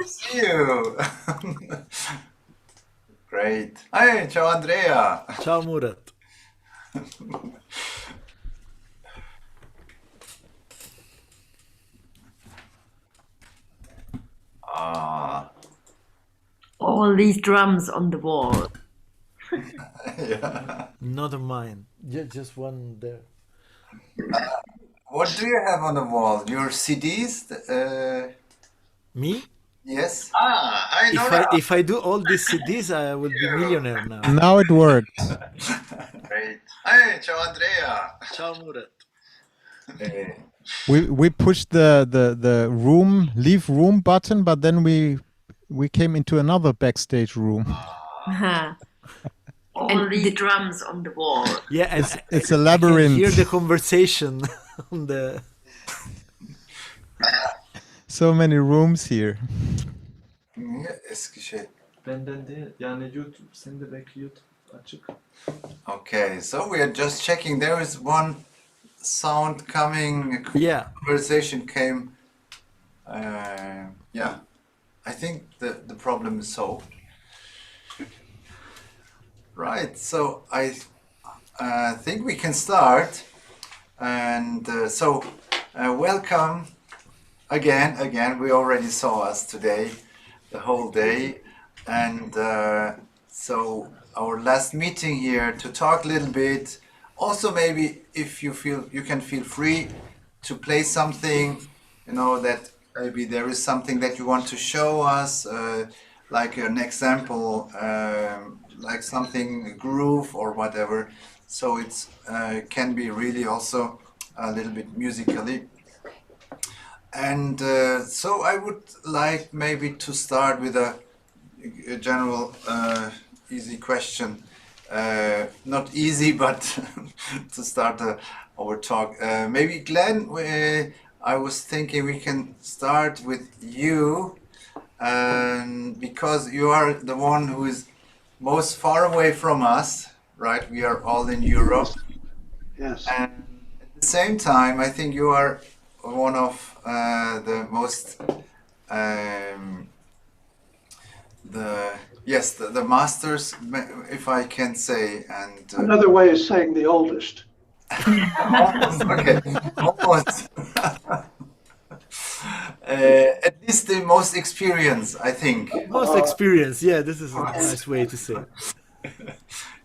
See you. Great. Hi, ciao Andrea. Ciao Murat. Ah, All these drums on the wall. yeah. Not of mine. Just one there. What do you have on the wall? Your CDs? Me? Yes. Ah, hi If Nora. if I do all these CDs, I will be millionaire now. Now it worked. Great. Hi, ciao Andrea. Ciao Murat. Eh, We pushed the room leave room button, but then we came into another backstage room. All these drums on the wall. Yeah, and It's a I can labyrinth. hear the conversation on the. So many rooms here. Niye eski şey? Benden değil. Yani YouTube. Senin de belki YouTube açık. Okay, so we are just checking. There is one sound coming. A Yeah. conversation came. Yeah, I think the problem is solved. Right, so I think we can start. And welcome again. We already saw us today, the whole day. And so our last meeting here to talk a little bit. Also, maybe if you feel, you can feel free to play something, that maybe there is something that you want to show us, like an example, like something, a groove or whatever. So it's can be really also a little bit musically. And so I would like maybe to start with a general easy question. Not easy, but to start our talk. Maybe Glenn, I was thinking we can start with you, because you are the one who is most far away from us, right? We are all in Europe. Yes. And at the same time, I think you are one of the most the masters, if I can say, and Another way of saying the oldest. almost, okay, almost. At least the most experience, I think. Most experience. Yeah, this is a nice way to say it.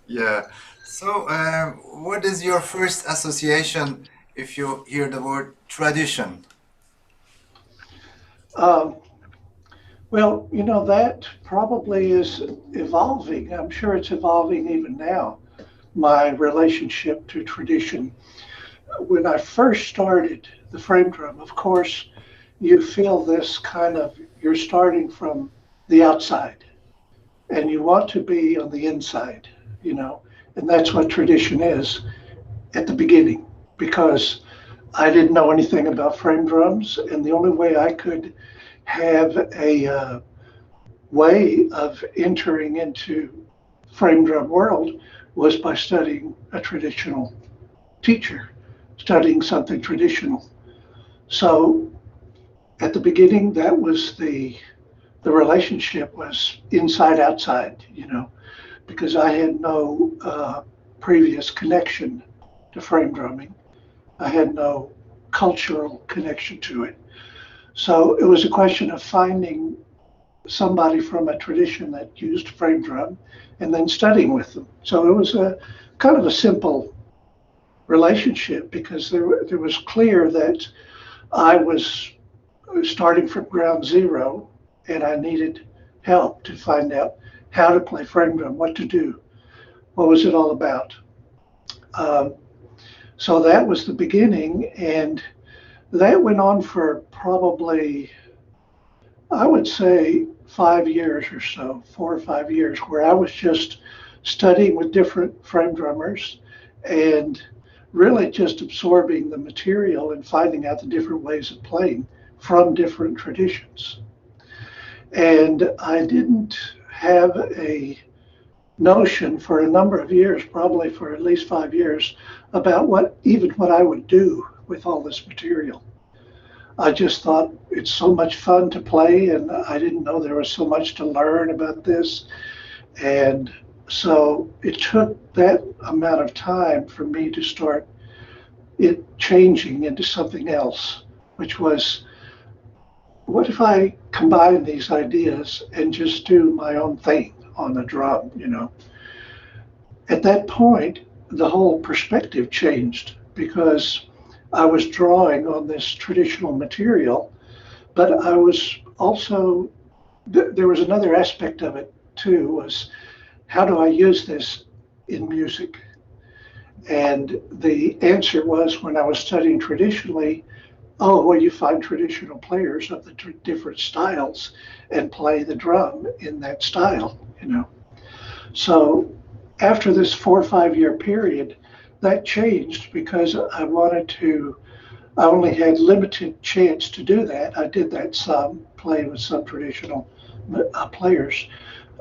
Yeah. So, what is your first association if you hear the word tradition? Well, that probably is evolving. I'm sure it's evolving even now, my relationship to tradition. When I first started the frame drum, of course, you feel this kind of, you're starting from the outside and you want to be on the inside, and that's what tradition is at the beginning, because I didn't know anything about frame drums, and the only way I could have a way of entering into frame drum world was by studying a traditional teacher, studying something traditional. So at the beginning, that was the relationship was inside outside, because I had no previous connection to frame drumming. I had no cultural connection to it. So it was a question of finding somebody from a tradition that used frame drum and then studying with them. So it was a kind of a simple relationship, because there was clear that I was starting from ground zero and I needed help to find out how to play frame drum, what to do, what was it all about. So that was the beginning, and that went on for probably, I would say, 5 years or so, 4 or 5 years, where I was just studying with different frame drummers and really just absorbing the material and finding out the different ways of playing from different traditions. And I didn't have a notion for a number of years, probably for at least 5 years, about what I would do with all this material. I just thought it's so much fun to play, and I didn't know there was so much to learn about this. And so it took that amount of time for me to start it changing into something else, which was, what if I combine these ideas and just do my own thing on the drum, you know? At that point, the whole perspective changed because I was drawing on this traditional material, but I was also, there was another aspect of it too, was how do I use this in music? And the answer was, when I was studying traditionally, oh, well, you find traditional players of the different styles and play the drum in that style, you know. So after this 4 or 5 year period, that changed because I only had limited chance to do that. I did that some, play with some traditional players,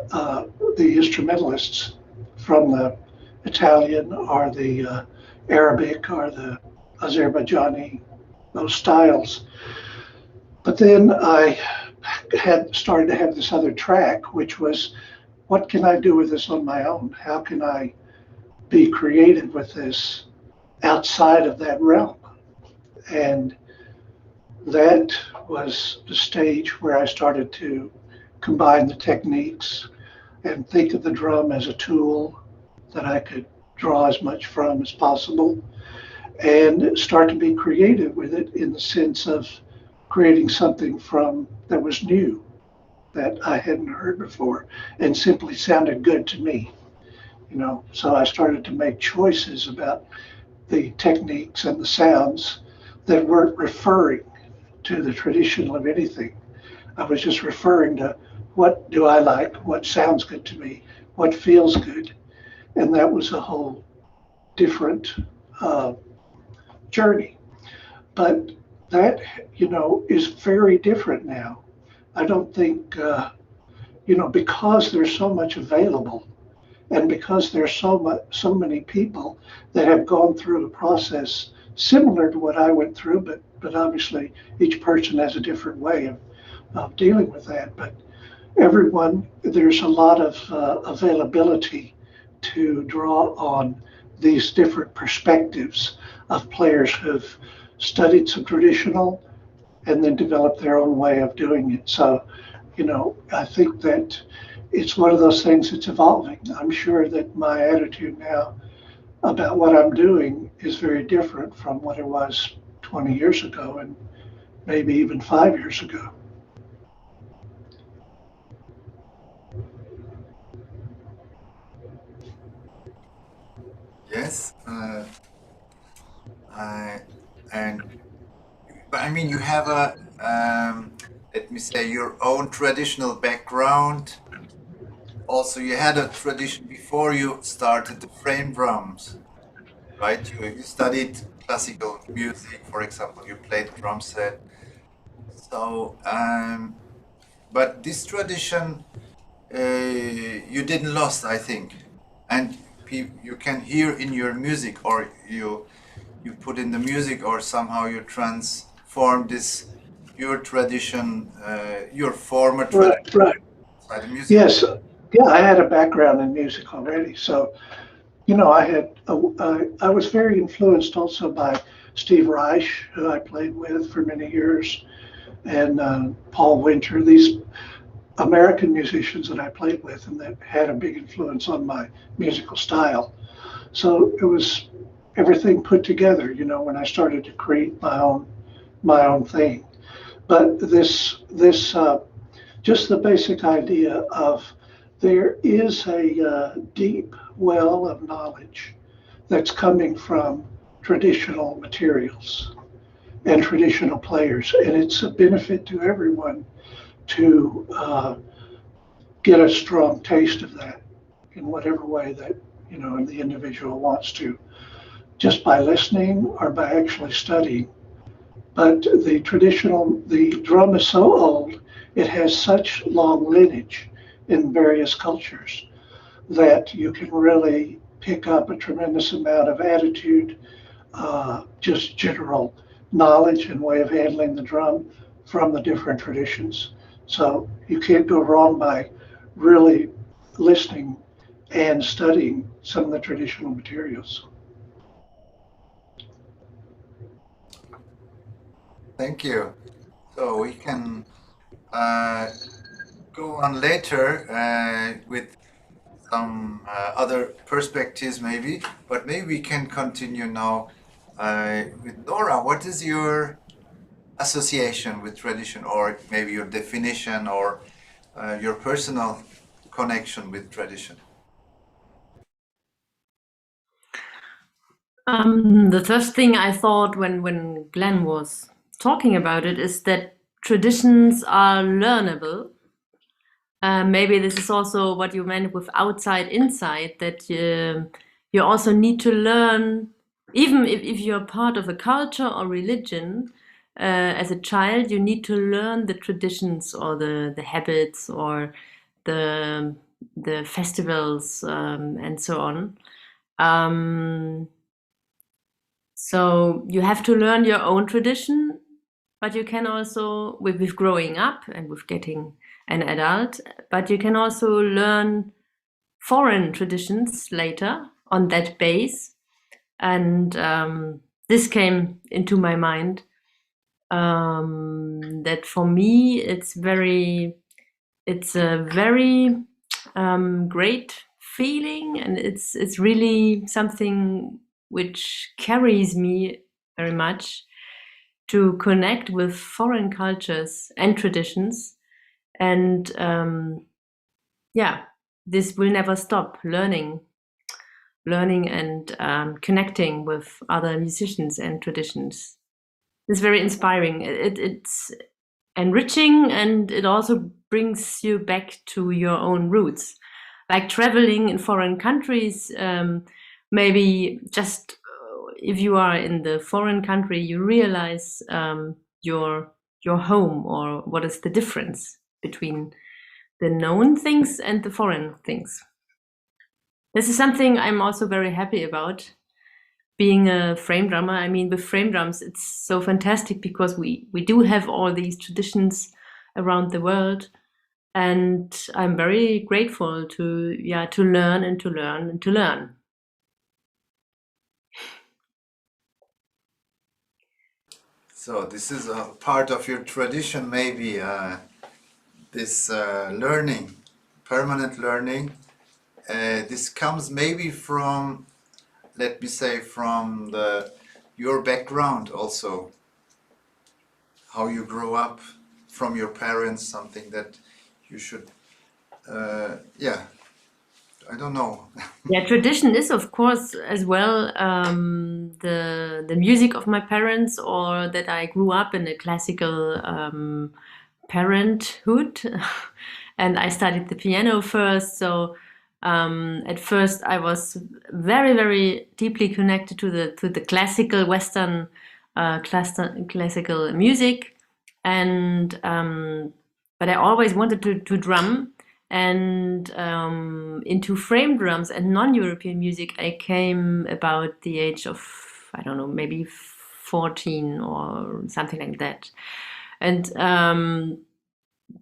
the instrumentalists from the Italian or the Arabic or the Azerbaijani, those styles. But then I had started to have this other track, which was, what can I do with this on my own? How can I be creative with this outside of that realm? And that was the stage where I started to combine the techniques and think of the drum as a tool that I could draw as much from as possible, and start to be creative with it in the sense of creating something from that was new, that I hadn't heard before and simply sounded good to me, you know. So I started to make choices about the techniques and the sounds that weren't referring to the traditional of anything. I was just referring to, what do I like, what sounds good to me, what feels good. And that was a whole different journey. But that, you know, is very different now. I don't think, you know, because there's so much available, and because there's so many people that have gone through a process similar to what I went through, but obviously each person has a different way of dealing with that. But everyone, there's a lot of availability to draw on these different perspectives of players who've studied some traditional and then developed their own way of doing it. So, you know, I think that it's one of those things that's evolving. I'm sure that my attitude now about what I'm doing is very different from what it was 20 years ago and maybe even 5 years ago. Yes, and but I mean, you have a let me say, your own traditional background. Also, you had a tradition before you started the frame drums, right? You studied classical music, for example. You played drum set. So, but this tradition you didn't lost, I think, and you can hear in your music, or you put in the music, or somehow you transform this your tradition, your former tradition Right. by the music. Yes. Yeah, I had a background in music already. So, you know, I was very influenced also by Steve Reich, who I played with for many years, and Paul Winter, these American musicians that I played with and that had a big influence on my musical style. So it was everything put together, you know, when I started to create my own thing. But this just the basic idea of, there is a deep well of knowledge that's coming from traditional materials and traditional players, and it's a benefit to everyone to get a strong taste of that in whatever way that, you know, the individual wants to, just by listening or by actually studying. But the drum is so old, it has such long lineage in various cultures that you can really pick up a tremendous amount of attitude, just general knowledge and way of handling the drum from the different traditions. So you can't go wrong by really listening and studying some of the traditional materials. Thank you. So we can go on later with some other perspectives maybe, but maybe we can continue now with Nora. What is your association with tradition, or maybe your definition, or your personal connection with tradition? The first thing I thought when Glenn was talking about it is that traditions are learnable. Maybe this is also what you meant with outside inside, that you also need to learn, even if you're part of a culture or religion, as a child, you need to learn the traditions or the habits or the festivals and so on. So you have to learn your own tradition, but you can also, with growing up and with getting an adult, but you can also learn foreign traditions later on that base. And this came into my mind, that for me, it's a very great feeling, and it's really something which carries me very much to connect with foreign cultures and traditions. And this will never stop, learning and connecting with other musicians and traditions. It's very inspiring. It's enriching, and it also brings you back to your own roots. Like traveling in foreign countries, maybe just if you are in the foreign country, you realize your home, or what is the difference between the known things and the foreign things. This is something I'm also very happy about, being a frame drummer. I mean, with frame drums, it's so fantastic because we do have all these traditions around the world, and I'm very grateful to learn and to learn and to learn. So this is a part of your tradition, maybe, this learning, permanent learning. This comes maybe from, let me say, from your background also, how you grew up, from your parents, something that you should, I don't know. Yeah, tradition is, of course, as well, the music of my parents, or that I grew up in a classical parenthood, and I studied the piano first. So at first I was very, very deeply connected to the classical Western classical music, and but I always wanted to drum. And into frame drums and non-European music, I came about the age of, I don't know, maybe 14 or something like that. And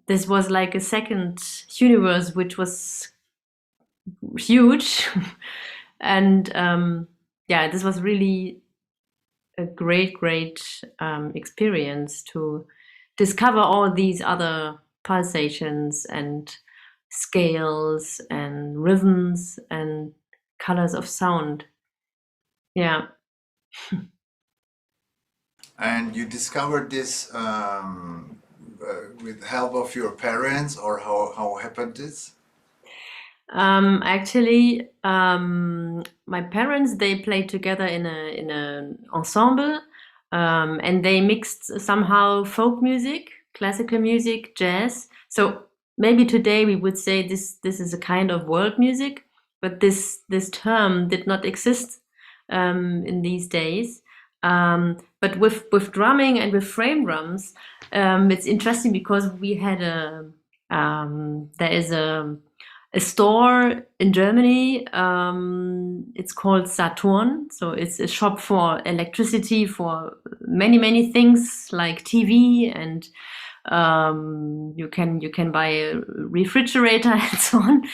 this was like a second universe, which was huge. And this was really a great experience to discover all these other pulsations and scales and rhythms and colors of sound. Yeah. And you discovered this with help of your parents, or how happened this? Actually, my parents, they played together in an ensemble, and they mixed somehow folk music, classical music, jazz. So maybe today we would say this is a kind of world music, but this term did not exist in these days. But with drumming and with frame drums, it's interesting because we had there is a a store in Germany. It's called Saturn. So it's a shop for electricity, for many things like TV, and you can buy a refrigerator and so on.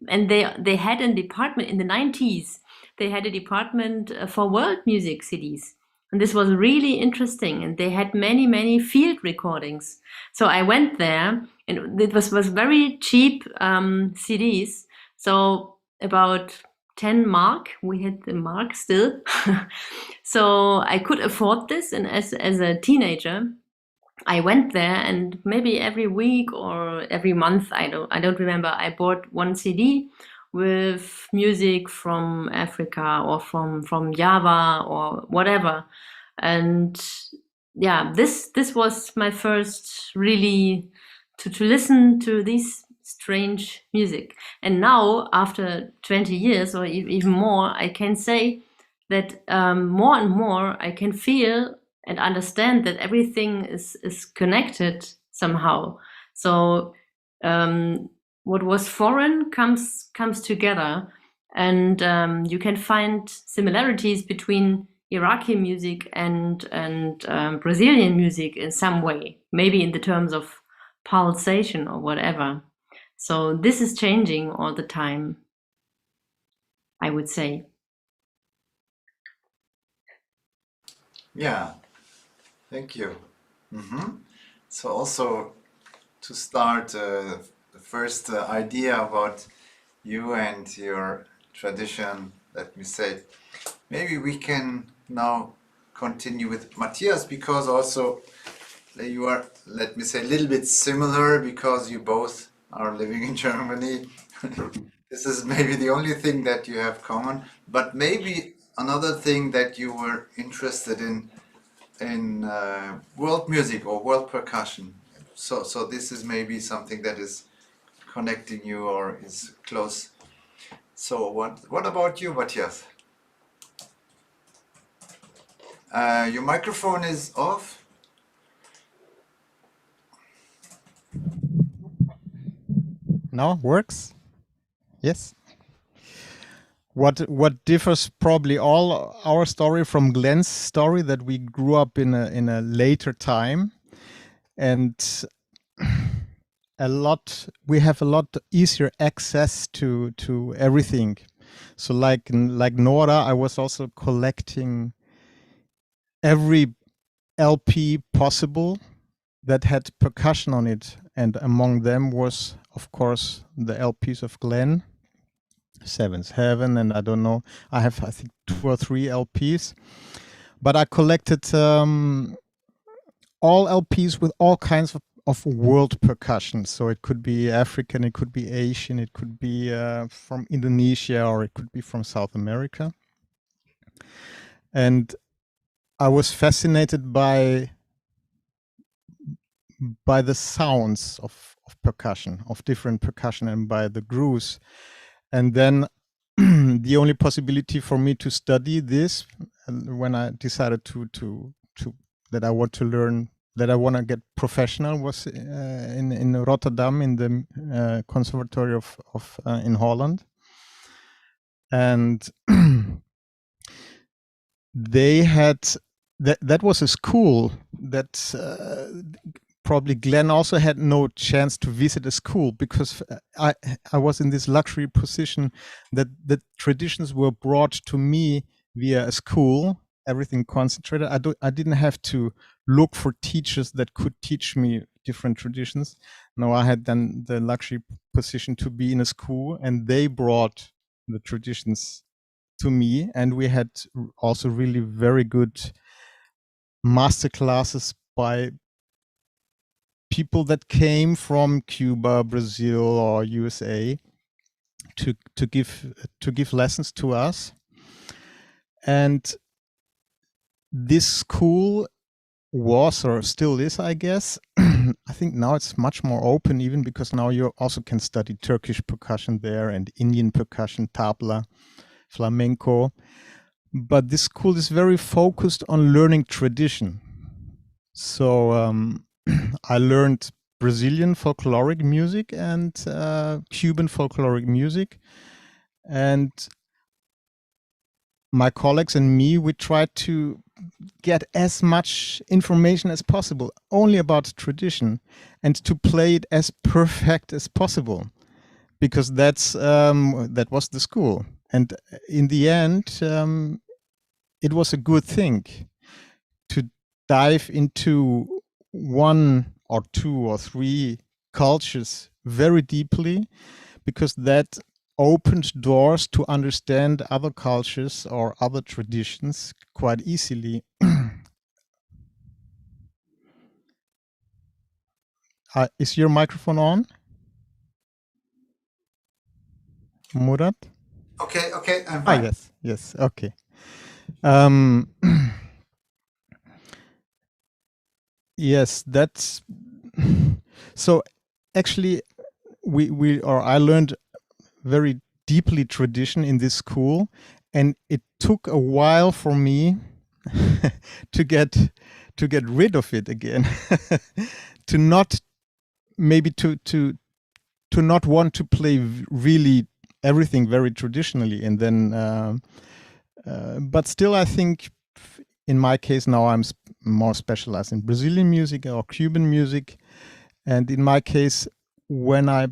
And they had a department in the 90s. They had a department for world music CDs. And this was really interesting. And they had many field recordings. So I went there, and it was very cheap CDs. So about 10 mark, we had the mark still. So I could afford this. And as a teenager, I went there, and maybe every week or every month, I don't remember, I bought one CD with music from Africa or from Java or whatever. And yeah, this was my first really to listen to this strange music. And now, after 20 years or even more, I can say that more and more I can feel and understand that everything is connected somehow. So what was foreign comes together, and you can find similarities between Iraqi music and Brazilian music in some way, maybe in the terms of pulsation or whatever. So this is changing all the time, I would say. Yeah, thank you. So also to start the first idea about you and your tradition, let me say, maybe we can now continue with Matthias, because also you are, let me say, a little bit similar, because you both are living in Germany. This is maybe the only thing that you have common, but maybe another thing that you were interested in world music or world percussion. So this is maybe something that is connecting you or is close. So what about you, Matthias? Your microphone is off. Now works? Yes. What differs probably all our story from Glen's story, that we grew up in a later time, and we have a lot easier access to everything. So like Nora, I was also collecting every LP possible that had percussion on it, and among them was, of course, the LPs of Glen, Seventh Heaven, and I don't know, I have, I think, 2 or 3 LPs, but I collected all LPs with all kinds of world percussion. So it could be African, it could be Asian, it could be from Indonesia, or it could be from South America. And I was fascinated by the sounds of percussion, of different percussion, and by the grooves. And then the only possibility for me to study this, when I decided to that I want to learn, that I want to get professional, was in Rotterdam, in the conservatory of in Holland. And they had that was a school that probably Glen also had no chance to visit a school, because I was in this luxury position that the traditions were brought to me via a school, everything concentrated. I didn't have to look for teachers that could teach me different traditions. No, I had then the luxury position to be in a school, and they brought the traditions to me, and we had also really very good master classes by people that came from Cuba, Brazil, or USA to give lessons to us. And this school was, or still is, I guess, I think now it's much more open, even because now you also can study Turkish percussion there, and Indian percussion, tabla, flamenco. But this school is very focused on learning tradition. So I learned Brazilian folkloric music and Cuban folkloric music. And my colleagues and me, we tried to get as much information as possible only about tradition and to play it as perfect as possible, because that was the school. And in the end, it was a good thing to dive into one or two or three cultures very deeply, because that opened doors to understand other cultures or other traditions quite easily. Is your microphone on, Murat? Okay, I'm fine. Yes, okay. Um, yes, that's so. Actually, I learned very deeply tradition in this school, and it took a while for me to get rid of it again. To not maybe to not want to play really everything very traditionally, and then but still I think in my case now I'm more specialized in Brazilian music or Cuban music, and in my case when I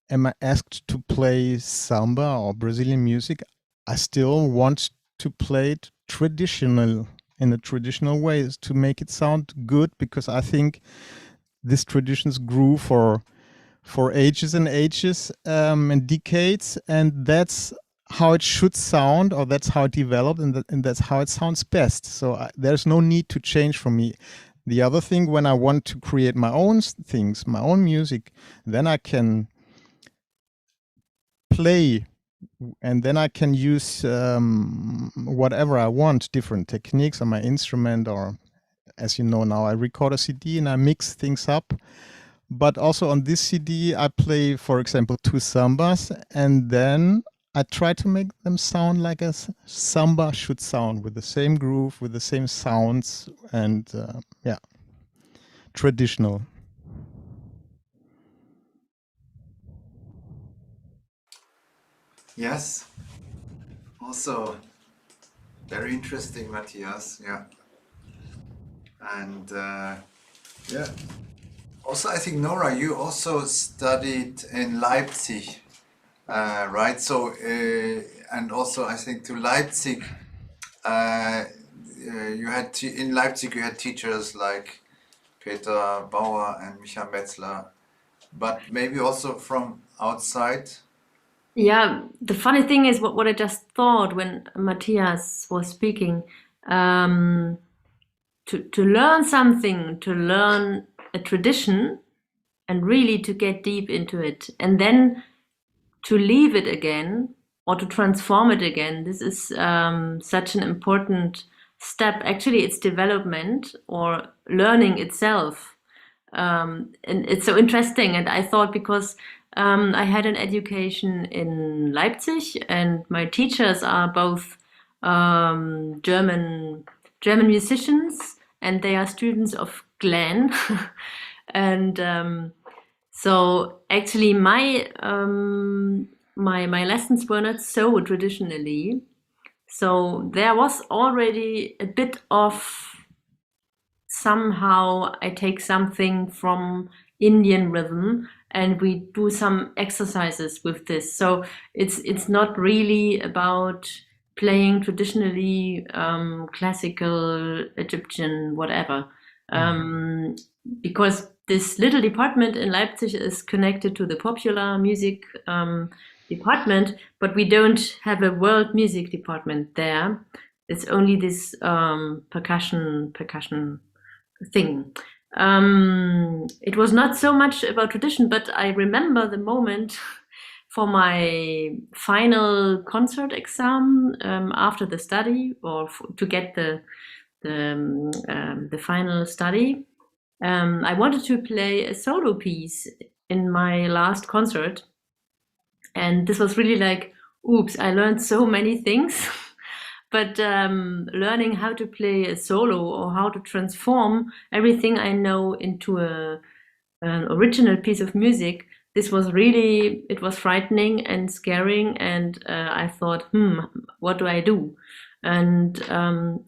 am asked to play samba or Brazilian music, I still want to play it traditional, in a traditional way, to make it sound good, because I think these traditions grew for ages and ages and decades, and that's how it should sound, or that's how it developed, and that's how it sounds best. So there's no need to change for me. The other thing, when I want to create my own things, my own music, then I can play, and then I can use whatever I want, different techniques on my instrument, or as you know now, I record a CD and I mix things up. But also on this CD, I play, for example, 2 sambas, and then I try to make them sound like a samba should sound, with the same groove, with the same sounds, and yeah, traditional. Yes. Also, very interesting, Matthias. Yeah. And yeah. Also, I think, Nora, you also studied in Leipzig, right? So, and also, I think to Leipzig, you had in Leipzig you had teachers like Peter Bauer and Michael Metzler, but maybe also from outside. Yeah, the funny thing is what I just thought when Matthias was speaking. To learn something, to learn a tradition, and really to get deep into it, and then to leave it again or to transform it again. This is such an important step. Actually, it's development or learning itself. And it's so interesting. And I thought, because I had an education in Leipzig, and my teachers are both German musicians, and they are students of Glen. And so actually my my lessons were not so traditionally. So there was already a bit of, somehow I take something from Indian rhythm and we do some exercises with this. So it's not really about playing traditionally classical Egyptian whatever, because this little department in Leipzig is connected to the popular music department, but we don't have a world music department there. It's only this percussion thing. It was not so much about tradition, but I remember the moment for my final concert exam after the study, or to get the final study. I wanted to play a solo piece in my last concert, and this was really like, oops, I learned so many things. But learning how to play a solo, or how to transform everything I know into a an original piece of music, this was really, it was frightening and scaring, and I thought, what do I do? And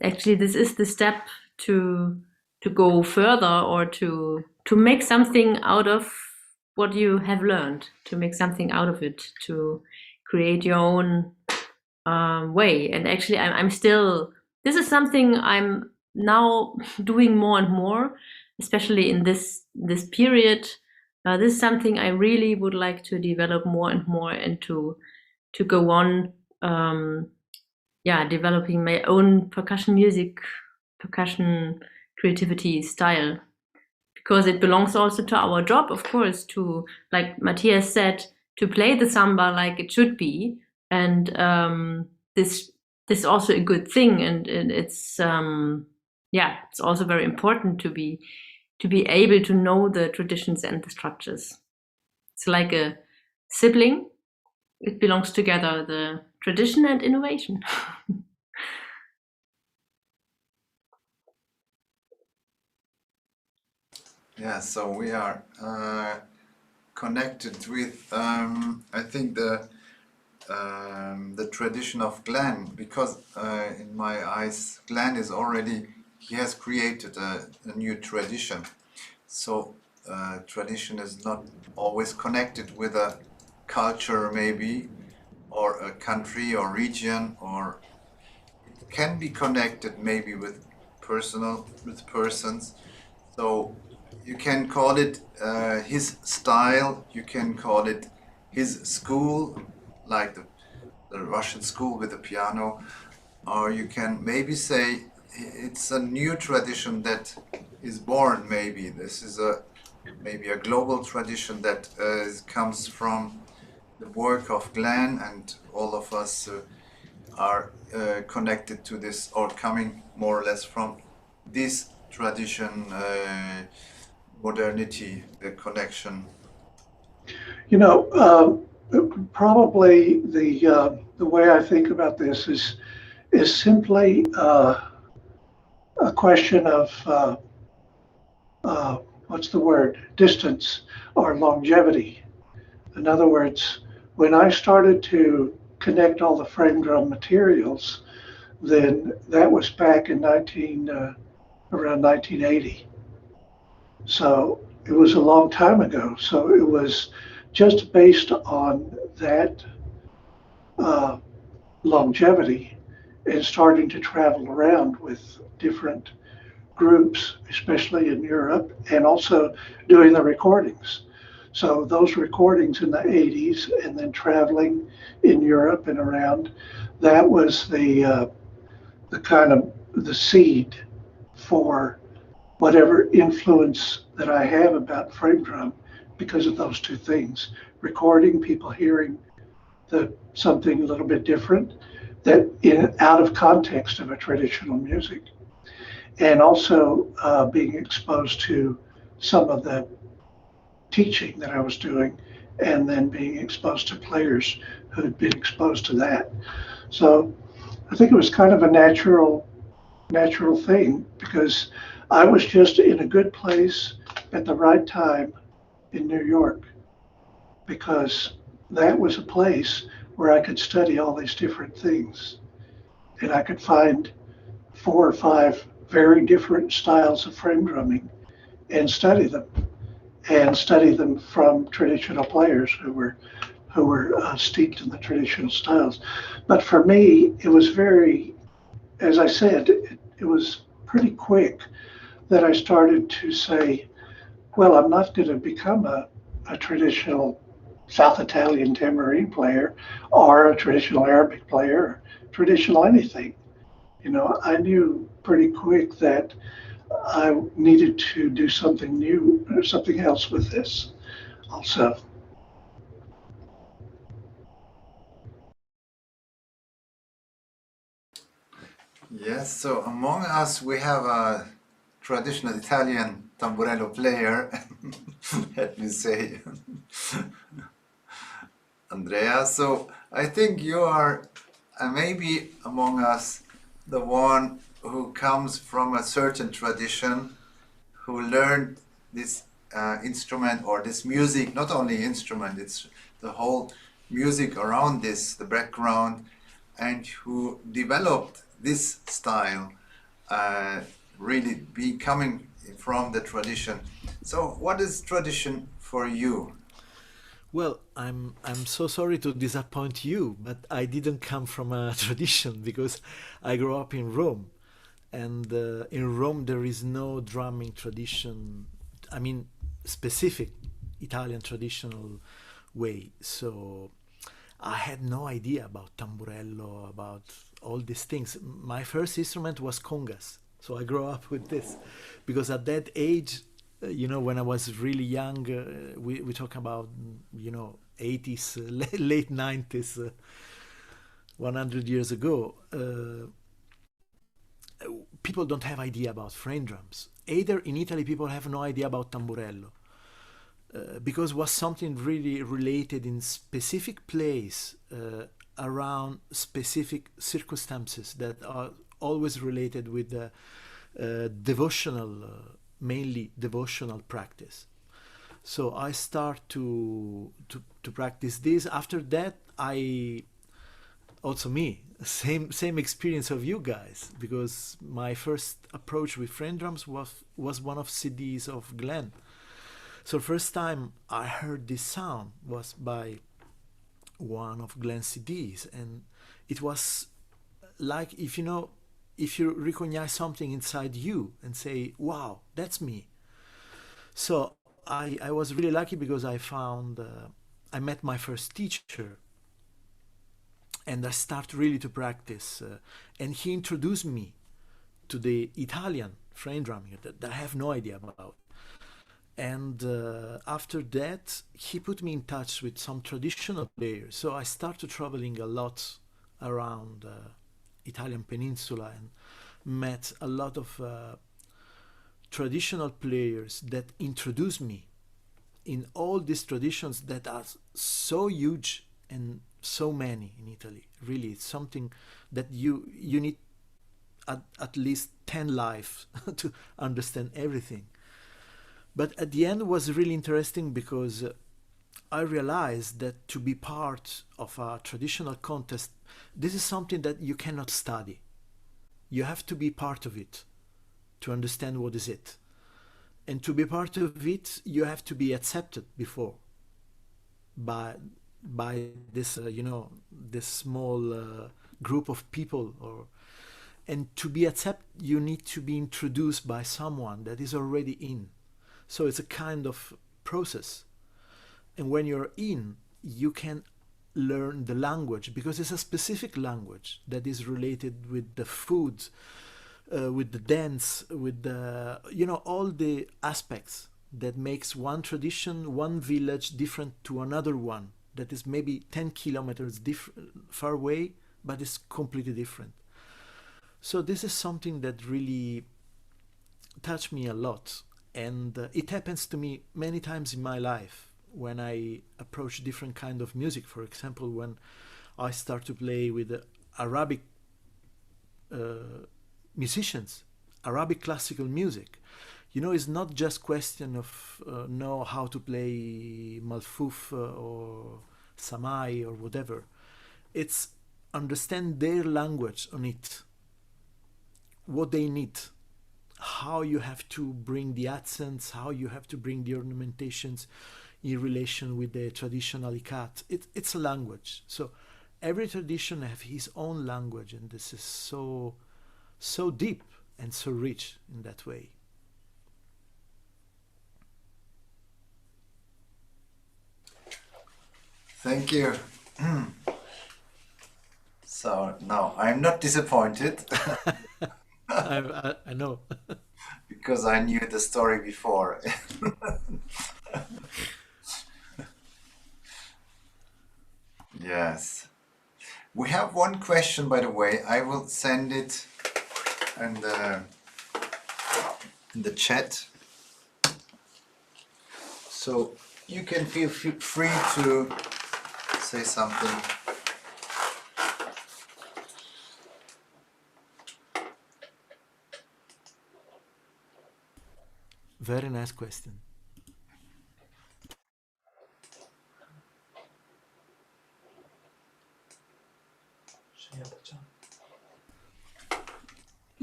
actually, this is the step to go further, or to make something out of what you have learned, to make something out of it, to create your own way. And actually, I'm still, this is something I'm now doing more and more, especially in this period. This is something I really would like to develop more and more, and to go on, developing my own percussion creativity style, because it belongs also to our job, of course, to, like Matthias said, to play the samba like it should be. And this is also a good thing, and it's it's also very important to be able to know the traditions and the structures. It's like a sibling. It belongs together, the tradition and innovation. Yeah, so we are connected with, I think, the tradition of Glen, because in my eyes, Glen is already, he has created a new tradition. So tradition is not always connected with a culture, maybe, or a country or region, or it can be connected maybe with persons. So you can call it his style, you can call it his school, like the Russian school with the piano, or you can maybe say it's a new tradition that is born. Maybe this is maybe a global tradition that comes from the work of Glen, and all of us are connected to this, or coming more or less from this tradition, modernity, the connection. You know, probably the way I think about this is simply a question of what's the word? Distance or longevity. In other words, when I started to connect all the frame drum materials, then that was back in around 1980. So it was a long time ago. So it was just based on that longevity and starting to travel around with different groups, especially in Europe, and also doing the recordings. So those recordings in the 80s and then traveling in Europe and around, that was the kind of the seed for whatever influence that I have about frame drum, because of those two things: recording, people hearing something a little bit different, that out of context of a traditional music, and also being exposed to some of the teaching that I was doing, and then being exposed to players who had been exposed to that. So I think it was kind of a natural thing, because I was just in a good place at the right time in New York, because that was a place where I could study all these different things, and I could find 4 or 5 very different styles of frame drumming and study them from traditional players who were steeped in the traditional styles. But for me, it was very, as I said, it was pretty quick that I started to say, well, I'm not going to become a traditional South Italian tambourine player, or a traditional Arabic player, or traditional anything. You know, I knew pretty quick that I needed to do something new, or something else with this also. Yes, so among us we have a traditional Italian tamburello player, let me say, Andrea. So I think you are maybe among us the one who comes from a certain tradition, who learned this instrument or this music, not only instrument, it's the whole music around this, the background, and who developed this style, really be coming from the tradition. So what is tradition for you? Well, I'm so sorry to disappoint you, but I didn't come from a tradition because I grew up in Rome, and in Rome there is no drumming tradition. I mean, specific Italian traditional way. So I had no idea about tamburello, about all these things. My first instrument was congas, so I grew up with this because at that age, when I was really young, we talk about 80s, late 90s, 100 years ago. People don't have idea about frame drums. Either in Italy, people have no idea about tamburello. Because was something really related in specific place around specific circumstances that are always related with the devotional, mainly devotional practice. So I start to practice this. After that, I also me same experience of you guys, because my first approach with frame drums was one of CDs of Glen. So first time I heard this sound was by one of Glen's CDs, and it was like if you recognize something inside you and say, "Wow, that's me." So I was really lucky because I met my first teacher, and I started really to practice, and he introduced me to the Italian frame drumming that I have no idea about. And after that, he put me in touch with some traditional players. So I started traveling a lot around Italian peninsula and met a lot of traditional players that introduced me in all these traditions that are so huge and so many in Italy. Really, it's something that you need at least 10 lives to understand everything. But at the end, it was really interesting because I realized that to be part of a traditional contest, this is something that you cannot study. You have to be part of it to understand what is it. And to be part of it, you have to be accepted before by this this small group of people, and to be accepted, you need to be introduced by someone that is already in. So it's a kind of process. And when you're in, you can learn the language because it's a specific language that is related with the food, with the dance, with the, all the aspects that makes one tradition, one village different to another one that is maybe 10 kilometers far away, but it's completely different. So this is something that really touched me a lot. And it happens to me many times in my life when I approach different kind of music. For example, when I start to play with Arabic musicians, Arabic classical music. It's not just question of know how to play malfouf or samai or whatever. It's understand their language on it, what they need, how you have to bring the accents, how you have to bring the ornamentations in relation with the traditional ikat. It's a language. So every tradition has his own language, and this is so deep and so rich in that way. Thank you. So now I'm not disappointed. I know. Because I knew the story before. Yes. We have one question, by the way. I will send it in the chat. So you can feel free to say something. Very nice question.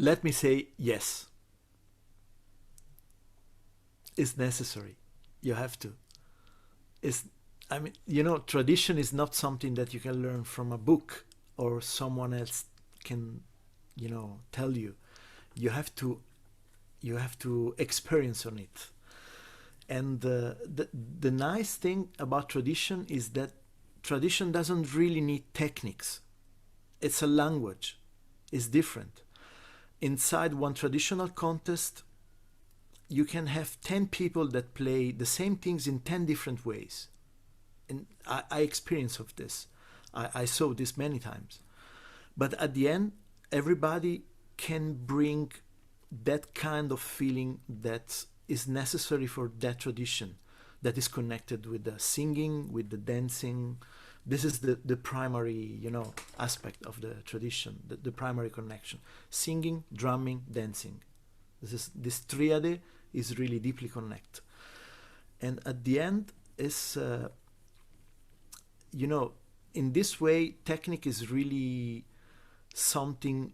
let me say yes. It's necessary. You have to. I mean, you know, tradition is not something that you can learn from a book or someone else can, you know, tell you. You have to experience on it. And the nice thing about tradition is that tradition doesn't really need techniques. It's a language. It's different. Inside one traditional contest, you can have 10 people that play the same things in 10 different ways. And I experience of this. I saw this many times. But at the end, everybody can bring that kind of feeling that is necessary for that tradition, that is connected with the singing, with the dancing. This is the primary, you know, aspect of the tradition, the primary connection. Singing, drumming, dancing. This triad is really deeply connected. And at the end is, you know, in this way, technique is really something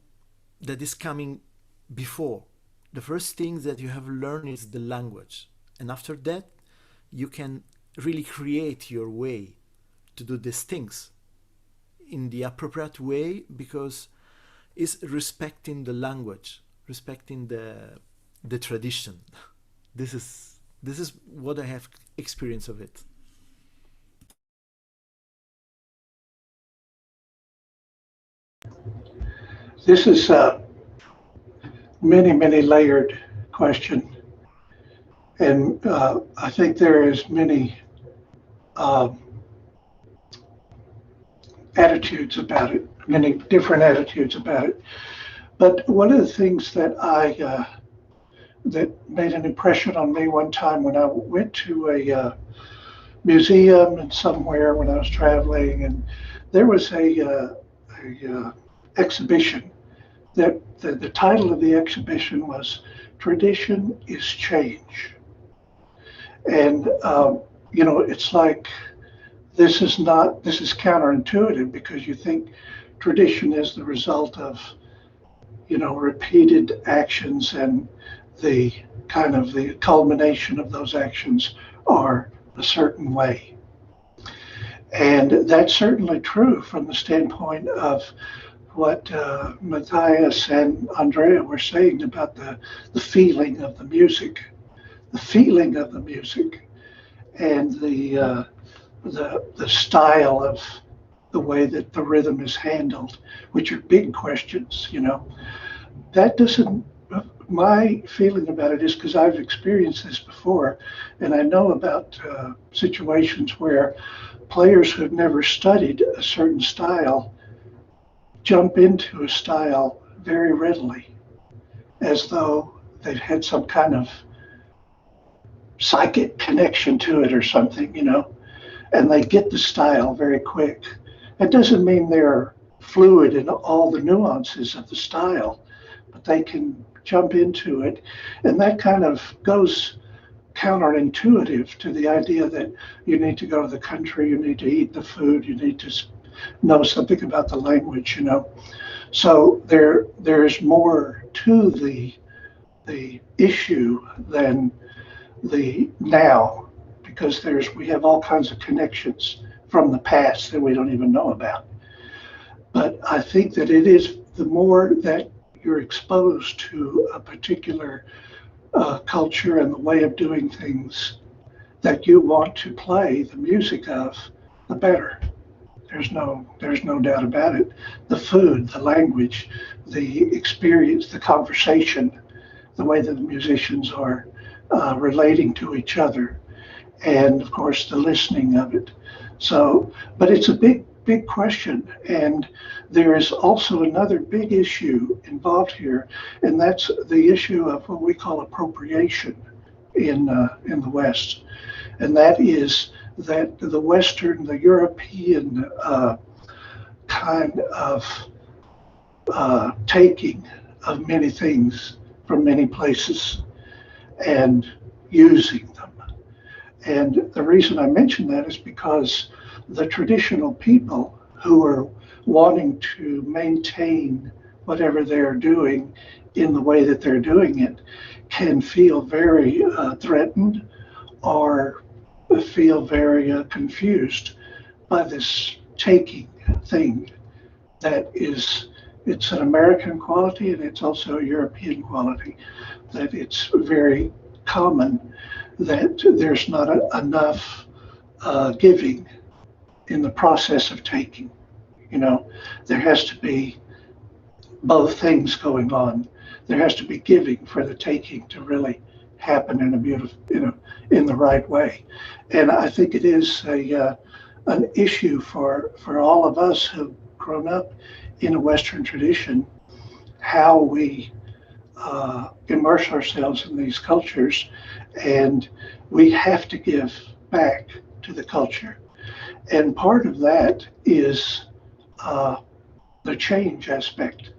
that is coming before. The first thing that you have learned is the language. And after that, you can really create your way to do these things in the appropriate way, because it's respecting the language, respecting the tradition. This is what I have experience of it. This is a many layered question, and I think there is many attitudes about it, many different attitudes about it. But one of the things that that made an impression on me one time when I went to a museum and somewhere when I was traveling, and there was a exhibition that the title of the exhibition was "Tradition is Change," and you know, it's like this is counterintuitive, because you think tradition is the result of, you know, repeated actions, and the kind of the culmination of those actions are a certain way. And that's certainly true from the standpoint of what Matthias and Andrea were saying about the feeling of the music, and the style of the way that the rhythm is handled, which are big questions, you know. That doesn't, my feeling about it is, because I've experienced this before, and I know about situations where players who have never studied a certain style jump into a style very readily, as though they've had some kind of psychic connection to it or something, you know, and they get the style very quick. It doesn't mean they're fluid in all the nuances of the style, but they can jump into it. And that kind of goes counterintuitive to the idea that you need to go to the country, you need to eat the food, you need to know something about the language, you know. So there's more to the issue than the now, because we have all kinds of connections from the past that we don't even know about. But I think that it is, the more that you're exposed to a particular culture and the way of doing things that you want to play the music of, the better. There's no doubt about it. The food, the language, the experience, the conversation, the way that the musicians are relating to each other, and of course the listening of it. So, but it's a big question, and there is also another big issue involved here, and that's the issue of what we call appropriation in the West, and that is that the Western, the European kind of taking of many things from many places and using them. And the reason I mention that is because the traditional people who are wanting to maintain whatever they're doing in the way that they're doing it can feel very threatened or feel very confused by this taking thing that is, it's an American quality and it's also a European quality, that it's very common that there's not enough giving in the process of taking. You know, there has to be both things going on. There has to be giving for the taking to really happen in a beautiful, in the right way. And I think it is an issue for all of us who've grown up in a Western tradition, how we immerse ourselves in these cultures, and we have to give back to the culture. And part of that is the change aspect,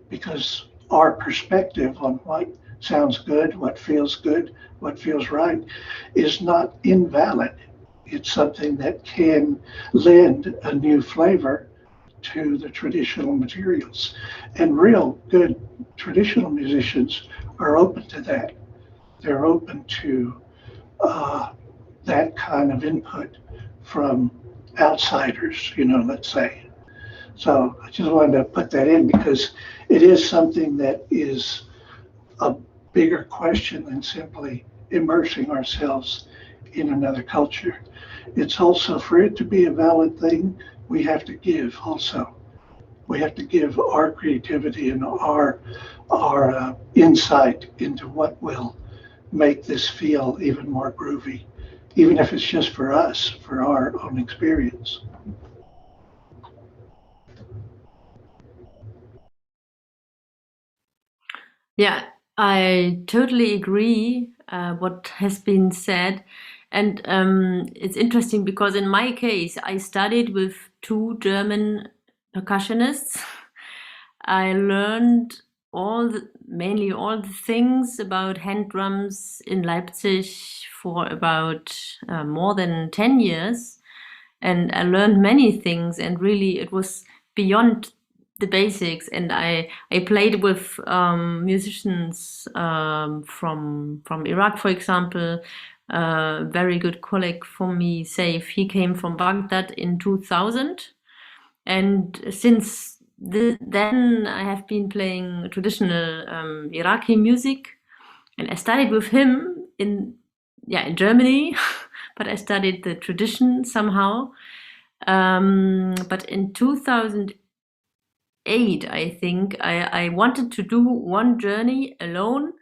because our perspective on what sounds good, what feels right, is not invalid. It's something that can lend a new flavor to the traditional materials. And real good traditional musicians are open to that. They're open to that kind of input from outsiders, let's say. So I just wanted to put that in because it is something that is a bigger question than simply immersing ourselves in another culture. It's also, for it to be a valid thing, we have to give also. We have to give our creativity and our insight into what will make this feel even more groovy, even if it's just for us, for our own experience. Yeah, I totally agree what has been said. And it's interesting because in my case, I studied with two German percussionists. I learned mainly all the things about hand drums in Leipzig for about more than 10 years. And I learned many things, and really it was beyond the basics. And I played with musicians from Iraq, for example. Very good colleague for me, Saif. He came from Baghdad in 2000, and since then I have been playing traditional Iraqi music, and I studied with him in Germany, but I studied the tradition somehow. But in 2008, I think, I wanted to do one journey alone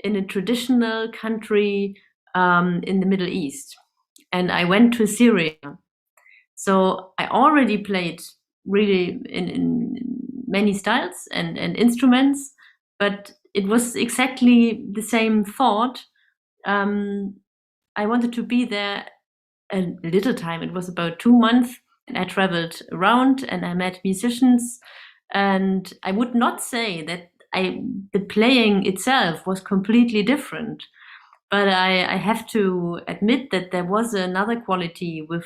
in a traditional country in the Middle East. And I went to Syria. So I already played really in many styles and instruments, but it was exactly the same thought. I wanted to be there a little time. It was about 2 months, and I traveled around and I met musicians. And I would not say that the playing itself was completely different, but I have to admit that there was another quality with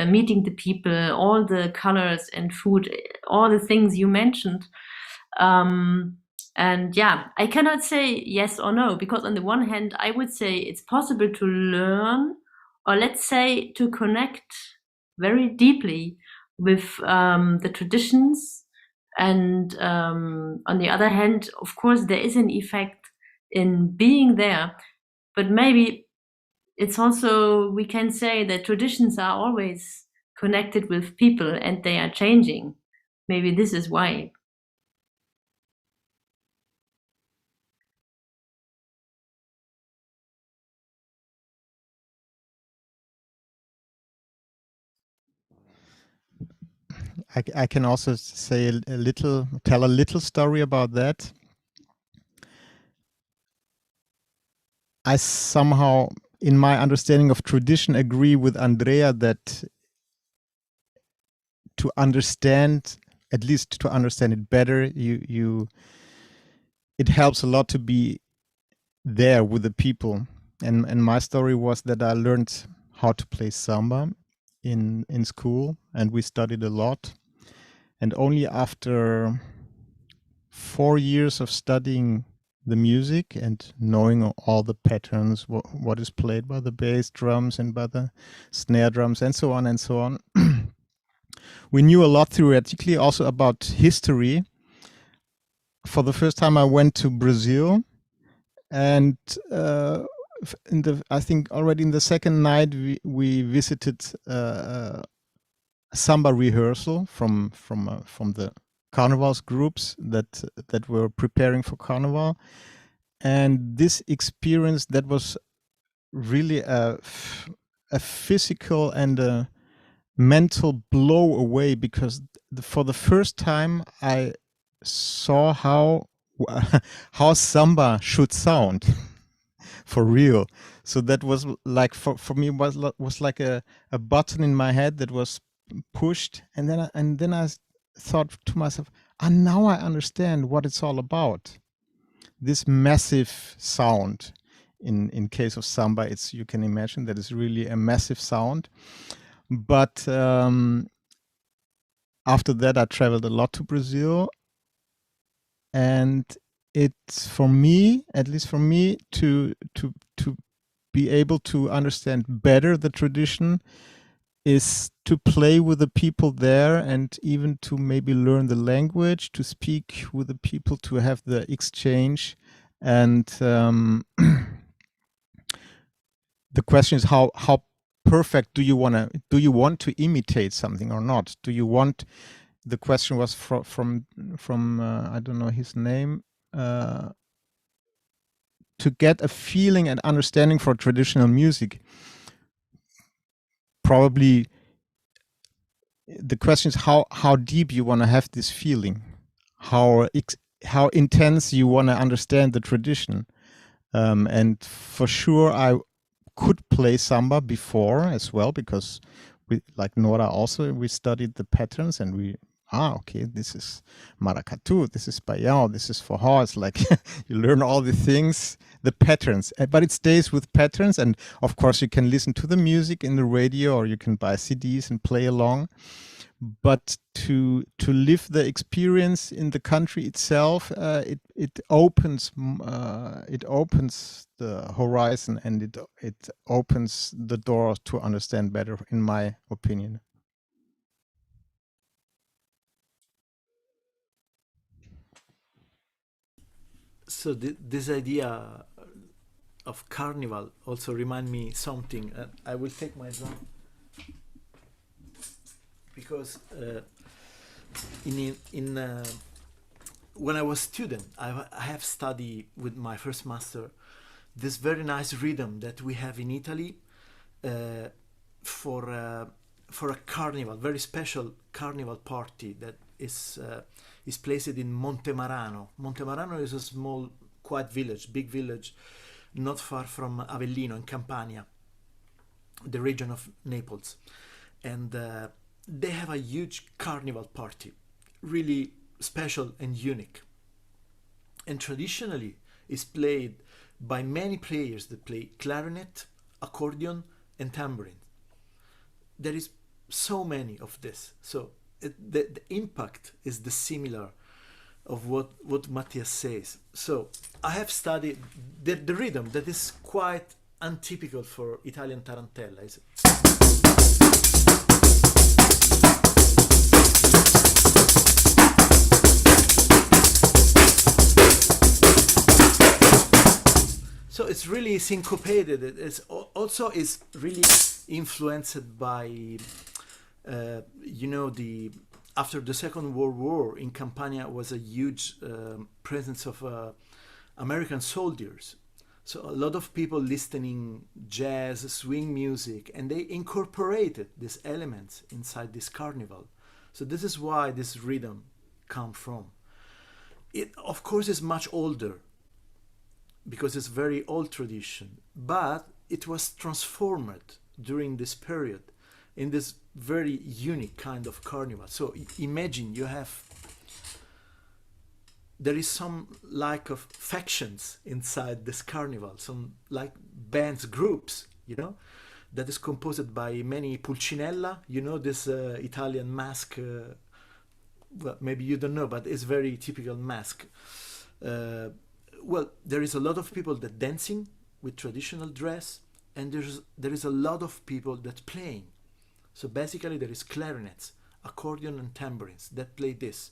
meeting the people, all the colors and food, all the things you mentioned. And yeah, I cannot say yes or no, because on the one hand, I would say it's possible to learn, or let's say to connect very deeply with the traditions. And on the other hand, of course, there is an effect in being there. But maybe it's also, we can say that traditions are always connected with people and they are changing. Maybe this is why. I can also say tell a little story about that. I somehow, in my understanding of tradition, agree with Andrea that to understand, at least to understand it better, it helps a lot to be there with the people. And my story was that I learned how to play samba in school, and we studied a lot. And only after 4 years of studying the music and knowing all the patterns, what is played by the bass drums and by the snare drums and so on and so on. We knew a lot theoretically also about history. For the first time I went to Brazil, and I think already in the second night we visited samba rehearsal from the carnivals groups that were preparing for carnival, and this experience that was really a physical and a mental blow away, because for the first time I saw how samba should sound for real. So that was like for me was like a button in my head that was pushed, and then I thought to myself, and now I understand what it's all about. This massive sound. In case of samba, it's, you can imagine that it's really a massive sound. But after that, I traveled a lot to Brazil, and it's for me, at least for me, to be able to understand better the tradition is to play with the people there, and even to maybe learn the language, to speak with the people, to have the exchange. And the question is how perfect do you want to imitate something or not? Do you want, the question was from I don't know his name, to get a feeling and understanding for traditional music. Probably the question is how deep you want to have this feeling, how intense you want to understand the tradition. And for sure I could play samba before as well, because we, like Nora also, we studied the patterns, and we okay, this is maracatu, this is baião, this is forró. It's like you learn all the things, the patterns, but it stays with patterns. And of course you can listen to the music in the radio, or you can buy CDs and play along. But to live the experience in the country itself, it opens the horizon, and it opens the door to understand better, in my opinion. So this idea of carnival also remind me something. I will take my drum, because when I was student, I have studied with my first master this very nice rhythm that we have in Italy for a carnival, very special carnival party that is placed in Montemarano. Montemarano is a small, quiet village, big village, not far from Avellino in Campania, the region of Naples, and they have a huge carnival party, really special and unique. And traditionally, it's played by many players that play clarinet, accordion, and tambourine. There is so many of this. So the impact is the similar of what Matthias says. So I have studied the rhythm that is quite untypical for Italian tarantella. So it's really syncopated. It's also is really influenced by, after the Second World War in Campania was a huge presence of American soldiers. So a lot of people listening jazz, swing music, and they incorporated these elements inside this carnival. So this is why this rhythm come from. It, of course, is much older, because it's very old tradition, but it was transformed during this period in this very unique kind of carnival. So imagine there is some like of factions inside this carnival, some like bands, groups, that is composed by many pulcinella, this Italian mask, well, maybe you don't know, but it's very typical mask. well, there is a lot of people that dancing with traditional dress, and there is a lot of people that playing. So basically there is clarinets, accordion and tambourines that play this.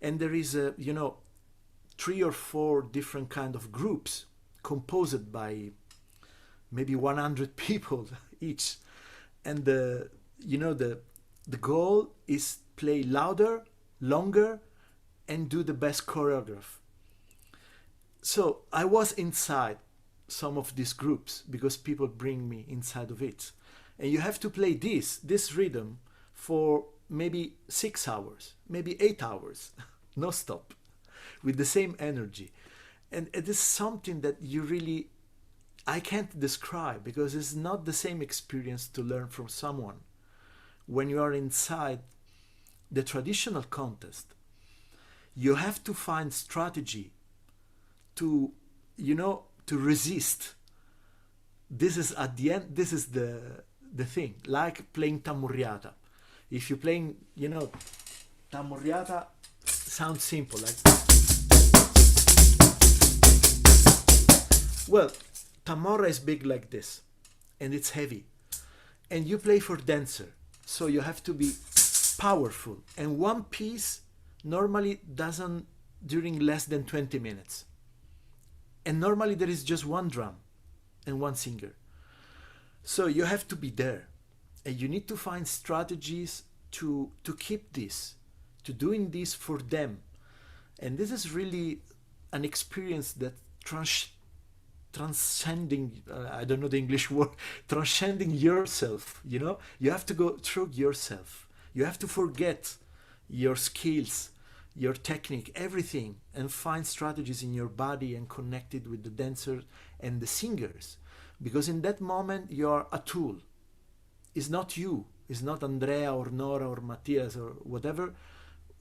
And there is, 3 or 4 different kind of groups composed by maybe 100 people each. And the goal is play louder, longer, and do the best choreograph. So I was inside some of these groups because people bring me inside of it. And you have to play this rhythm for maybe 6 hours, maybe 8 hours, no stop, with the same energy. And it is something that I can't describe, because it's not the same experience to learn from someone when you are inside the traditional contest. You have to find strategy to resist. This is at the end, this is the thing, like playing tamurriata. If you're playing, tamurriata sounds simple, like, well, tamorra is big like this, and it's heavy, and you play for dancer, so you have to be powerful, and one piece normally doesn't during less than 20 minutes, and normally there is just one drum and one singer, so you have to be there, and you need to find strategies to keep this, to doing this for them. And this is really an experience that transcending, I don't know the English word, transcending yourself, you have to go through yourself. You have to forget your skills, your technique, everything, and find strategies in your body and connect it with the dancers and the singers. Because in that moment, you're a tool. It's not you. It's not Andrea or Nora or Matthias or whatever.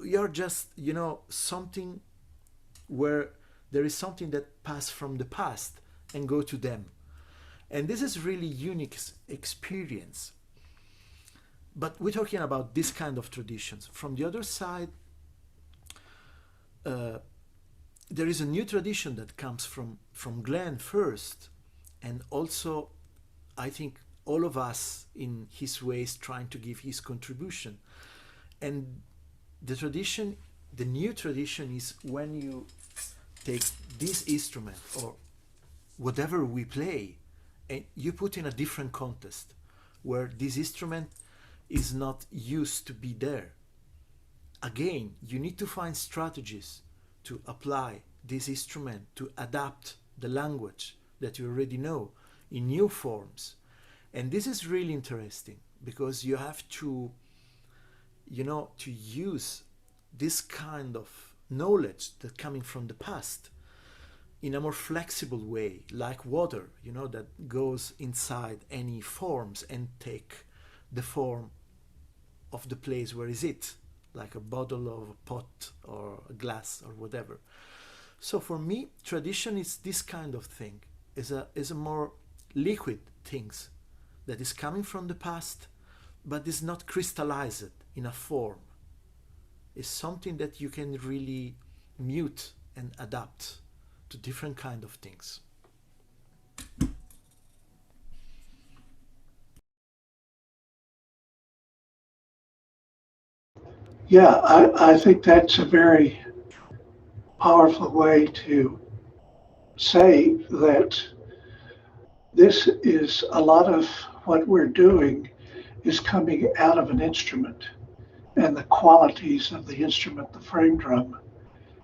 You're just, something where there is something that passed from the past and go to them. And this is really unique experience. But we're talking about this kind of traditions. From the other side, there is a new tradition that comes from Glen first, and also I think all of us in his ways trying to give his contribution. And the new tradition is when you take this instrument or whatever we play and you put in a different context where this instrument is not used to be there. Again, you need to find strategies to apply this instrument, to adapt the language that you already know in new forms. And this is really interesting because you have to, to use this kind of knowledge that coming from the past in a more flexible way, like water, that goes inside any forms and take the form of the place where is it, like a bottle or a pot or a glass or whatever. So for me, tradition is this kind of thing, is a more liquid things that is coming from the past, but is not crystallized in a form. It's something that you can really mute and adapt to different kind of things. Yeah, I think that's a very powerful way to say that this is a lot of what we're doing is coming out of an instrument, and the qualities of the instrument, the frame drum,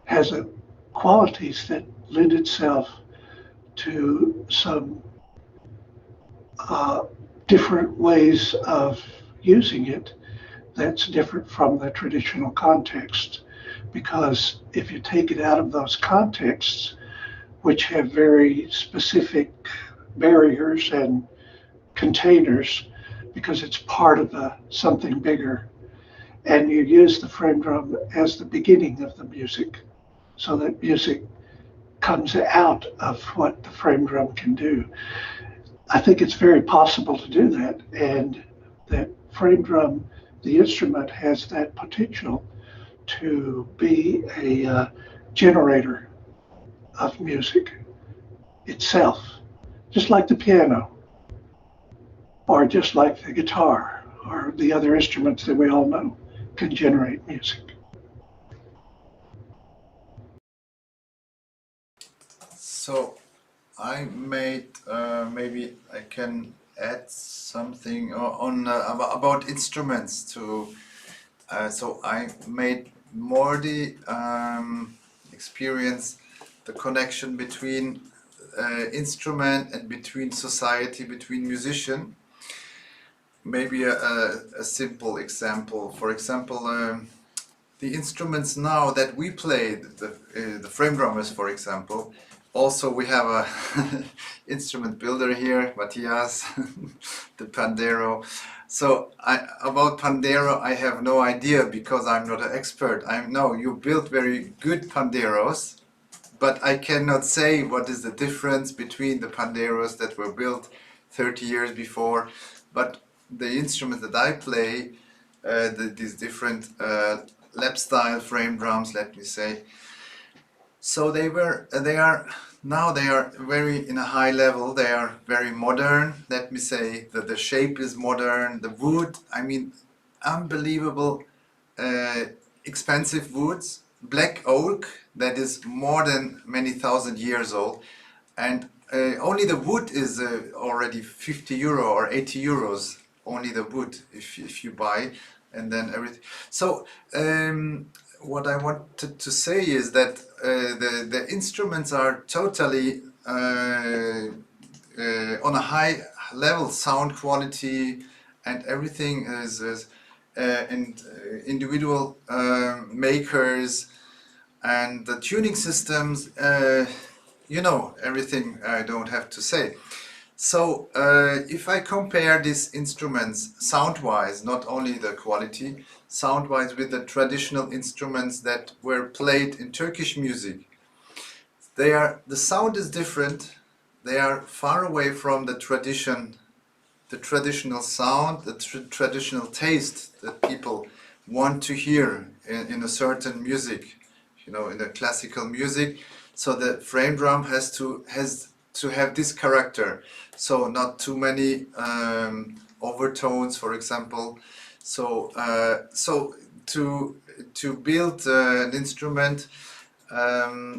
has qualities that lend itself to some different ways of using it that's different from the traditional context. Because if you take it out of those contexts, which have very specific barriers and containers, because it's part of something bigger, and you use the frame drum as the beginning of the music, so that music comes out of what the frame drum can do. I think it's very possible to do that, and that frame drum, the instrument, has that potential to be a generator of music itself, just like the piano, or just like the guitar, or the other instruments that we all know can generate music. So I made, maybe I can add something on about instruments to. So I made more the experience the connection between instrument and between society, between musician. Maybe a simple example. For example, the instruments now that we play, the frame drummers, for example. Also, we have a instrument builder here, Matthias, the pandero. So about pandero, I have no idea because I'm not an expert. I know you build very good panderos, but I cannot say what is the difference between the panderos that were built 30 years before. But the instruments that I play, these different lap style frame drums, let me say. So they are now very in a high level. They are very modern. Let me say that the shape is modern. The wood, I mean, unbelievable, expensive woods. Black oak that is more than many thousand years old, and only the wood is already 50 euro or 80 euros. Only the wood if you buy, and then everything. So what I wanted to say is that the instruments are totally on a high level, sound quality and everything is and individual makers and the tuning systems, you know, everything I don't have to say. So if I compare these instruments sound-wise, not only the quality, sound-wise with the traditional instruments that were played in Turkish music, the sound is different. They are far away from the tradition, the traditional sound, the traditional taste that people want to hear in a certain music, you know, in the classical music. So the frame drum has to have this character. So not too many overtones, for example. So so to build an instrument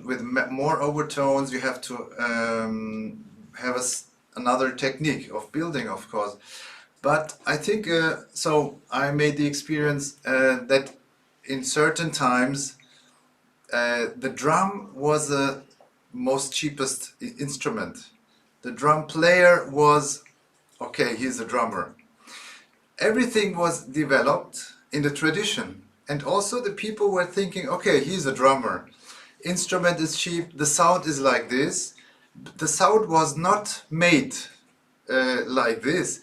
with more overtones, you have to have another technique of building, of course. But I think so. I made the experience that in certain times the drum was the most cheapest instrument. The drum player was, okay, he's a drummer. Everything was developed in the tradition, and also the people were thinking, okay, he's a drummer. Instrument is cheap, the sound is like this. The sound was not made like this.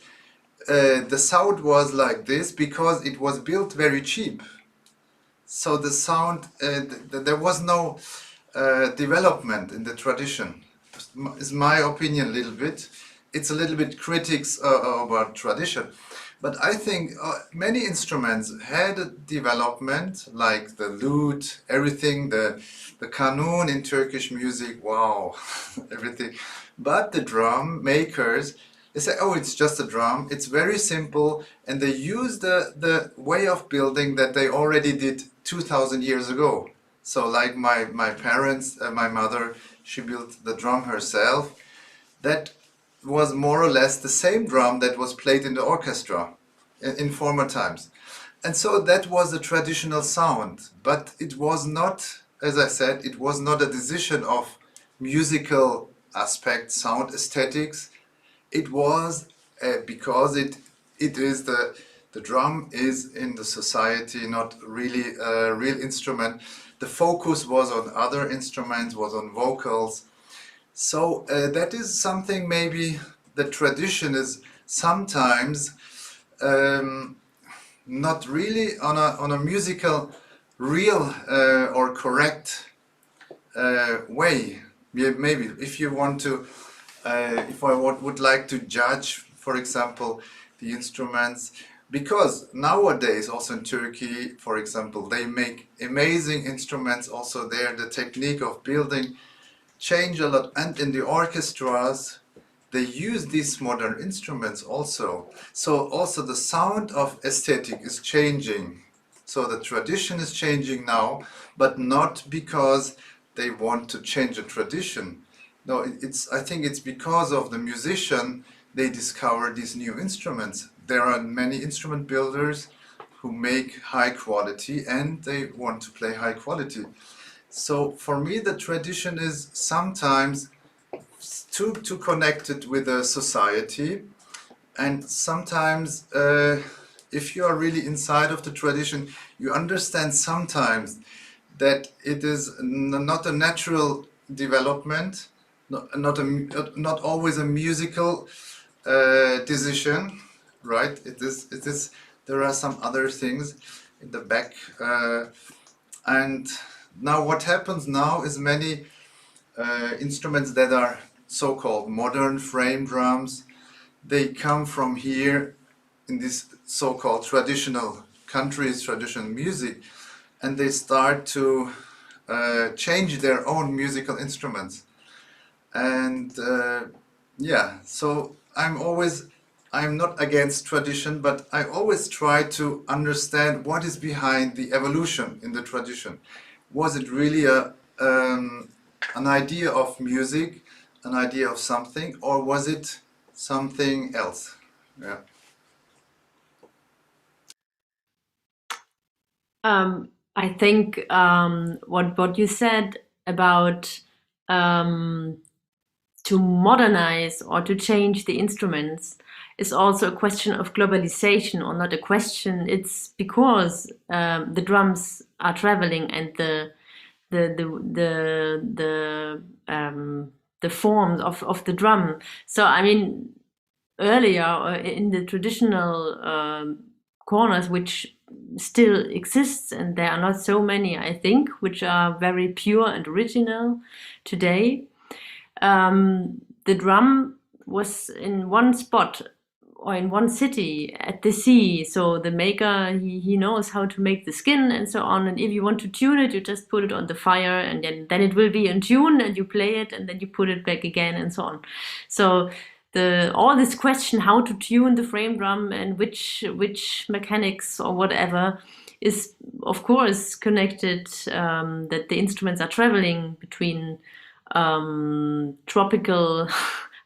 The sound was like this because it was built very cheap. So the sound, there was no development in the tradition. Is my opinion a little bit. It's a little bit critics about tradition. But I think many instruments had a development, like the lute, everything, the kanun in Turkish music, wow, everything. But the drum makers, they say, oh, it's just a drum, it's very simple, and they use the way of building that they already did 2000 years ago. So like my parents, my mother, she built the drum herself. That was more or less the same drum that was played in the orchestra in former times. And so that was a traditional sound, but it was not, as I said, it was not a decision of musical aspect, sound aesthetics. It was because it is the drum is in the society not really a real instrument. The focus was on other instruments, was on vocals. So that is something maybe the tradition is sometimes not really on a musical real or correct way. Maybe if you want to, if I would like to judge, for example, the instruments, because nowadays also in Turkey, for example, they make amazing instruments also there. The technique of building change a lot, and in the orchestras they use these modern instruments also. So also the sound of aesthetic is changing. So the tradition is changing now, but not because they want to change a tradition. No, I think it's because of the musician they discover these new instruments. There are many instrument builders who make high quality and they want to play high quality. So for me the tradition is sometimes too connected with the society, and sometimes if you are really inside of the tradition, you understand sometimes that it is not a natural development, not always a musical decision, right? It is. There are some other things in the back, and now what happens now is many instruments that are so-called modern frame drums, they come from here in this so-called traditional countries, traditional music, and they start to change their own musical instruments. And yeah, so I'm not against tradition, but I always try to understand what is behind the evolution in the tradition. Was it really an idea of music, an idea of something, or was it something else? Yeah. I think what you said about to modernize or to change the instruments is also a question of globalization, or not a question. It's because the drums are traveling, and the forms of the drum. So I mean, earlier in the traditional corners, which still exists, and there are not so many, I think, which are very pure and original today. The drum was in one spot or in one city at the sea, so the maker, he knows how to make the skin and so on, and if you want to tune it, you just put it on the fire, and then it will be in tune, and you play it, and then you put it back again, and so on. So all this question how to tune the frame drum and which mechanics or whatever is of course connected, that the instruments are traveling between tropical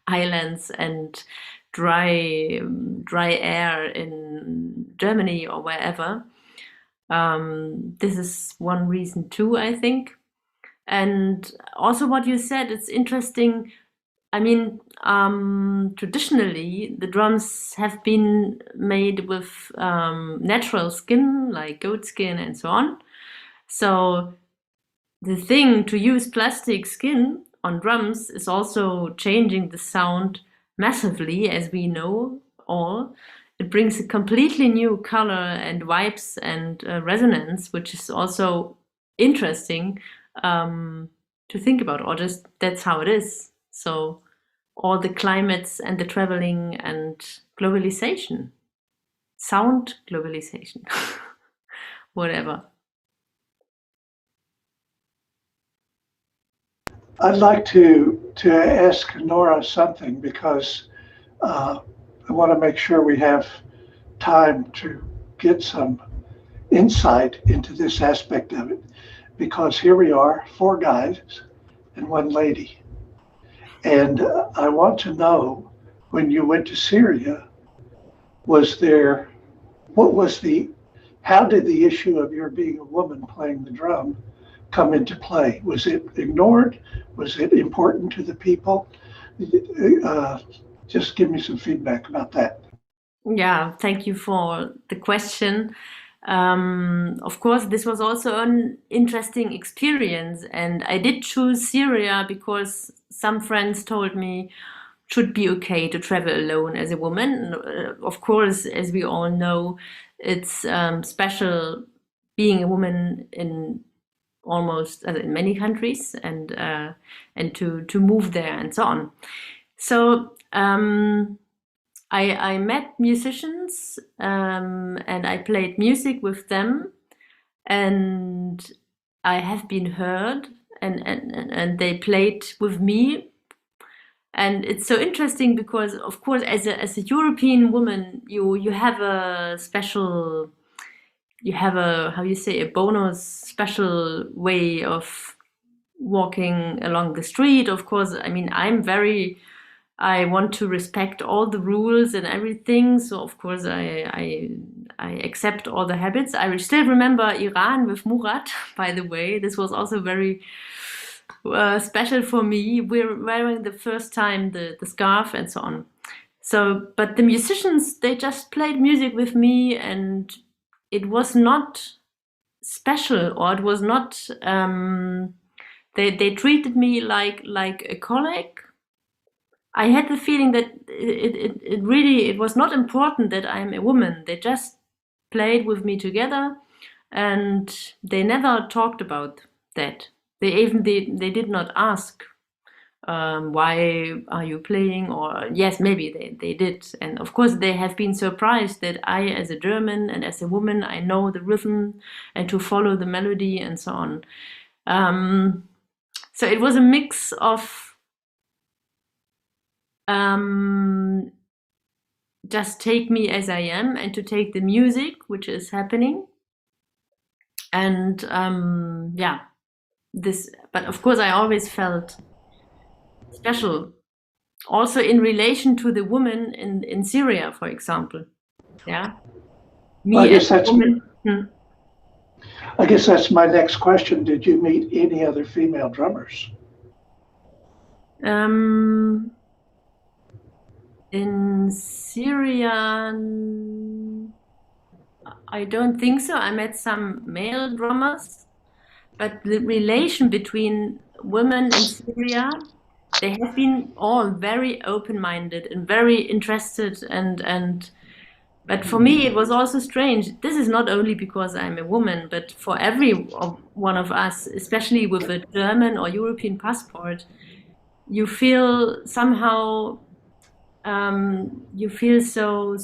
islands and dry air in Germany or wherever. This is one reason too, I think. And also what you said, it's interesting. I mean, traditionally, the drums have been made with natural skin, like goat skin and so on. So the thing to use plastic skin on drums is also changing the sound massively, as we know all. It brings a completely new color and vibes and resonance, which is also interesting to think about, or just that's how it is. So all the climates and the traveling and globalization, sound globalization, whatever. I'd like to ask Nora something, because I want to make sure we have time to get some insight into this aspect of it, because here we are, 4 guys and 1 lady. And I want to know, when you went to Syria, how did the issue of your being a woman playing the drum come into play? Was it ignored? Was it important to the people? Just give me some feedback about that. Yeah, thank you for the question. Of course, this was also an interesting experience, and I did choose Syria because some friends told me it should be okay to travel alone as a woman. Of course, as we all know, it's special being a woman in almost in many countries, and to move there and so on. So I met musicians and I played music with them, and I have been heard, and they played with me. And it's so interesting because, of course, as a European woman, you have a special, you have a, how you say, a bonus special way of walking along the street. Of course, I mean, I want to respect all the rules and everything. So of course I accept all the habits. I still remember Iran with Murat, by the way. This was also very special for me. We're wearing the first time the scarf and so on. So, but the musicians, they just played music with me, and it was not special, or it was not, they treated me like a colleague. I had the feeling that it really, it was not important that I'm a woman. They just played with me together, and they never talked about that. They did not ask, why are you playing? Or yes, maybe they did. And of course they have been surprised that I, as a German and as a woman, I know the rhythm and to follow the melody and so on. So it was a mix of just take me as I am, and to take the music which is happening. And yeah, this, but of course I always felt special, also in relation to the woman in Syria, for example. Yeah, me Well, I guess as a woman. I guess that's my next question. Did you meet any other female drummers? In Syria, I don't think so. I met some male drummers, but the relation between women in Syria, they have been all very open-minded and very interested, and but for me it was also strange. This is not only because I'm a woman, but for every one of us, especially with a German or European passport, you feel somehow, you feel so,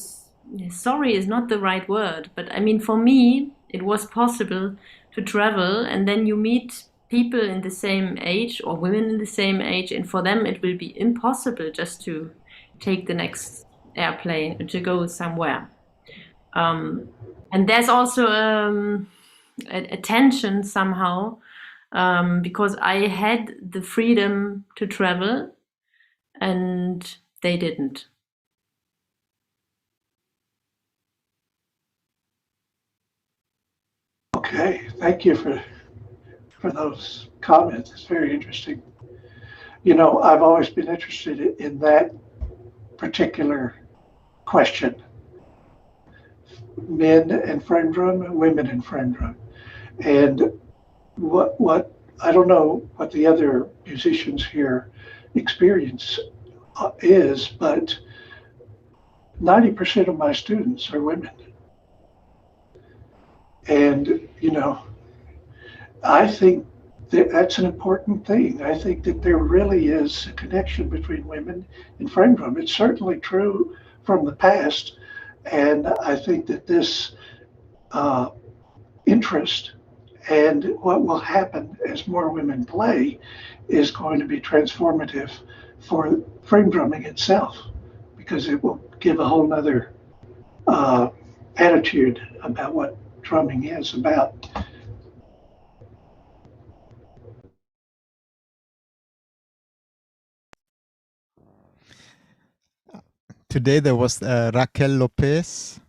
sorry is not the right word, but I mean, for me, it was possible to travel, and then you meet people in the same age or women in the same age, and for them it will be impossible just to take the next airplane to go somewhere. And there's also a tension somehow, because I had the freedom to travel and they didn't. Okay, thank you for those comments. It's very interesting. You know, I've always been interested in that particular question. Men and frame drum, women in frame drum. And what I don't know what the other musicians here experience is, but 90% of my students are women. And, you know, I think that that's an important thing. I think that there really is a connection between women and frame drum. It's certainly true from the past. And I think that this interest and what will happen as more women play is going to be transformative for frame drumming itself, because it will give a whole nother attitude about what drumming is about. Today there was Raquel Lopes.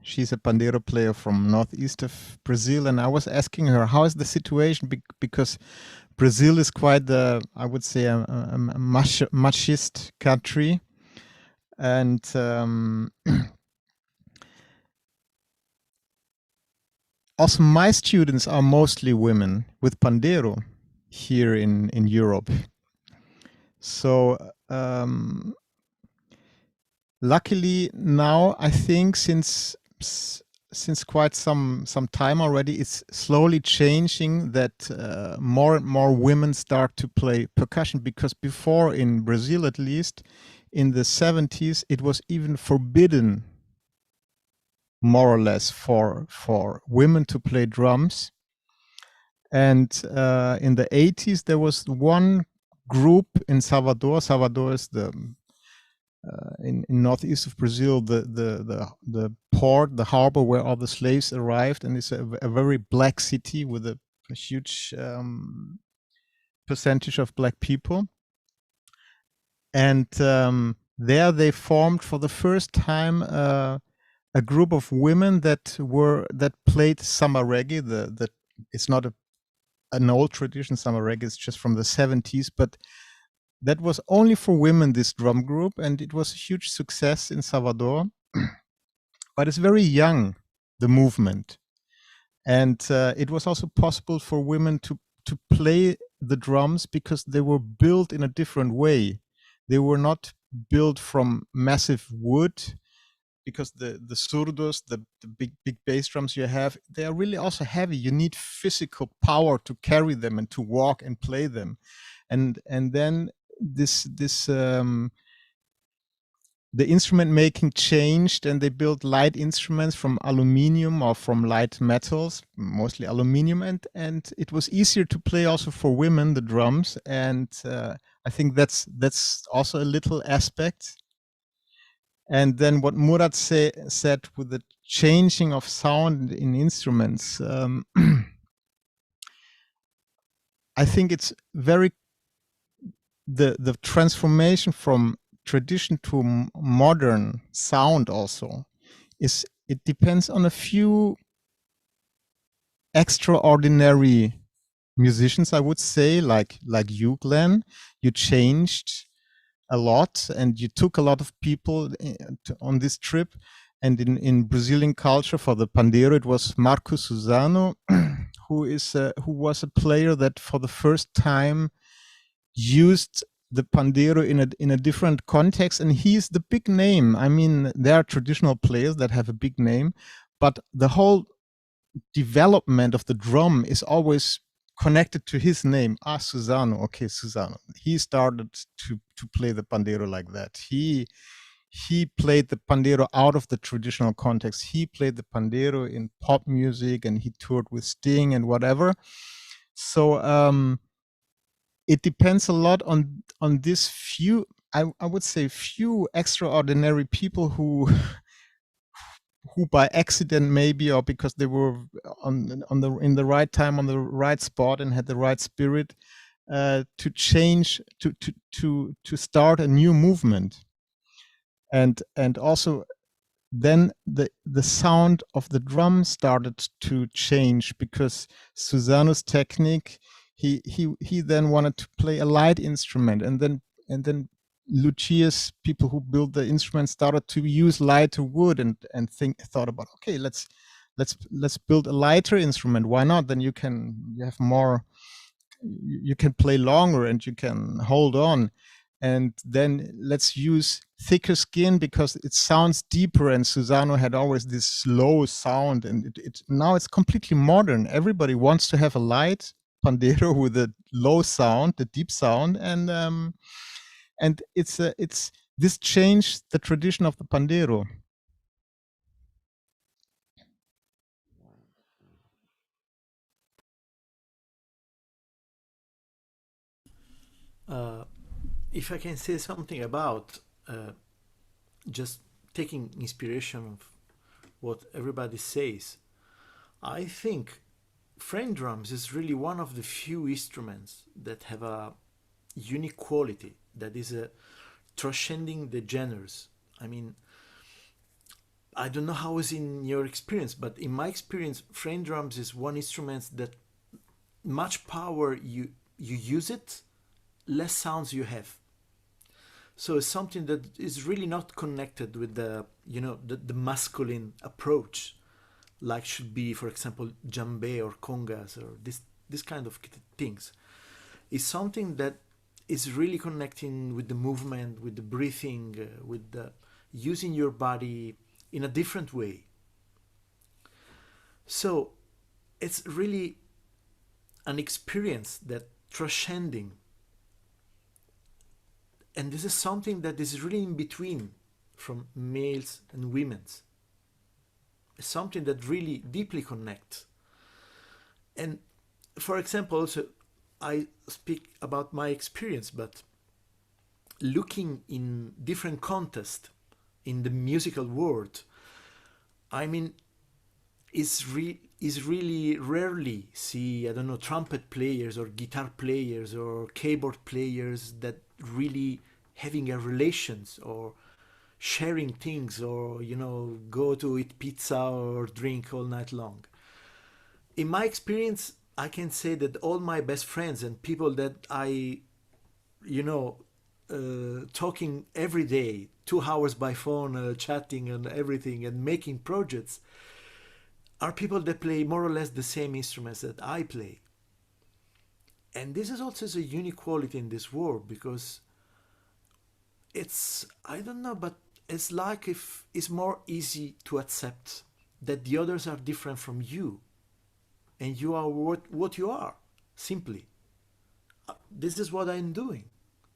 She's a pandero player from northeast of Brazil, and I was asking her, how is the situation? Because Brazil is quite the, I would say, a machist country, and also my students are mostly women with pandero here in Europe. So luckily now, I think since quite some time already, it's slowly changing that more and more women start to play percussion, because before, in Brazil at least, in the 70s, it was even forbidden, more or less, for women to play drums. And in the 80s, there was one group in Salvador. Salvador is the in northeast of Brazil, the port, the harbor where all the slaves arrived, and it's a very black city with a huge percentage of black people. And there they formed for the first time a group of women that played samba reggae. It's not an old tradition. Samba reggae is just from the 70s, but that was only for women, this drum group, and it was a huge success in Salvador. But it's very young, the movement. And it was also possible for women to play the drums because they were built in a different way. They were not built from massive wood, because the surdos, the big bass drums you have, they are really also heavy. You need physical power to carry them and to walk and play them. And then the instrument making changed, and they built light instruments from aluminium or from light metals, mostly aluminium, and it was easier to play also for women, the drums. And I think that's also a little aspect. And then what Murat said with the changing of sound in instruments, I think it's very the transformation from tradition to modern sound also it depends on a few extraordinary musicians, I would say, like you, Glenn. You changed a lot and you took a lot of people on this trip. And in Brazilian culture, for the pandeiro, it was Marco Susano, who was a player that for the first time used the pandeiro in a different context, and he's the big name. I mean, there are traditional players that have a big name, but the whole development of the drum is always connected to his name. Susano. Okay, Susano. He started to play the pandeiro like that. He played the pandeiro out of the traditional context. He played the pandeiro in pop music, and he toured with Sting and whatever. So it depends a lot on this few, I would say, few extraordinary people who by accident maybe, or because they were in the right time, on the right spot, and had the right spirit to change, to start a new movement. And also then the sound of the drum started to change, because Susano's technique, he then wanted to play a light instrument, and then luthiers, people who built the instrument, started to use lighter wood and thought about, okay, let's build a lighter instrument. Why not? Then you have more, you can play longer and you can hold on. And then let's use thicker skin because it sounds deeper. And Susano had always this slow sound, and now it's completely modern. Everybody wants to have a light pandeiro with a low sound, the deep sound, and it's this changed the tradition of the pandeiro. If I can say something about just taking inspiration of what everybody says, I think frame drums is really one of the few instruments that have a unique quality that is transcending the genres. I mean, I don't know how it's in your experience, but in my experience, frame drums is one instrument that much power you use it, less sounds you have. So it's something that is really not connected with the masculine approach, like should be, for example, djembe or congas or this kind of things. It's something that is really connecting with the movement, with the breathing, with the using your body in a different way. So it's really an experience that transcending. And this is something that is really in between from males and women's. It's something that really deeply connects. And for example, also I speak about my experience, but looking in different contexts in the musical world, I mean, is really rarely see, I don't know, trumpet players or guitar players or keyboard players that really having a relations or sharing things, or go to eat pizza or drink all night long. In my experience, I can say that all my best friends and people that I talking every day, 2 hours by phone, chatting and everything and making projects, are people that play more or less the same instruments that I play. And this is also a unique quality in this world, because it's, I don't know, but it's like if it's more easy to accept that the others are different from you and you are what you are, simply. This is what I'm doing.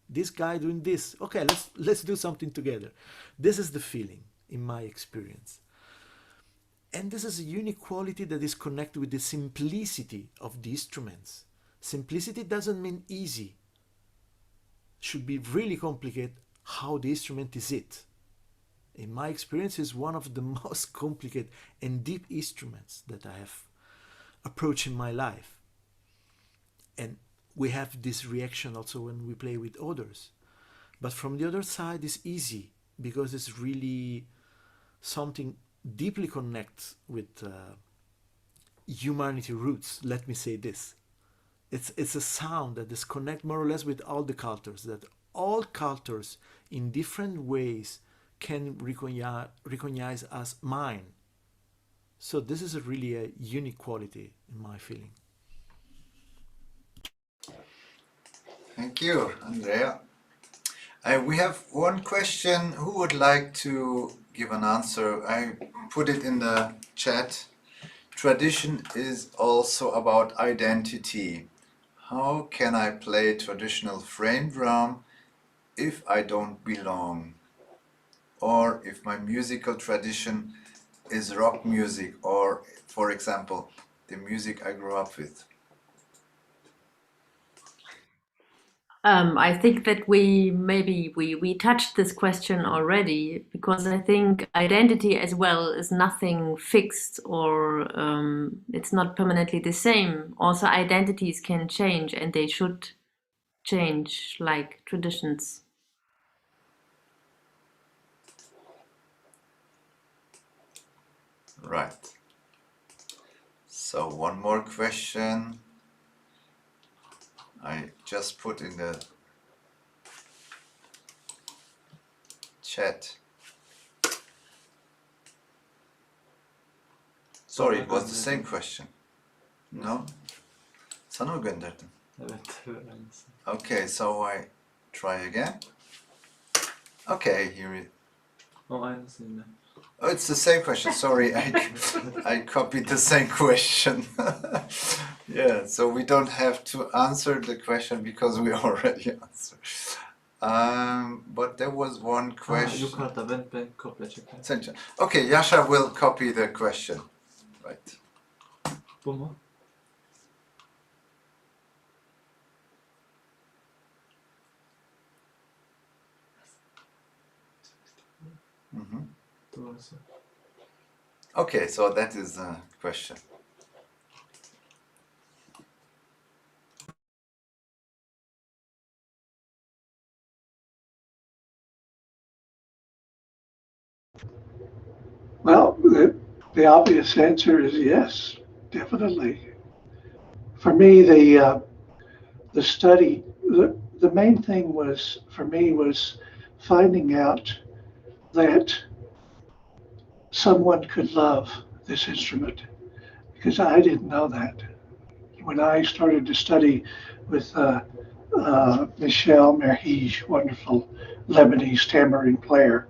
This guy doing this. Okay, let's do something together. This is the feeling in my experience. And this is a unique quality that is connected with the simplicity of the instruments. Simplicity doesn't mean easy. Should be really complicated how the instrument is it. In my experience, is one of the most complicated and deep instruments that I have approached in my life. And we have this reaction also when we play with others. But from the other side, it's easy because it's really something deeply connects with humanity roots. Let me say this. It's a sound that is connect more or less with all the cultures, that all cultures in different ways can recognize as mine. So this is really a unique quality in my feeling. Thank you, Andrea. We have one question. Who would like to give an answer? I put it in the chat. Tradition is also about identity. How can I play traditional frame drum if I don't belong? Or if my musical tradition is rock music, or, for example, the music I grew up with? I think that we touched this question already, because I think identity as well is nothing fixed, or it's not permanently the same. Also, identities can change, and they should change like traditions. Right. So one more question. I just put in the chat. Sorry, it was the same question. No? Sana mı gönderdim? Evet, aynısı. Okay, so I try again. Okay, here it. O aynısı yine. Oh, it's the same question. Sorry, I copied the same question. Yeah, so we don't have to answer the question because we already answered. But there was one question. Yukarıda ben kopya çekeyim. Okay, Yasha will copy the question. Right. Bu mu? Doğrusu. Okay, so that is the question. Well, the obvious answer is yes, definitely. For me, the study, the main thing was for me was finding out that someone could love this instrument, because I didn't know that. When I started to study with Michel Merhige, wonderful Lebanese tambourine player,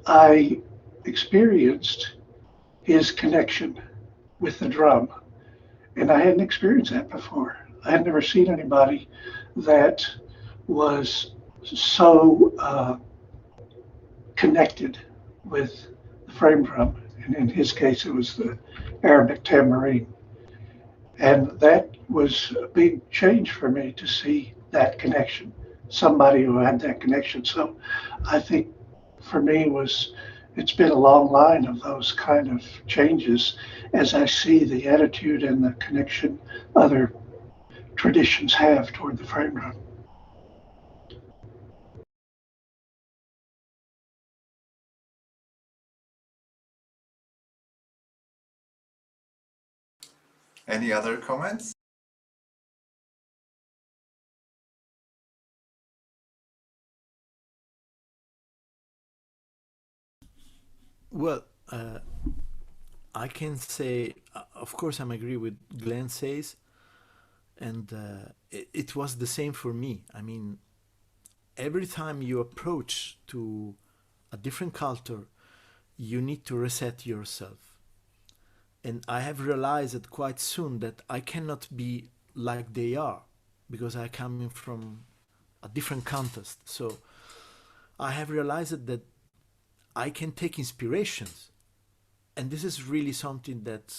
I experienced his connection with the drum. And I hadn't experienced that before. I had never seen anybody that was so connected with the frame drum. And in his case, it was the Arabic tambourine. And that was a big change for me to see that connection, somebody who had that connection. So I think for me it's been a long line of those kind of changes as I see the attitude and the connection other traditions have toward the frame drum. Any other comments? Well, I can say, of course, I'm agree with Glenn says, and it was the same for me. I mean, every time you approach to a different culture, you need to reset yourself. And I have realized quite soon that I cannot be like they are because I come from a different context. So I have realized that I can take inspirations, and this is really something that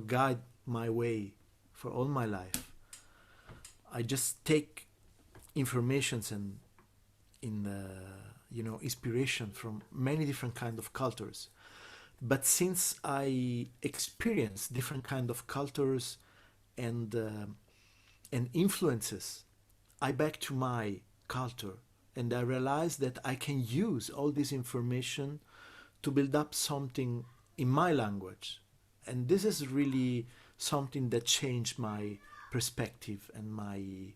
guide my way for all my life. I just take informations and inspiration from many different kind of cultures. But since I experience different kind of cultures and influences, I back to my culture, and I realize that I can use all this information to build up something in my language. And this is really something that changed my perspective and my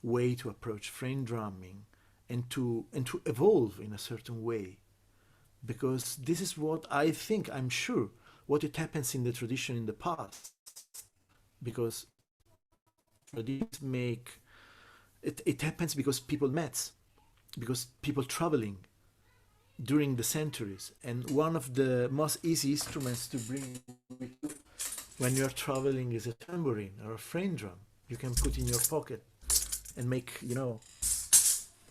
way to approach frame drumming and to evolve in a certain way. Because this is what I think, I'm sure, what it happens in the tradition in the past. Because traditions make it happens because people met, because people traveling during the centuries. And one of the most easy instruments to bring with you when you're traveling is a tambourine or a frame drum. You can put in your pocket and make,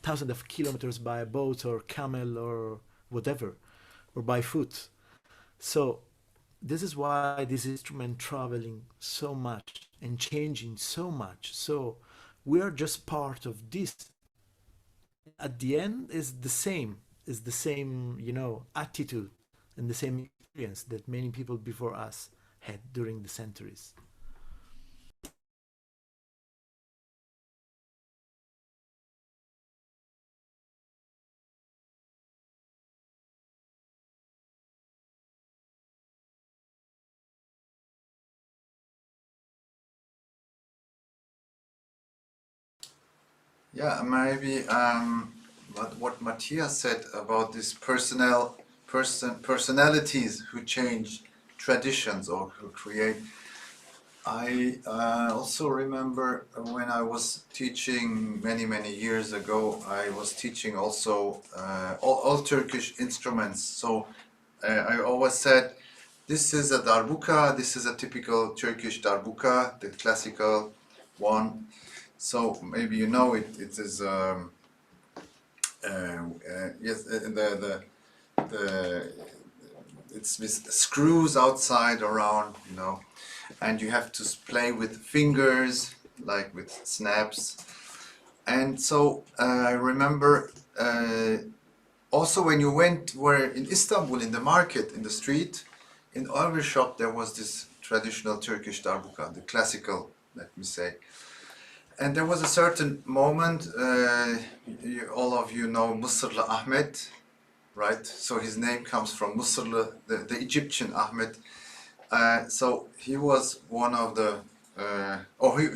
thousands of kilometers by a boat or camel or whatever, or by foot. So this is why this instrument traveling so much and changing so much. So we are just part of this. At the end is the same, attitude and the same experience that many people before us had during the centuries. Yeah, maybe what Matthias said about these personalities who change traditions or who create. I also remember when I was teaching many years ago, I was teaching also all Turkish instruments. So I always said, this is a darbuka, this is a typical Turkish darbuka, the classical one. So maybe you know it. It is yes, the it's with screws outside around, and you have to play with fingers, like with snaps. And so I remember also when you were in Istanbul, in the market, in the street, in every shop there was this traditional Turkish darbuka, the classical, let me say. And there was a certain moment, all of you know Mısırlı Ahmet, right? So his name comes from Mısırlı, the Egyptian Ahmet. So he was one of the,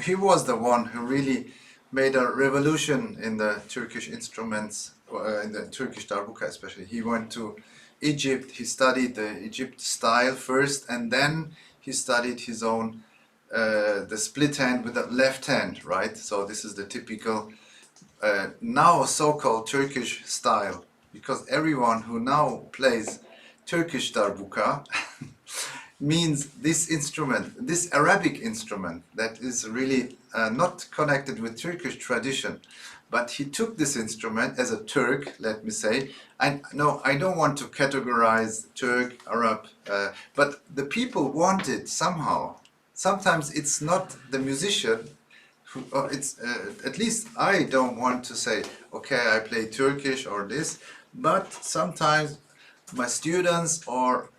he was the one who really made a revolution in the Turkish instruments, in the Turkish darbuka especially. He went to Egypt, he studied the Egypt style first, and then he studied his own the split hand with the left hand, right? So this is the typical now so-called Turkish style, because everyone who now plays Turkish darbuka means this instrument, this Arabic instrument that is really not connected with Turkish tradition. But he took this instrument as a Turk, let me say. And no, I don't want to categorize Turk, Arab, but the people wanted somehow sometimes it's not the musician who, or it's at least I don't want to say, okay, I play Turkish or this, but sometimes my students or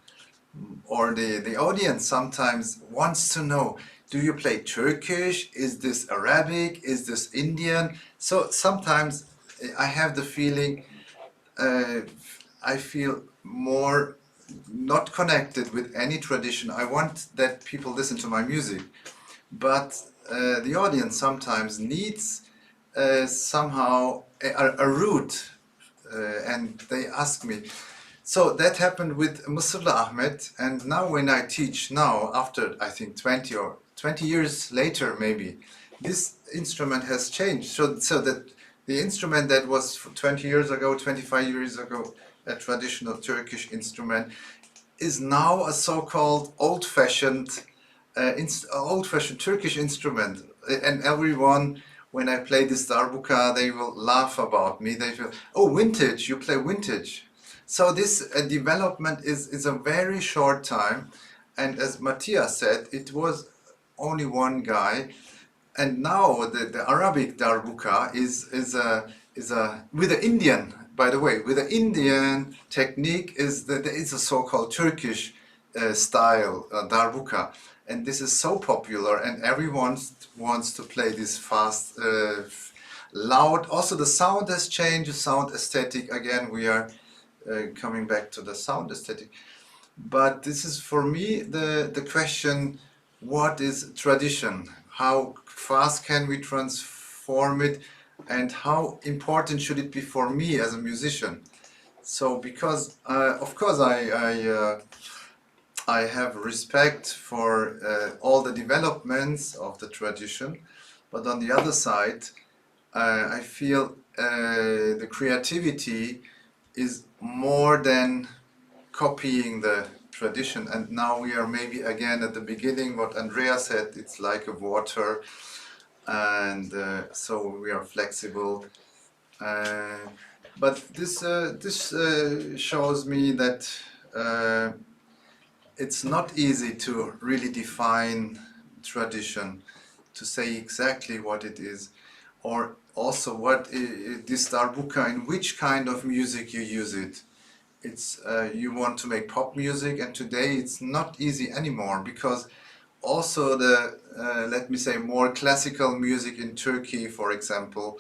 the audience sometimes wants to know, do you play Turkish? Is this Arabic? Is this Indian? So sometimes I have the feeling I feel more not connected with any tradition. I want that people listen to my music, but the audience sometimes needs somehow a route, and they ask me. So that happened with Mısırlı Ahmet, and now when I teach now, after I think 20 years later maybe, this instrument has changed. So that the instrument that was 20 years ago, 25 years ago, a traditional Turkish instrument, is now a so-called old-fashioned Turkish instrument. And everyone, when I play this darbuka, they will laugh about me. They feel, oh, vintage, you play vintage. So this development is a very short time. And as Matthias said, it was only one guy. And now the Arabic darbuka is with the Indian, by the way, with the Indian technique is a so-called Turkish style darbuka, and this is so popular, and everyone wants to play this fast, loud. Also, the sound has changed. The sound aesthetic again. We are coming back to the sound aesthetic, but this is for me the question: what is tradition? How fast can we transform it, and how important should it be for me as a musician? So because of course I have respect for all the developments of the tradition, but on the other side I feel the creativity is more than copying the tradition. And now we are maybe again at the beginning, what Andrea said, it's like a water, and so we are flexible. But this shows me that it's not easy to really define tradition, to say exactly what it is, or also what this darbuka, in which kind of music you use it. It's you want to make pop music, and today it's not easy anymore, because also the let me say more classical music in Turkey, for example,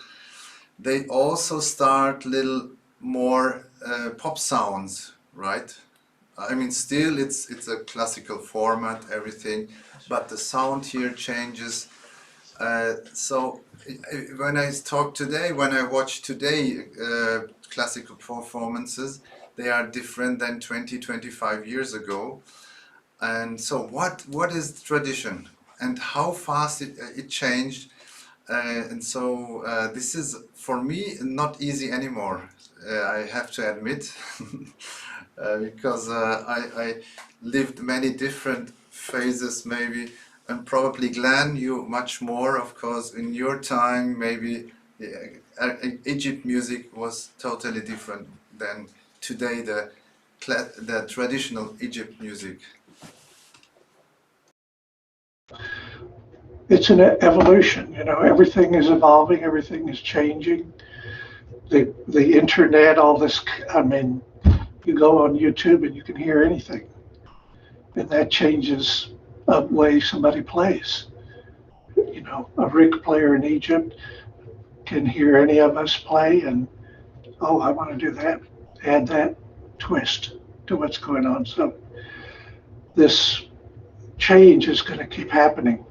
they also start little more pop sounds, right? I mean, still it's a classical format, everything, but the sound here changes. So when I talk today, when I watch today classical performances, they are different than 20-25 years ago. And so what is tradition, and how fast it changed? And so this is for me not easy anymore, I have to admit. Because I lived many different phases maybe, and probably Glen, you much more, of course, in your time maybe Egypt music was totally different than today, the traditional Egypt music. It's an evolution, you know, everything is evolving, everything is changing. The internet, all this, I mean, you go on YouTube and you can hear anything. And that changes the way somebody plays. You know, a Rick player in Egypt can hear any of us play and, oh, I want to do that, add that twist to what's going on. So this change is going to keep happening.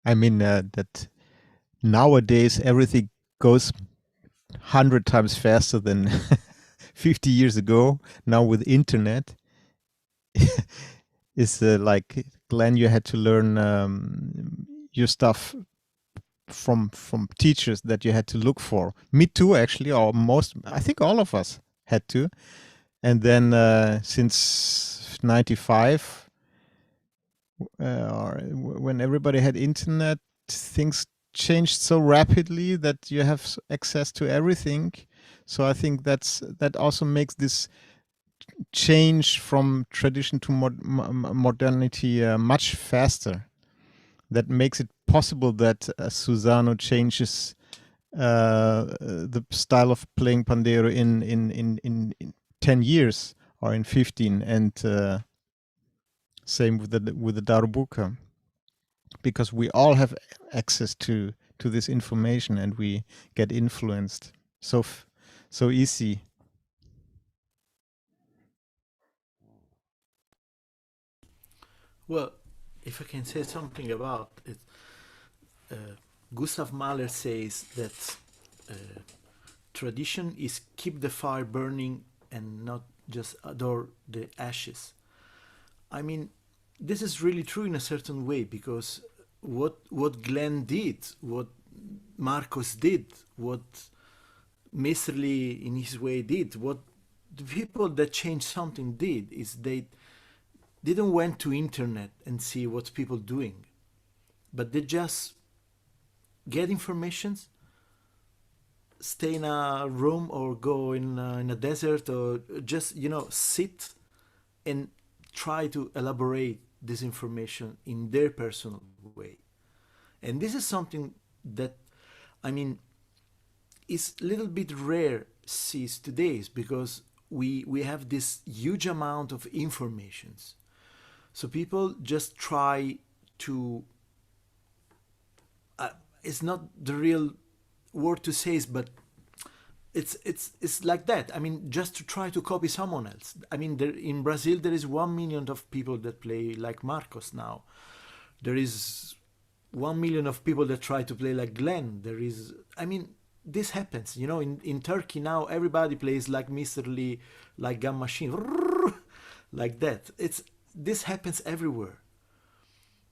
I mean that nowadays everything goes 100 times faster than 50 years ago. Now with internet, it's like Glen, you had to learn your stuff from teachers that you had to look for. Me too, actually, or most, I think all of us had to. And then since 95, or when everybody had internet, things changed so rapidly that you have access to everything. So I think that also makes this change from tradition to modernity much faster. That makes it possible that Susano changes the style of playing pandero in 10 years or in 15, and same with the darbuka, because we all have access to this information and we get influenced so easy. Well, if I can say something about it, Gustav Mahler says that tradition is keep the fire burning and not just adore the ashes. I mean, this is really true in a certain way, because what Glenn did, what Marcos did, what Mr. in his way did, what the people that changed something did is they didn't went to internet and see what people doing, but they just get informations, stay in a room or go in a desert, or just sit and try to elaborate this information in their personal way. And this is something that, I mean, is a little bit rare these days, because we have this huge amount of informations. So people just try to, it's not the real word to say, but it's like that. I mean, just to try to copy someone else. I mean, in Brazil there is 1 million of people that play like Marcos now. There is 1 million of people that try to play like Glenn. There is, I mean, this happens. In Turkey now everybody plays like Mr. Lee, like Gum Machine, like that. This happens everywhere.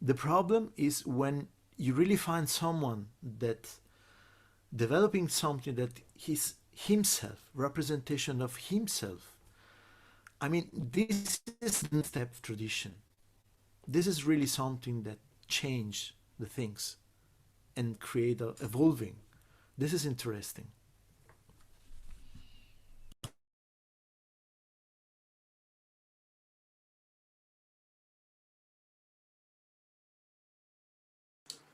The problem is when you really find someone that developing something that he's himself, representation of himself. I mean, this is the step tradition. This is really something that changed the things and create evolving. This is interesting.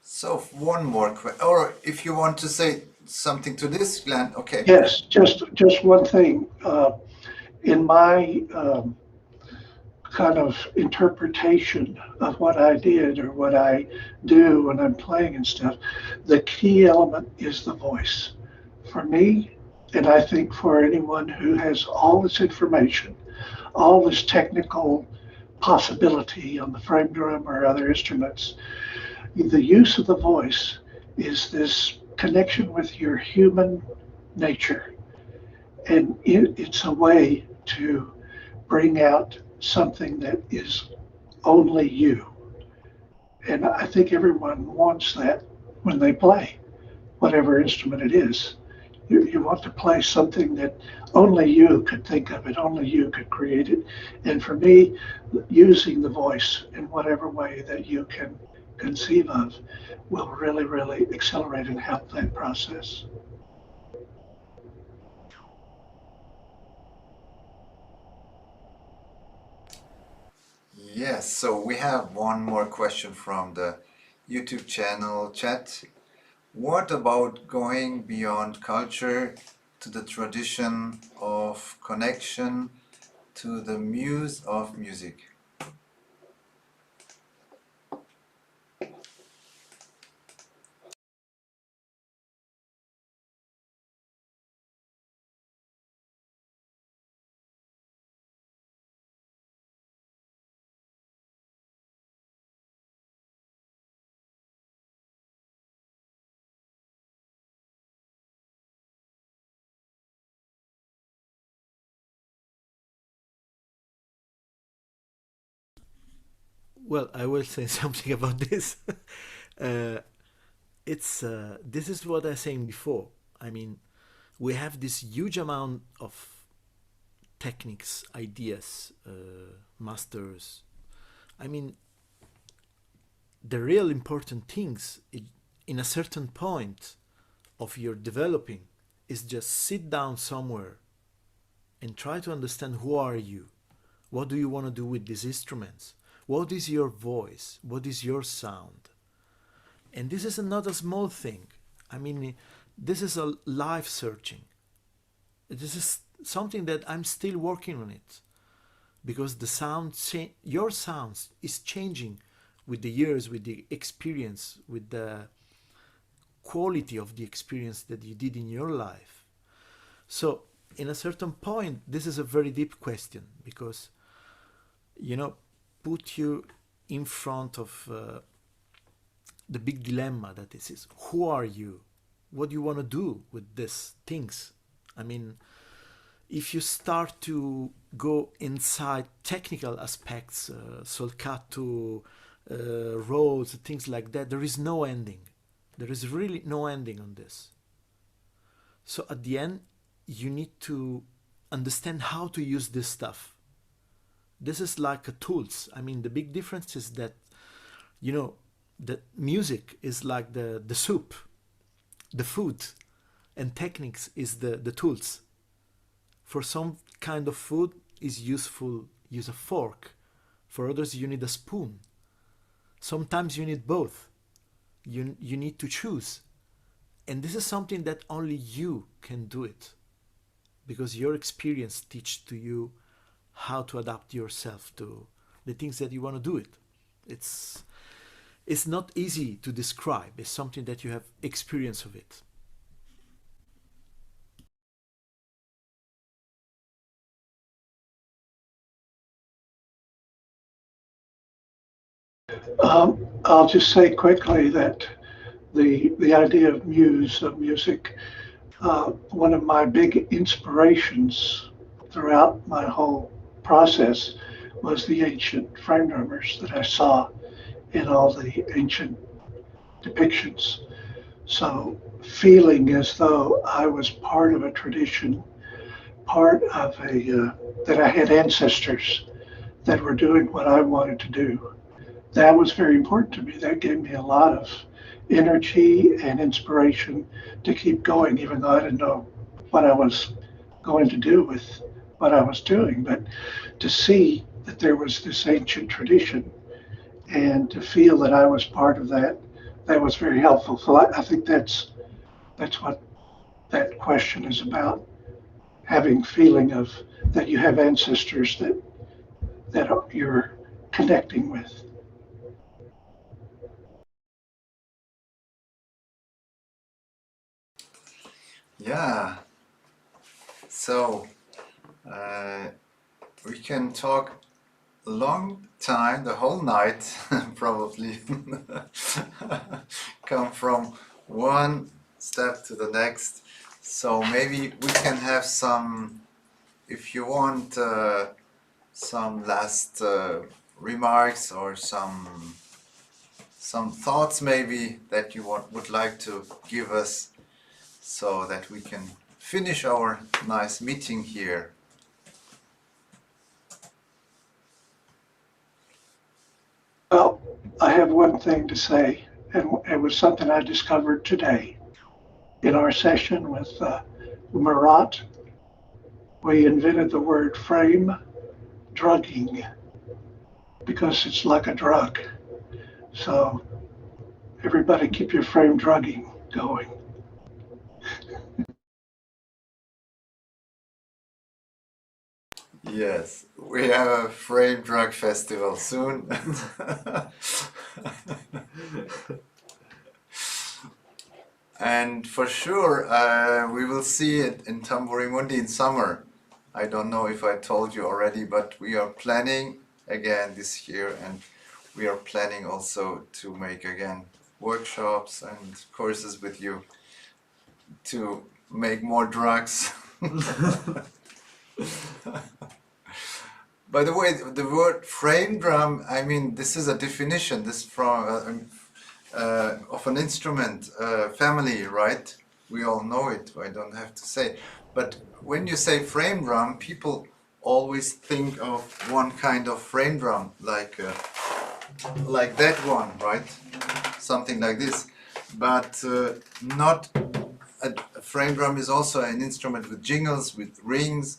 So one more question, or if you want to say something to this, Glenn, okay. Yes, just one thing. In my kind of interpretation of what I did or what I do when I'm playing and stuff, the key element is the voice. For me, and I think for anyone who has all this information, all this technical possibility on the frame drum or other instruments, the use of the voice is this connection with your human nature. And it's a way to bring out something that is only you. And I think everyone wants that when they play, whatever instrument it is. You want to play something that only you could think of it, only you could create it. And for me, using the voice in whatever way that you can conceive of will really, really accelerate and help that process. Yes, so we have one more question from the YouTube channel chat. What about going beyond culture to the tradition of connection to the muse of music? Well, I will say something about this. This is what I was saying before. I mean, we have this huge amount of techniques, ideas, masters. I mean, the real important things in a certain point of your developing is just sit down somewhere and try to understand who are you, what do you want to do with these instruments, what is your voice, what is your sound. And this is not a small thing. I mean, this is a life searching. This is something that I'm still working on it, because the sound, your sounds is changing with the years, with the experience, with the quality of the experience that you did in your life. So in a certain point, this is a very deep question, because, you know, put you in front of the big dilemma that this is, who are you? What do you want to do with these things? I mean, if you start to go inside technical aspects, solcato, roles, things like that, there is no ending. There is really no ending on this. So at the end, you need to understand how to use this stuff. This is like a tools. I mean, the big difference is that, you know, that music is like the soup, the food, and techniques is the tools. For some kind of food is useful, use a fork. For others, you need a spoon. Sometimes you need both. You need to choose. And this is something that only you can do it, because your experience teach to you how to adapt yourself to the things that you want to do it. It's not easy to describe. It's something that you have experience of it. I'll just say quickly that the idea of music, one of my big inspirations throughout my whole process was the ancient frame drummers that I saw in all the ancient depictions. So feeling as though I was part of a tradition, part of that I had ancestors that were doing what I wanted to do. That was very important to me. That gave me a lot of energy and inspiration to keep going, even though I didn't know what I was going to do with what I was doing. But to see that there was this ancient tradition and to feel that I was part of that, that was very helpful. So I think that's what that question is about, having feeling of that you have ancestors that you're connecting with. Yeah. So we can talk a long time, the whole night, probably. Come from one step to the next. So maybe we can have some, if you want, some last remarks or some thoughts maybe that you would like to give us, so that we can finish our nice meeting here. Well, I have one thing to say, and it was something I discovered today in our session with Murat. We invented the word frame drugging because it's like a drug. So everybody keep your frame drugging going. Yes, we have a frame drug festival soon. And for sure, we will see it in Tamburi Mundi in summer. I don't know if I told you already, but we are planning again this year, and we are planning also to make again workshops and courses with you to make more drugs. By the way, the word frame drum, I mean, this is a definition, this from of an instrument family, right? We all know it, I don't have to say. But when you say frame drum, people always think of one kind of frame drum, like that one, right? Something like this. but not a frame drum is also an instrument with jingles, with rings,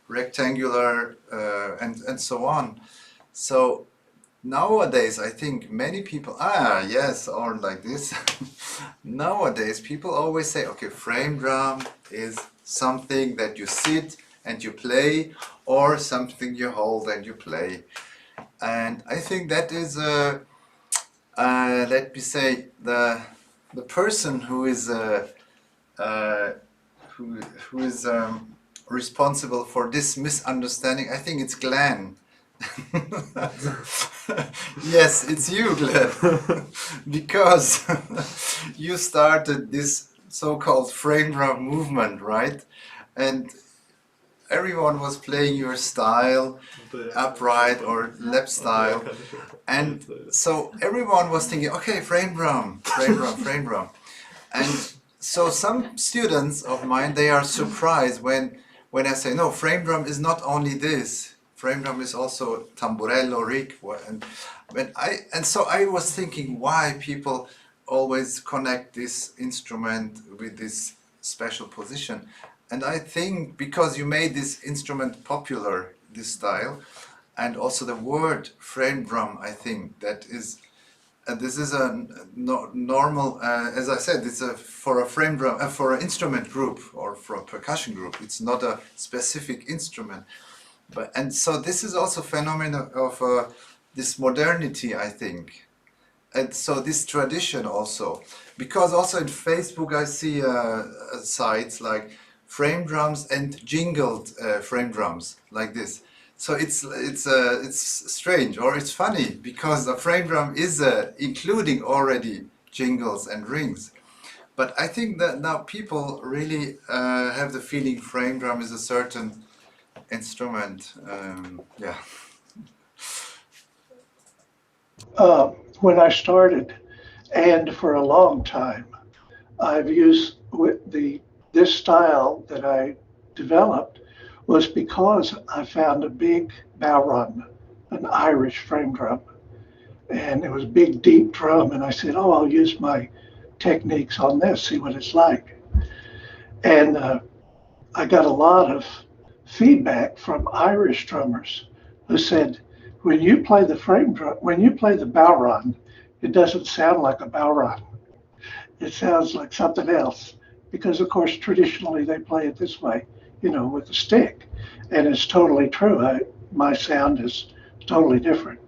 rectangular, and so on. So nowadays, I think many people, yes, or like this. Nowadays, people always say, okay, frame drum is something that you sit and you play, or something you hold and you play. And I think that is, let me say, the person who is who is responsible for this misunderstanding. I think it's Glen. Yes, it's you, Glen, because you started this so-called frame drum movement, right? And everyone was playing your style, upright or lap style, and so everyone was thinking, okay, frame drum, frame drum, frame drum. And so some students of mine, they are surprised when I say, no, frame drum is not only this. Frame drum is also tamburello, rig. And so I was thinking why people always connect this instrument with this special position. And I think because you made this instrument popular, this style, and also the word frame drum, I think that is, this is a normal, as I said, it's for a frame drum, for an instrument group or for a percussion group. It's not a specific instrument. And so this is also a phenomenon of this modernity, I think. And so this tradition also, because also in Facebook I see sites like frame drums and jingled frame drums like this. So it's strange or it's funny because the frame drum is including already jingles and rings. But I think that now people really have the feeling frame drum is a certain instrument. Yeah. When I started, and for a long time, I've used this style that I developed was because I found a big bowrun, an Irish frame drum, and it was a big deep drum, and I said, oh, I'll use my techniques on this, see what it's like. And I got a lot of feedback from Irish drummers who said, when you play the frame drum, when you play the bowrun, it doesn't sound like a bowrun. It sounds like something else because, of course, traditionally they play it this way, with a stick, and it's totally true. My sound is totally different.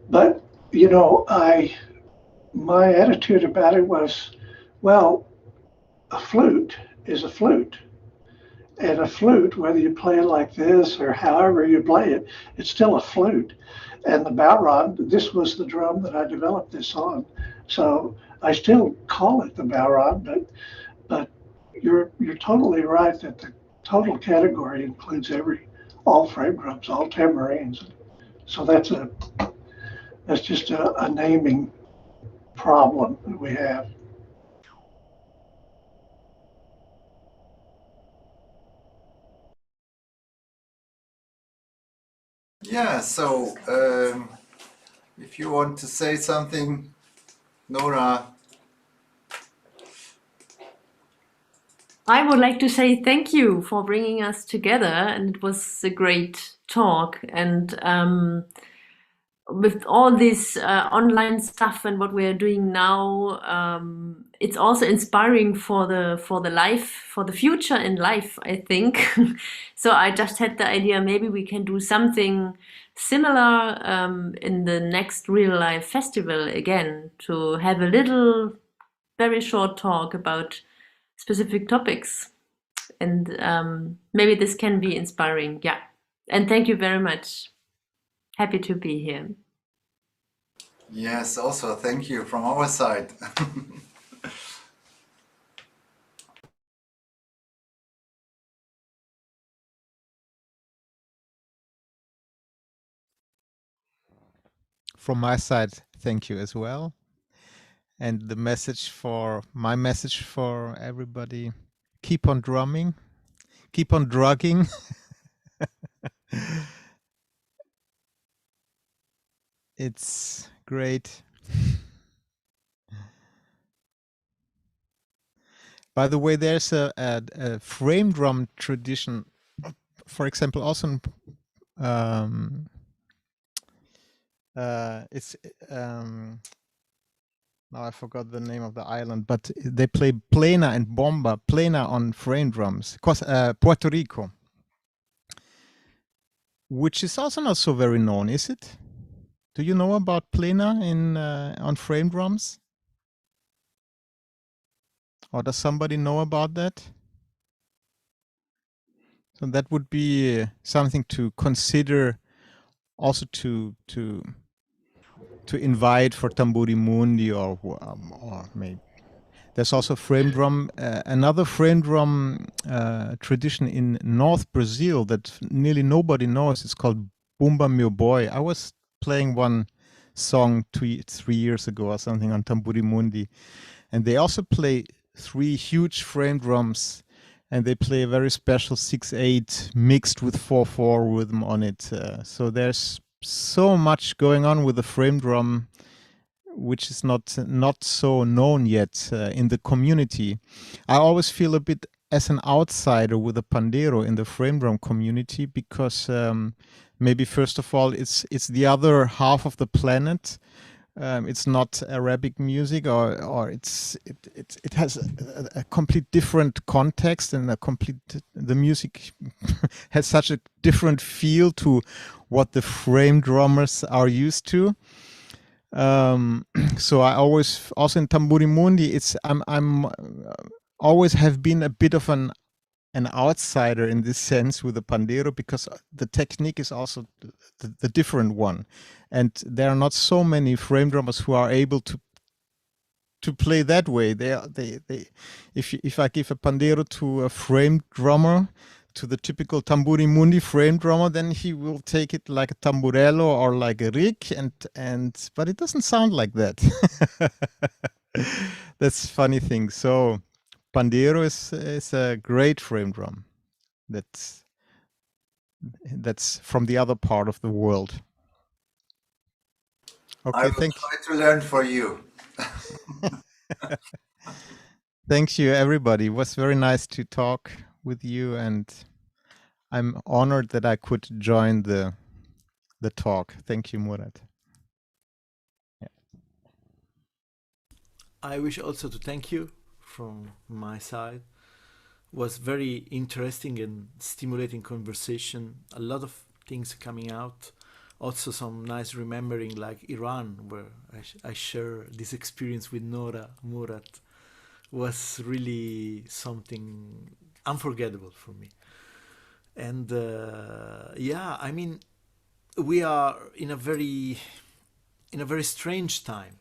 But my attitude about it was, well, a flute is a flute. And a flute, whether you play it like this or however you play it, it's still a flute. And the bowrun, this was the drum that I developed this on. So I still call it the bowrun, but you're totally right that the total category includes all frame drums, all tambourines. So that's just a naming problem that we have. Yeah, so if you want to say something, Nora. I would like to say thank you for bringing us together, and it was a great talk. And with all this online stuff and what we are doing now, it's also inspiring for the life, for the future in life, I think. So I just had the idea maybe we can do something similar in the next real life festival again, to have a little very short talk about specific topics, and maybe this can be inspiring. Yeah, and thank you very much. Happy to be here. Yes, also thank you from our side. From my side, thank you as well. And my message for everybody, keep on drumming, keep on drugging. It's great By the way, there's a frame drum tradition, for example, also in, it's now I forgot the name of the island, but they play plena and bomba, plena on frame drums, Puerto Rico, which is also not so very known, is it? Do you know about plena in on frame drums? Or does somebody know about that? So that would be something to consider, also to invite for Tamburi Mundi or maybe. There's also frame drum, another frame drum tradition in North Brazil that nearly nobody knows. It's called Bumba Meu Boy. I was playing one song 3 years ago or something on Tamburi Mundi, and they also play 3 huge frame drums, and they play a very special 6/8 mixed with 4/4 rhythm on it. So there's so much going on with the frame drum, which is not so known yet in the community. I always feel a bit as an outsider with the pandero in the frame drum community, because maybe first of all it's the other half of the planet. It's not Arabic music, or it has a complete different context, and the music has such a different feel to what the frame drummers are used to. So I always, also in Tamburi Mundi, I'm always have been a bit of an outsider in this sense with the pandero, because the technique is also the different one, and there are not so many frame drummers who are able to play that way. If I give a pandero to a frame drummer, to the typical Tamburi Mundi frame drummer, then he will take it like a tamburello or like a rig, but it doesn't sound like that. That's a funny thing. So pandero is a great frame drum. That's from the other part of the world. Okay, I will try to learn for you. Thank you, everybody. It was very nice to talk with you, and I'm honored that I could join the talk. Thank you, Murat. Yeah. I wish also to thank you from my side. It was very interesting and stimulating conversation. A lot of things coming out. Also some nice remembering, like Iran, where I share this experience with Nora, Murat. Was really something unforgettable for me. And yeah, I mean, we are in a very strange time.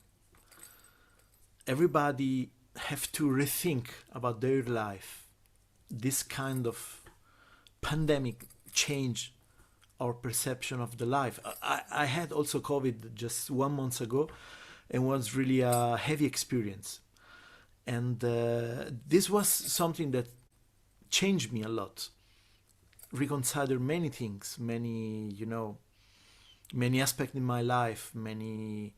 Everybody have to rethink about their life. This kind of pandemic change our perception of the life. I had also COVID just 1 month ago, and was really a heavy experience. And this was something that changed me a lot. Reconsider many things, many aspects in my life, many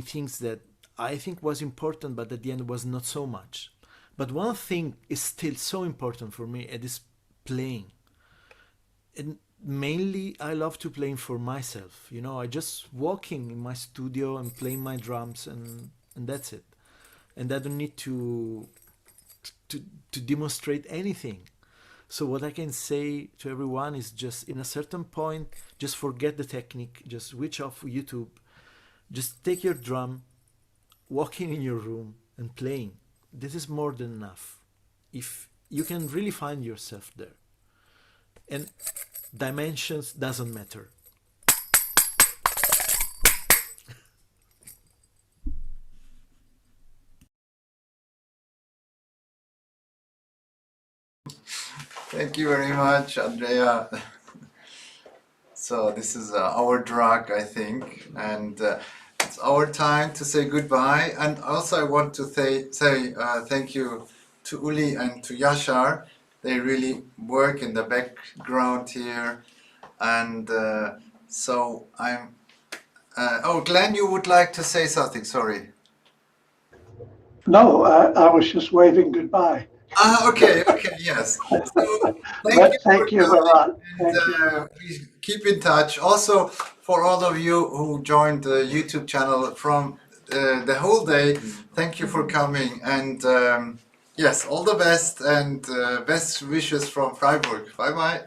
things that I think was important, but at the end was not so much. But one thing is still so important for me, it is playing. And mainly I love to play for myself. I just walking in my studio and playing my drums, and that's it. And I don't need to demonstrate anything. So what I can say to everyone is, just in a certain point, just forget the technique, just switch off YouTube, just take your drum, walking in your room and playing. This is more than enough. If you can really find yourself there. And dimensions doesn't matter. Thank you very much, Andrea. So this is our drug, I think, and it's our time to say goodbye. And also I want to say thank you to Uli and to Yashar. They really work in the background here. And so I'm... oh, Glenn, you would like to say something, sorry. No, I was just waving goodbye. Okay, yes. So But you thank for you, coming, Murat. and Thank you. please keep in touch. Also, for all of you who joined the YouTube channel from the whole day, thank you for coming. And yes, all the best and best wishes from Freiburg. Bye bye.